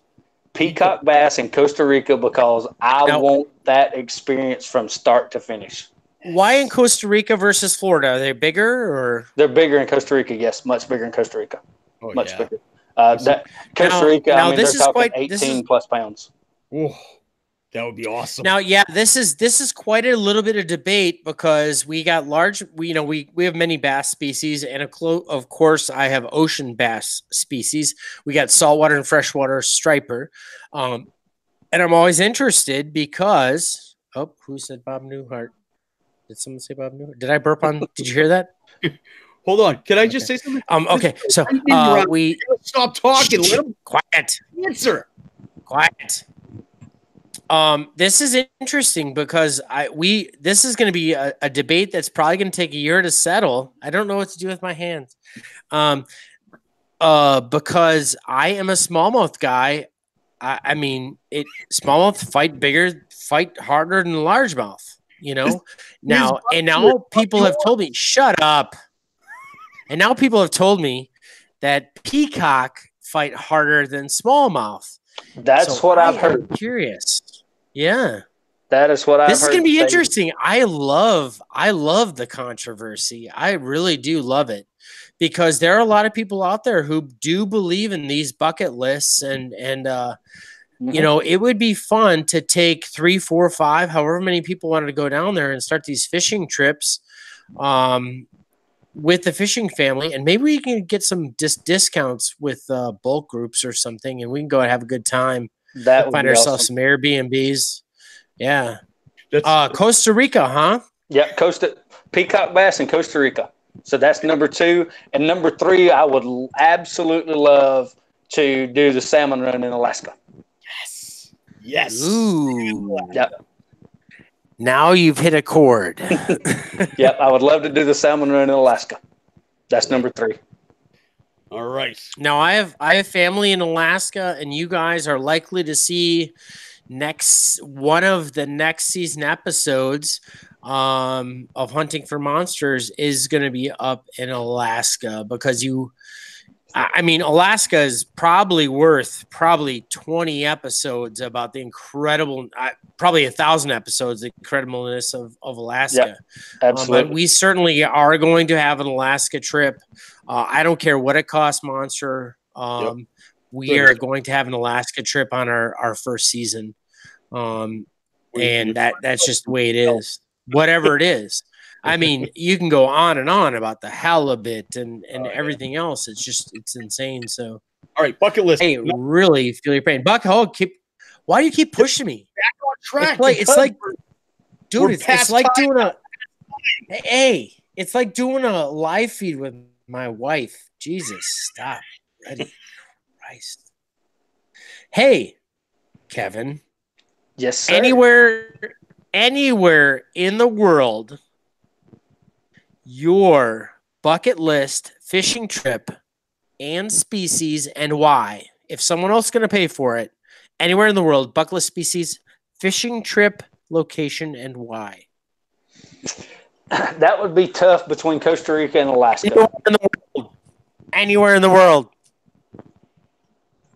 Peacock bass in Costa Rica, because I want that experience from start to finish. Why in Costa Rica versus Florida? Are they bigger or? They're bigger in Costa Rica. Yes, much bigger in Costa Rica. Much bigger. Costa Rica, they're talking 18 plus pounds. Oh, that would be awesome. Now, this is quite a little bit of debate, because we got large. We have many bass species, and of course, I have ocean bass species. We got saltwater and freshwater striper, and I'm always interested because who said Bob Newhart? Did someone say Bob Newhart? Did I burp on? Did you hear that? Hold on. Can I just say something? Okay. So we stop talking. Let him quiet. Answer. Quiet. This is interesting because this is going to be a debate that's probably going to take a year to settle. I don't know what to do with my hands. Because I am a smallmouth guy. I mean, smallmouth fight harder than largemouth. Now people have told me, shut up. And now people have told me that peacock fight harder than smallmouth. That's what I've heard. I'm curious. Yeah. That is what I've heard. This is going to be interesting. I love the controversy. I really do love it, because there are a lot of people out there who do believe in these bucket lists, and it would be fun to take 3, 4, 5, however many people wanted to go down there and start these fishing trips with the fishing family, and maybe we can get some discounts with bulk groups or something, and we can go and have a good time. Find ourselves some Airbnbs. Yeah. Costa Rica, huh? Yeah, peacock bass in Costa Rica. So that's number 2. And number 3, I would absolutely love to do the salmon run in Alaska. Yes. Ooh. Yep. Now you've hit a chord. Yep, I would love to do the salmon run in Alaska. That's number 3. All right. Now I have family in Alaska, and you guys are likely to see one of the next season episodes of Hunting for Monsters is going to be up in Alaska, because Alaska is probably worth 20 episodes about the incredible, probably 1,000 episodes, the incredibleness of Alaska. Yep, absolutely. But we certainly are going to have an Alaska trip. I don't care what it costs, Monster. We are going to have an Alaska trip on our first season. And that's just the way it is, whatever it is. I mean, you can go on and on about the halibut and everything else. It's insane. So, all right, bucket list. Hey, really feel your pain. Buck, why do you keep pushing me? Back on track. It's like doing a live feed with my wife. Jesus, stop. Ready. Christ. Hey, Kevin. Yes, sir. Anywhere in the world, your bucket list fishing trip and species and why. If someone else is going to pay for it, anywhere in the world, bucket list, species, fishing trip, location, and why. That would be tough between Costa Rica and Alaska. Anywhere in the world.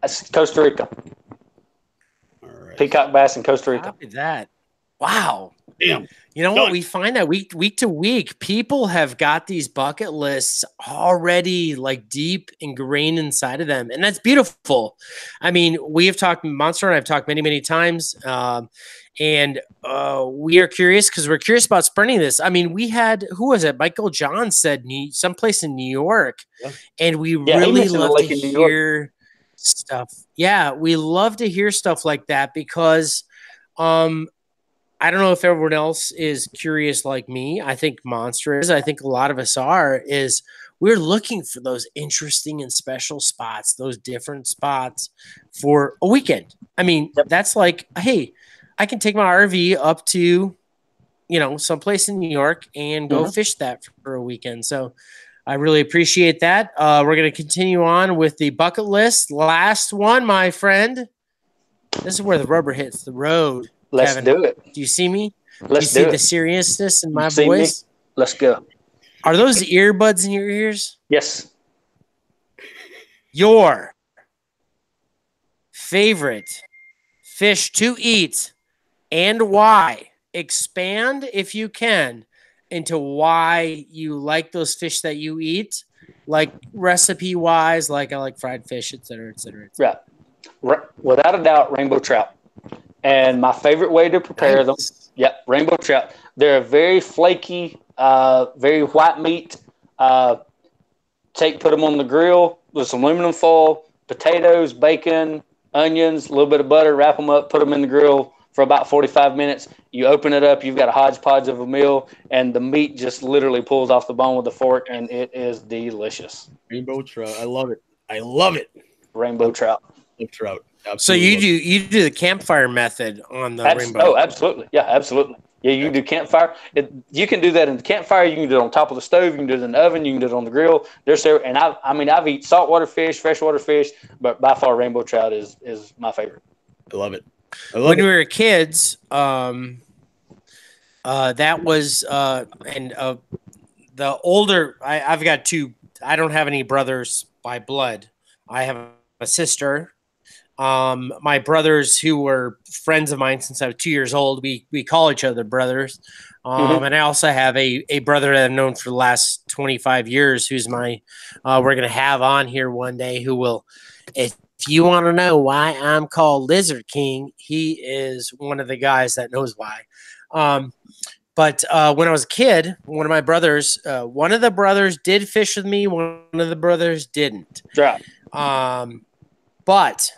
That's Costa Rica. All right. Peacock bass in Costa Rica. Copy that. Wow. Damn. You know what? We find that week to week, people have got these bucket lists already like deep ingrained inside of them. And that's beautiful. I mean, we have talked, Monster and I've talked many, many times. And we are curious because we're curious about sprinting this. I mean, we had, who was it? Michael John said someplace in New York. Yeah. And we really love to hear. stuff. Yeah, we love to hear stuff like that because I don't know if everyone else is curious like me. I think Monster is. I think a lot of us are. Is we're looking for those interesting and special spots, those different spots for a weekend. I mean, that's like, hey, I can take my RV up to, someplace in New York and go fish that for a weekend. So I really appreciate that. We're going to continue on with the bucket list. Last one, my friend. This is where the rubber hits the road. Let's Kevin, do it. do you see me? Let's do you see do the it. seriousness in my voice? Me? Let's go. Are those earbuds in your ears? Yes. Your favorite fish to eat and why? Expand, if you can, into why you like those fish that you eat, like recipe-wise, like I like fried fish, et cetera, et cetera, et cetera. Right. Without a doubt, rainbow trout. And my favorite way to prepare them, rainbow trout. They're very flaky, very white meat. Put them on the grill with some aluminum foil, potatoes, bacon, onions, a little bit of butter, wrap them up, put them in the grill for about 45 minutes. You open it up, you've got a hodgepodge of a meal, and the meat just literally pulls off the bone with a fork, and it is delicious. Rainbow trout. I love it. I love it. Rainbow trout. Trout. Absolutely. So you do the campfire method on the rainbow? Oh, absolutely. Yeah, absolutely. Yeah, you can do campfire. You can do that in the campfire. You can do it on top of the stove. You can do it in the oven. You can do it on the grill. And I've eaten saltwater fish, freshwater fish, but by far rainbow trout is my favorite. I love it. When we were kids, that was the older. I've got two. I don't have any brothers by blood. I have a sister. My brothers, who were friends of mine since I was 2 years old, we call each other brothers. And I also have a brother that I've known for the last 25 years, who's we're going to have on here one day, who will, if you want to know why I'm called Lizard King, he is one of the guys that knows why. But when I was a kid, one of the brothers did fish with me. One of the brothers didn't. Right. But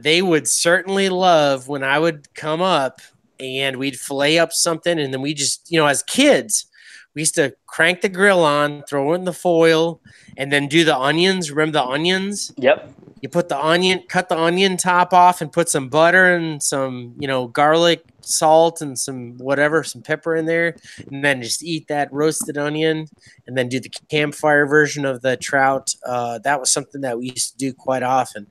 they would certainly love when I would come up and we'd fillet up something, and then we just, as kids, we used to crank the grill on, throw in the foil, and then do the onions. Remember the onions? Yep. You cut the onion top off and put some butter and some, garlic, salt, and some pepper in there, and then just eat that roasted onion, and then do the campfire version of the trout. That was something that we used to do quite often.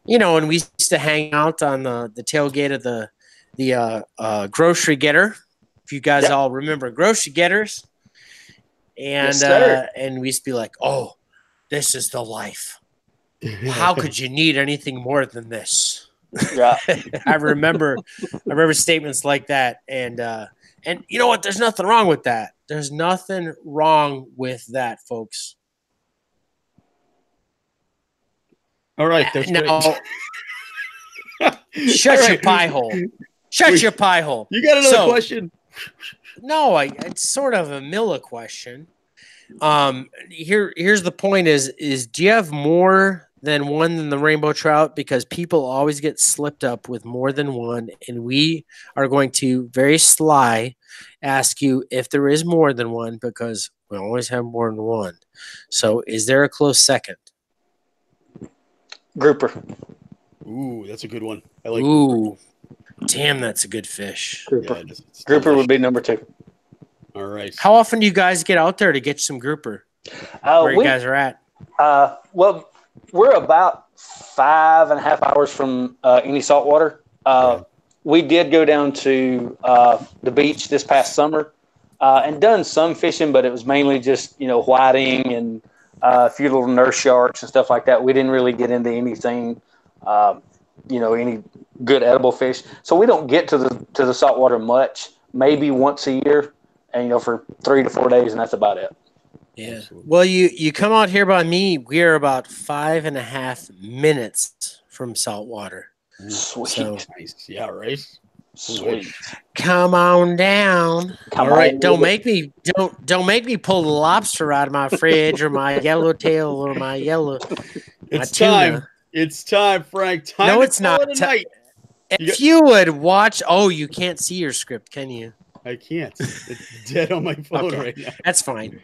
And we used to hang out on the tailgate of the grocery getter. If you guys all remember grocery getters, and yes, and we used to be like, "Oh, this is the life. How could you need anything more than this?" Yeah. I remember statements like that, and you know what? There's nothing wrong with that. There's nothing wrong with that, folks. All right, now, shut your pie hole. Shut your pie hole. You got another question? No, it's sort of a Milla question. Here's the point: is do you have more than one than the rainbow trout? Because people always get slipped up with more than one, and we are going to very sly ask you if there is more than one, because we always have more than one. So, is there a close second? Grouper. Ooh, that's a good one. I like. Ooh, damn, that's a good fish. Grouper. Yeah, grouper would be number 2. All right. How often do you guys get out there to get some grouper? Where you guys are at? Well, we're about 5.5 hours from any saltwater. We did go down to the beach this past summer and done some fishing, but it was mainly just whiting and a few little nurse sharks and stuff like that. We didn't really get into anything, any good edible fish. So we don't get to the saltwater much. Maybe once a year, and for 3 to 4 days, and that's about it. Yeah. Well, you come out here by me. We are about 5.5 minutes from saltwater. Sweet. So, nice. Yeah. Right. Sweet. Come on down. Come All right. on. Don't make me pull the lobster out of my fridge or my yellowtail or my It's tuna. time. It's time, Frank. Time No, to it's call not. it a night. If you would watch, you can't see your script, can you? I can't. It's dead on my phone right now. That's fine.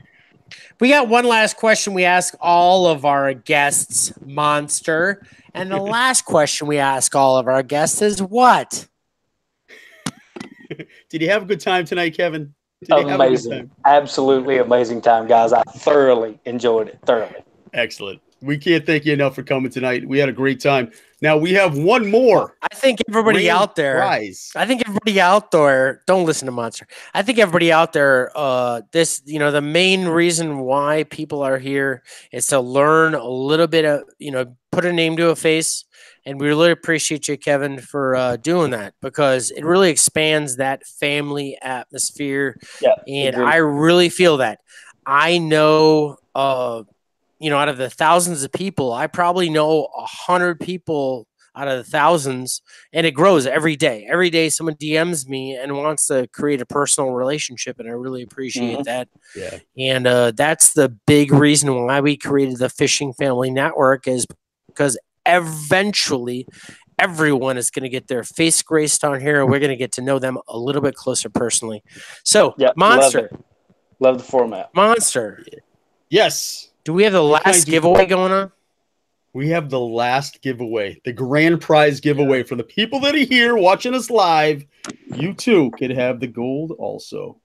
We got one last question we ask all of our guests, Monster. And the last question we ask all of our guests is what? Did you have a good time tonight, Kevin? Did you have a good time? Absolutely amazing time, guys. I thoroughly enjoyed it. Thoroughly. Excellent. We can't thank you enough for coming tonight. We had a great time. Now we have one more. I think everybody out there. Prize. I think everybody out there. Don't listen to Monster. I think everybody out there. The main reason why people are here is to learn a little bit of, put a name to a face. And we really appreciate you, Kevin, for doing that, because it really expands that family atmosphere. Yeah, and agreed. I really feel that. I know. Out of the thousands of people, I probably know 100 people out of the thousands, and it grows every day. Every day someone DMs me and wants to create a personal relationship, and I really appreciate that. Yeah. And that's the big reason why we created the Fishing Family Network, is because eventually everyone is going to get their face graced on here. We're going to get to know them a little bit closer personally. So, Monster. Love the format. Monster. Yes. Do we have the last giveaway going on? We have the last giveaway, the grand prize giveaway for the people that are here watching us live. You too could have the gold also.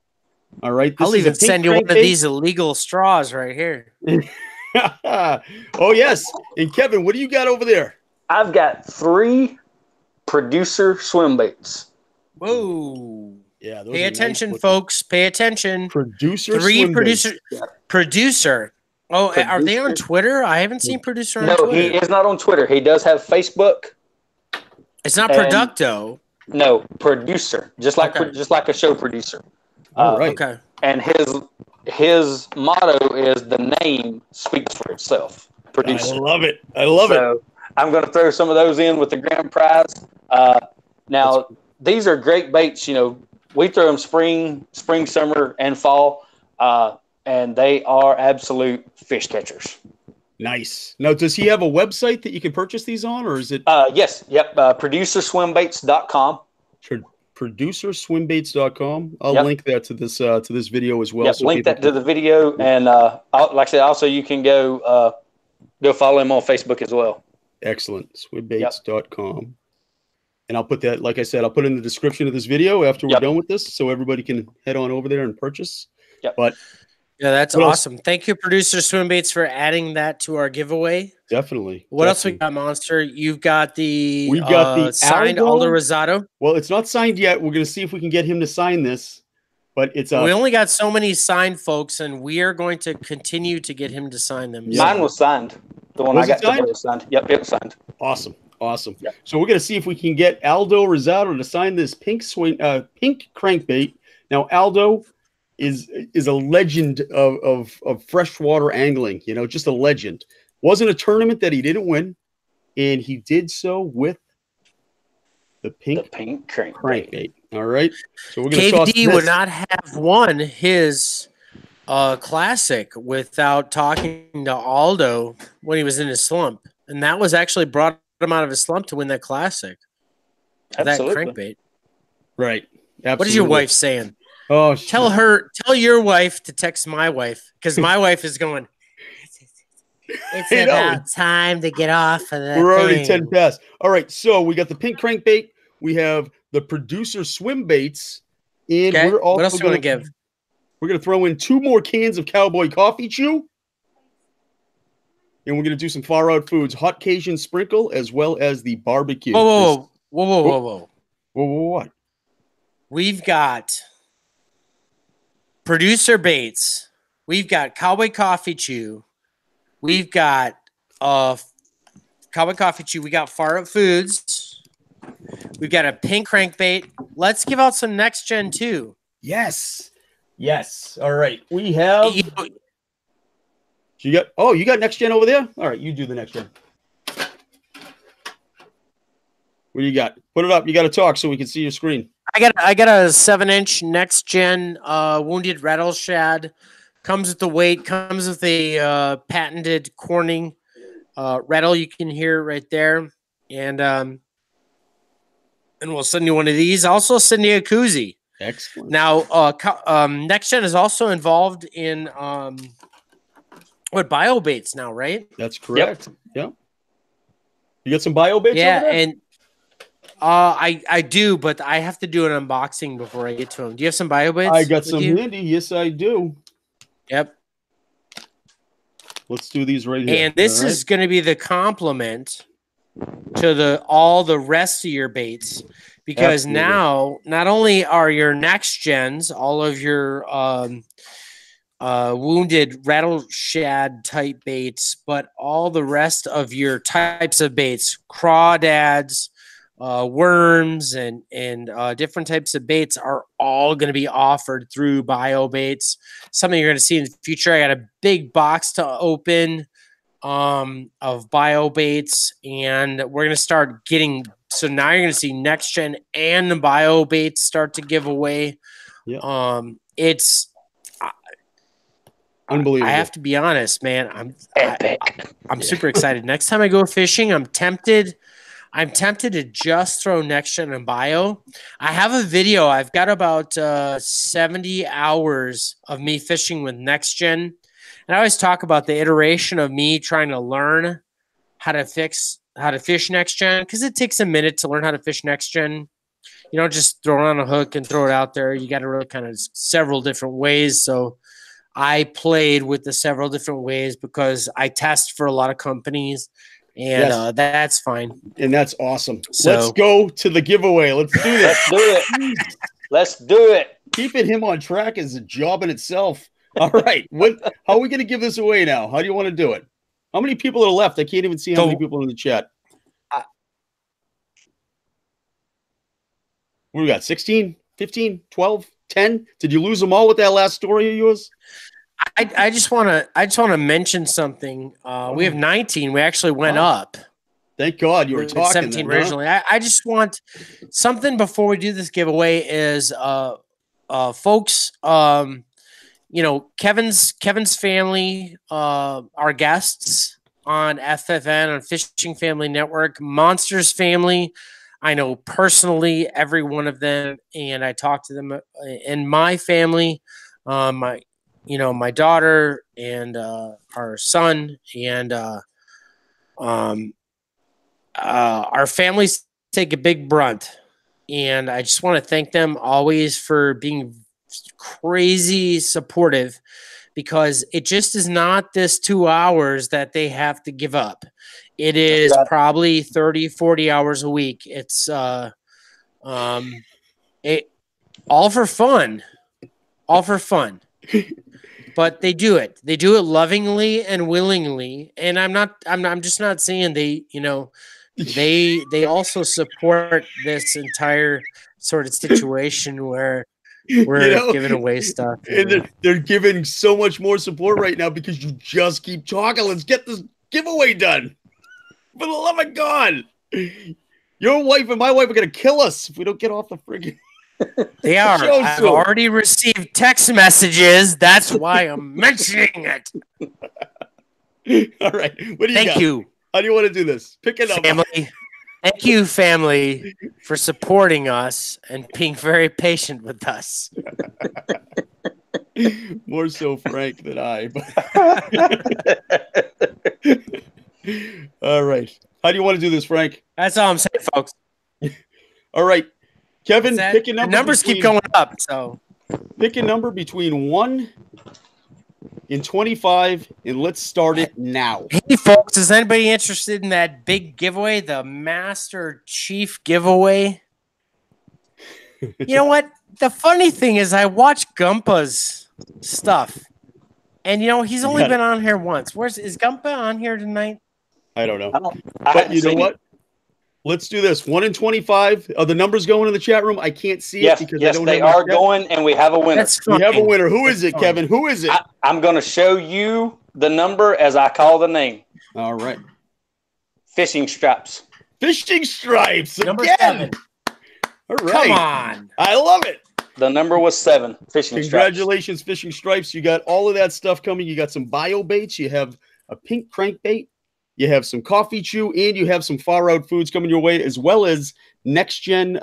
All right. I'll even send you one of these illegal straws right here. Oh, yes. And Kevin, what do you got over there? I've got 3 producer swim baits. Whoa. Yeah. Pay attention, folks. Pay attention. Producer 3 producer. Yeah. Producer. Oh, producer. Are they on Twitter? I haven't seen producer on Twitter. No, he is not on Twitter. He does have Facebook. It's not Producto. No, producer. Just like a show producer. All right. Okay. And his motto is the name speaks for itself. Producer. I love it. I love it. I'm going to throw some of those in with the grand prize. Now, these are great baits. We throw them spring, summer, and fall. And they are absolute fish catchers. Nice. Now, does he have a website that you can purchase these on, or is it? Yes. Yep. Producerswimbaits.com. Producerswimbaits.com. I'll link that to this video as well. Yep, link that to the video, and like I said, also you can go follow him on Facebook as well. Excellent. Swimbaits.com. And I'll put that, like I said, I'll put it in the description of this video after we're done with this, so everybody can head on over there and purchase. Yep. But yeah, that's awesome. Thank you, Producer Swimbaits, for adding that to our giveaway. Definitely. What else we got, Monster? You've got the signed Aldo Rosado. Well, it's not signed yet. We're going to see if we can get him to sign this. But it's we only got so many signed folks, and we are going to continue to get him to sign them. Yeah. Mine was signed. The one I got today was signed. Yep, it was signed. Awesome. Yep. So we're going to see if we can get Aldo Rosado to sign this pink crankbait. Now, Aldo is a legend of freshwater angling, just a legend. Wasn't a tournament that he didn't win, and he did so with the pink crankbait. All right. So we're going to toss this. KD would not have won his classic without talking to Aldo when he was in his slump. And that was actually brought him out of his slump to win that classic. Absolutely. That crankbait. Right. Absolutely. What is your wife saying? Oh, tell your wife to text my wife, because my wife is going, it's about time to get off of that. We're already 10 past. All right. So we got the pink crankbait. We have the producer swim baits. And we're also what else going to give? We're going to throw in 2 more cans of Cowboy Coffee Chew. And we're going to do some Far Out Foods hot Cajun sprinkle, as well as the barbecue. Whoa. What? We've got producer baits. We've got Cowboy Coffee Chew. We've got Cowboy Coffee Chew. We got Far Out Foods. We've got a pink crankbait. Let's give out some next gen too. Yes. All right. We have. You got next gen over there? All right, you do the next gen. What do you got? Put it up. You got to talk so we can see your screen. I got a 7-inch next gen wounded rattle shad. Comes with the weight. Comes with a patented Corning rattle. You can hear right there, and we'll send you one of these. Also, send you a koozie. Excellent. Now, next gen is also involved in bio baits now, right? That's correct. Yep. You got some bio baits over there? And I do, but I have to do an unboxing before I get to them. Do you have some bio baits? I got some handy. Yes, I do. Yep. Let's do these right here. And this is going to be the complement to all the rest of your baits, because now not only are your next gens, all of your wounded rattle shad type baits, but all the rest of your types of baits, crawdads, worms, and different types of baits are all going to be offered through bio baits. Something you're going to see in the future. I got a big box to open of bio baits, and we're going to start getting. So now you're going to see next gen and the bio baits start to give away. Yeah. It's unbelievable. I have to be honest, man. I'm super excited. Next time I go fishing, I'm tempted to just throw next gen and bio. I have a video. I've got about 70 hours of me fishing with next gen. And I always talk about the iteration of me trying to learn how to fish next gen, because it takes a minute to learn how to fish next gen. You don't just throw it on a hook and throw it out there. You got to really kind of several different ways. So I played with the several different ways because I test for a lot of companies, and that's fine. And that's awesome. So, let's go to the giveaway. Let's do this. Let's do it. Keeping him on track is a job in itself. All right. How are we going to give this away now? How do you want to do it? How many people are left? I can't even see how many people in the chat. What do we got? 16, 15, 12, 10? Did you lose them all with that last story of yours? I just want to mention something. We have 19. We actually went up. Thank God you were talking. 17 originally. I just want something before we do this giveaway is folks, Kevin's family, our guests on FFN, on Fishing Family Network, Monsters family. I know personally every one of them, and I talk to them. And my family, my daughter and our son, and our families take a big brunt. And I just want to thank them always for being crazy supportive, because it just is not this 2 hours that they have to give up. It is probably 30, 40 hours a week. It's all for fun, but they do it lovingly and willingly. And I'm just not saying they also support this entire sort of situation where we're giving away stuff. And they're giving so much more support right now because you just keep talking. Let's get this giveaway done. For the love of God. Your wife and my wife are going to kill us if we don't get off the friggin' They are. I've already received text messages. That's why I'm mentioning it. All right. What do you got? Thank you. How do you want to do this? Pick it up. Family. Thank you, family, for supporting us and being very patient with us. More so Frank than I. All right. How do you want to do this, Frank? That's all I'm saying, folks. All right. Kevin, pick a number. The numbers keep going up, so pick a number between 1 and 25, and let's start it now. Hey, folks, is anybody interested in that big giveaway, the Master Chief giveaway? You know what? The funny thing is I watch Gumpa's stuff, and, he's only been on here once. Is Gumpa on here tonight? I don't know. But you know what? Let's do this. 1 in 25. Are the numbers going in the chat room? I can't see it because I don't they are going, and we have a winner. We have a winner. Who is it, Kevin? Who is it? I'm going to show you the number as I call the name. All right. Fishing Stripes. Fishing Stripes Number again. 7. All right. Come on. I love it. The number was 7. Fishing Congratulations, Fishing Stripes. You got all of that stuff coming. You got some bio baits. You have a pink crankbait. You have some coffee chew, and you have some far out foods coming your way, as well as next gen.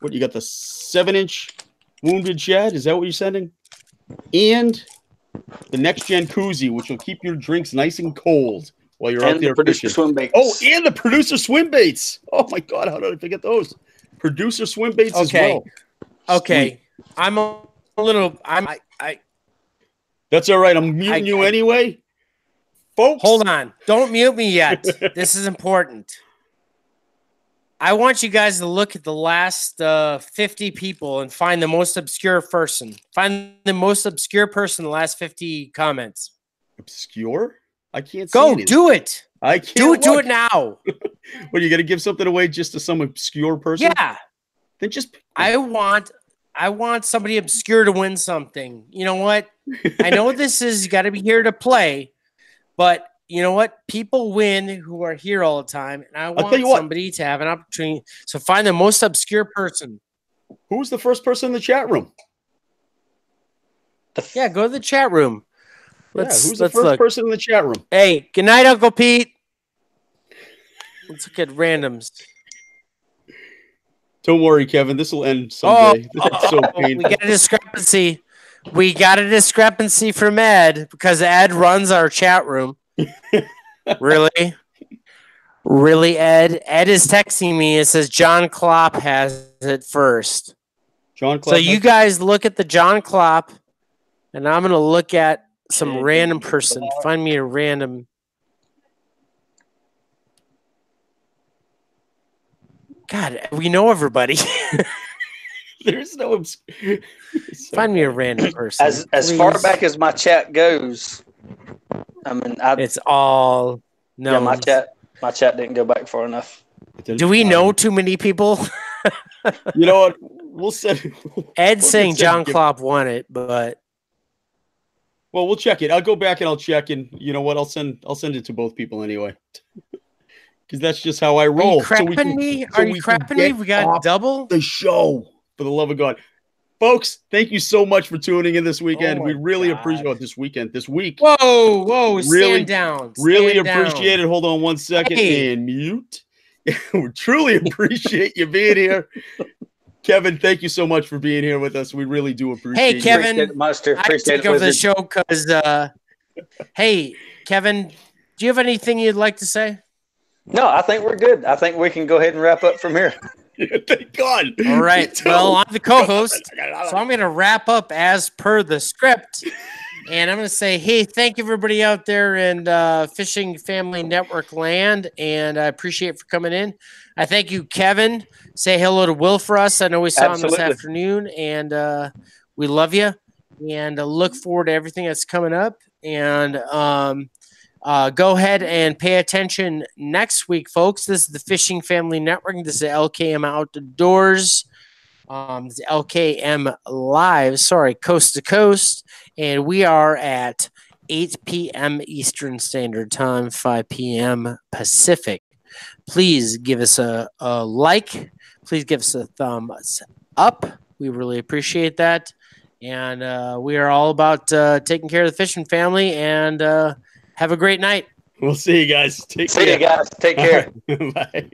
What you got? The 7-inch wounded shad. Is that what you're sending? And the next gen koozie, which will keep your drinks nice and cold while you're out there fishing. Swim baits. Oh, and the producer swim baits. Oh my God, how did I forget those? Producer swim baits as well. Okay, sweet. I'm a little. That's all right. I'm muting you anyway, folks. Hold on, don't mute me yet. This is important. I want you guys to look at the last 50 people and find the most obscure person. Find the most obscure person in the last 50 comments. Obscure? I can't go see do it. I can't do it now. What, you got to give something away just to some obscure person? Yeah. Then just I want somebody obscure to win something. You know what? I know this is got to be here to play, but you know what? People win who are here all the time, and I want somebody to have an opportunity. So find the most obscure person. Who's the first person in the chat room? Yeah, go to the chat room. Who's the first person in the chat room? Hey, good night, Uncle Pete. Let's look at randoms. Don't worry, Kevin. This will end someday. That's so painful. We got a discrepancy. We got a discrepancy from Ed because Ed runs our chat room. Really? Really, Ed? Ed is texting me. It says John Klopp has it first. John Klopp. So you guys look at the John Klopp, and I'm going to look at some random person. Find me a random. God, we know everybody. There's no. Find me a random person. As far back as my chat goes, I mean, it's all no. Yeah, my chat didn't go back far enough. Do we know too many people? You know what? We'll send. Ed's saying John Klopp won it, but we'll check it. I'll go back and I'll check, and you know what? I'll send it to both people anyway, because that's just how I roll. Are you crapping me? Are you crapping me? We got double the show. For the love of God. Folks, thank you so much for tuning in this weekend. We really appreciate this week. Whoa, really, stand down. Really appreciate it. Hold on 1 second and mute. We truly appreciate you being here. Kevin, thank you so much for being here with us. We really do appreciate Hey, Kevin, appreciate it, Master. Appreciate I take over the show because, hey, Kevin, do you have anything you'd like to say? No, I think we're good. I think we can go ahead and wrap up from here. Yeah, thank God. All right. Well, I'm the co-host, so I'm going to wrap up as per the script. And I'm going to say, hey, thank you, everybody out there in Fishing Family Network land. And I appreciate it for coming in. I thank you, Kevin. Say hello to Will for us. I know we saw him this afternoon. And we love you. And look forward to everything that's coming up. And go ahead and pay attention next week, folks. This is the Fishing Family Network. This is LKM Outdoors. This is LKM Live. Sorry, Coast to Coast. And we are at 8 p.m. Eastern Standard Time, 5 p.m. Pacific. Please give us a like. Please give us a thumbs up. We really appreciate that. And we are all about taking care of the fishing family. And have a great night. We'll see you guys. See you guys. Take care. Bye.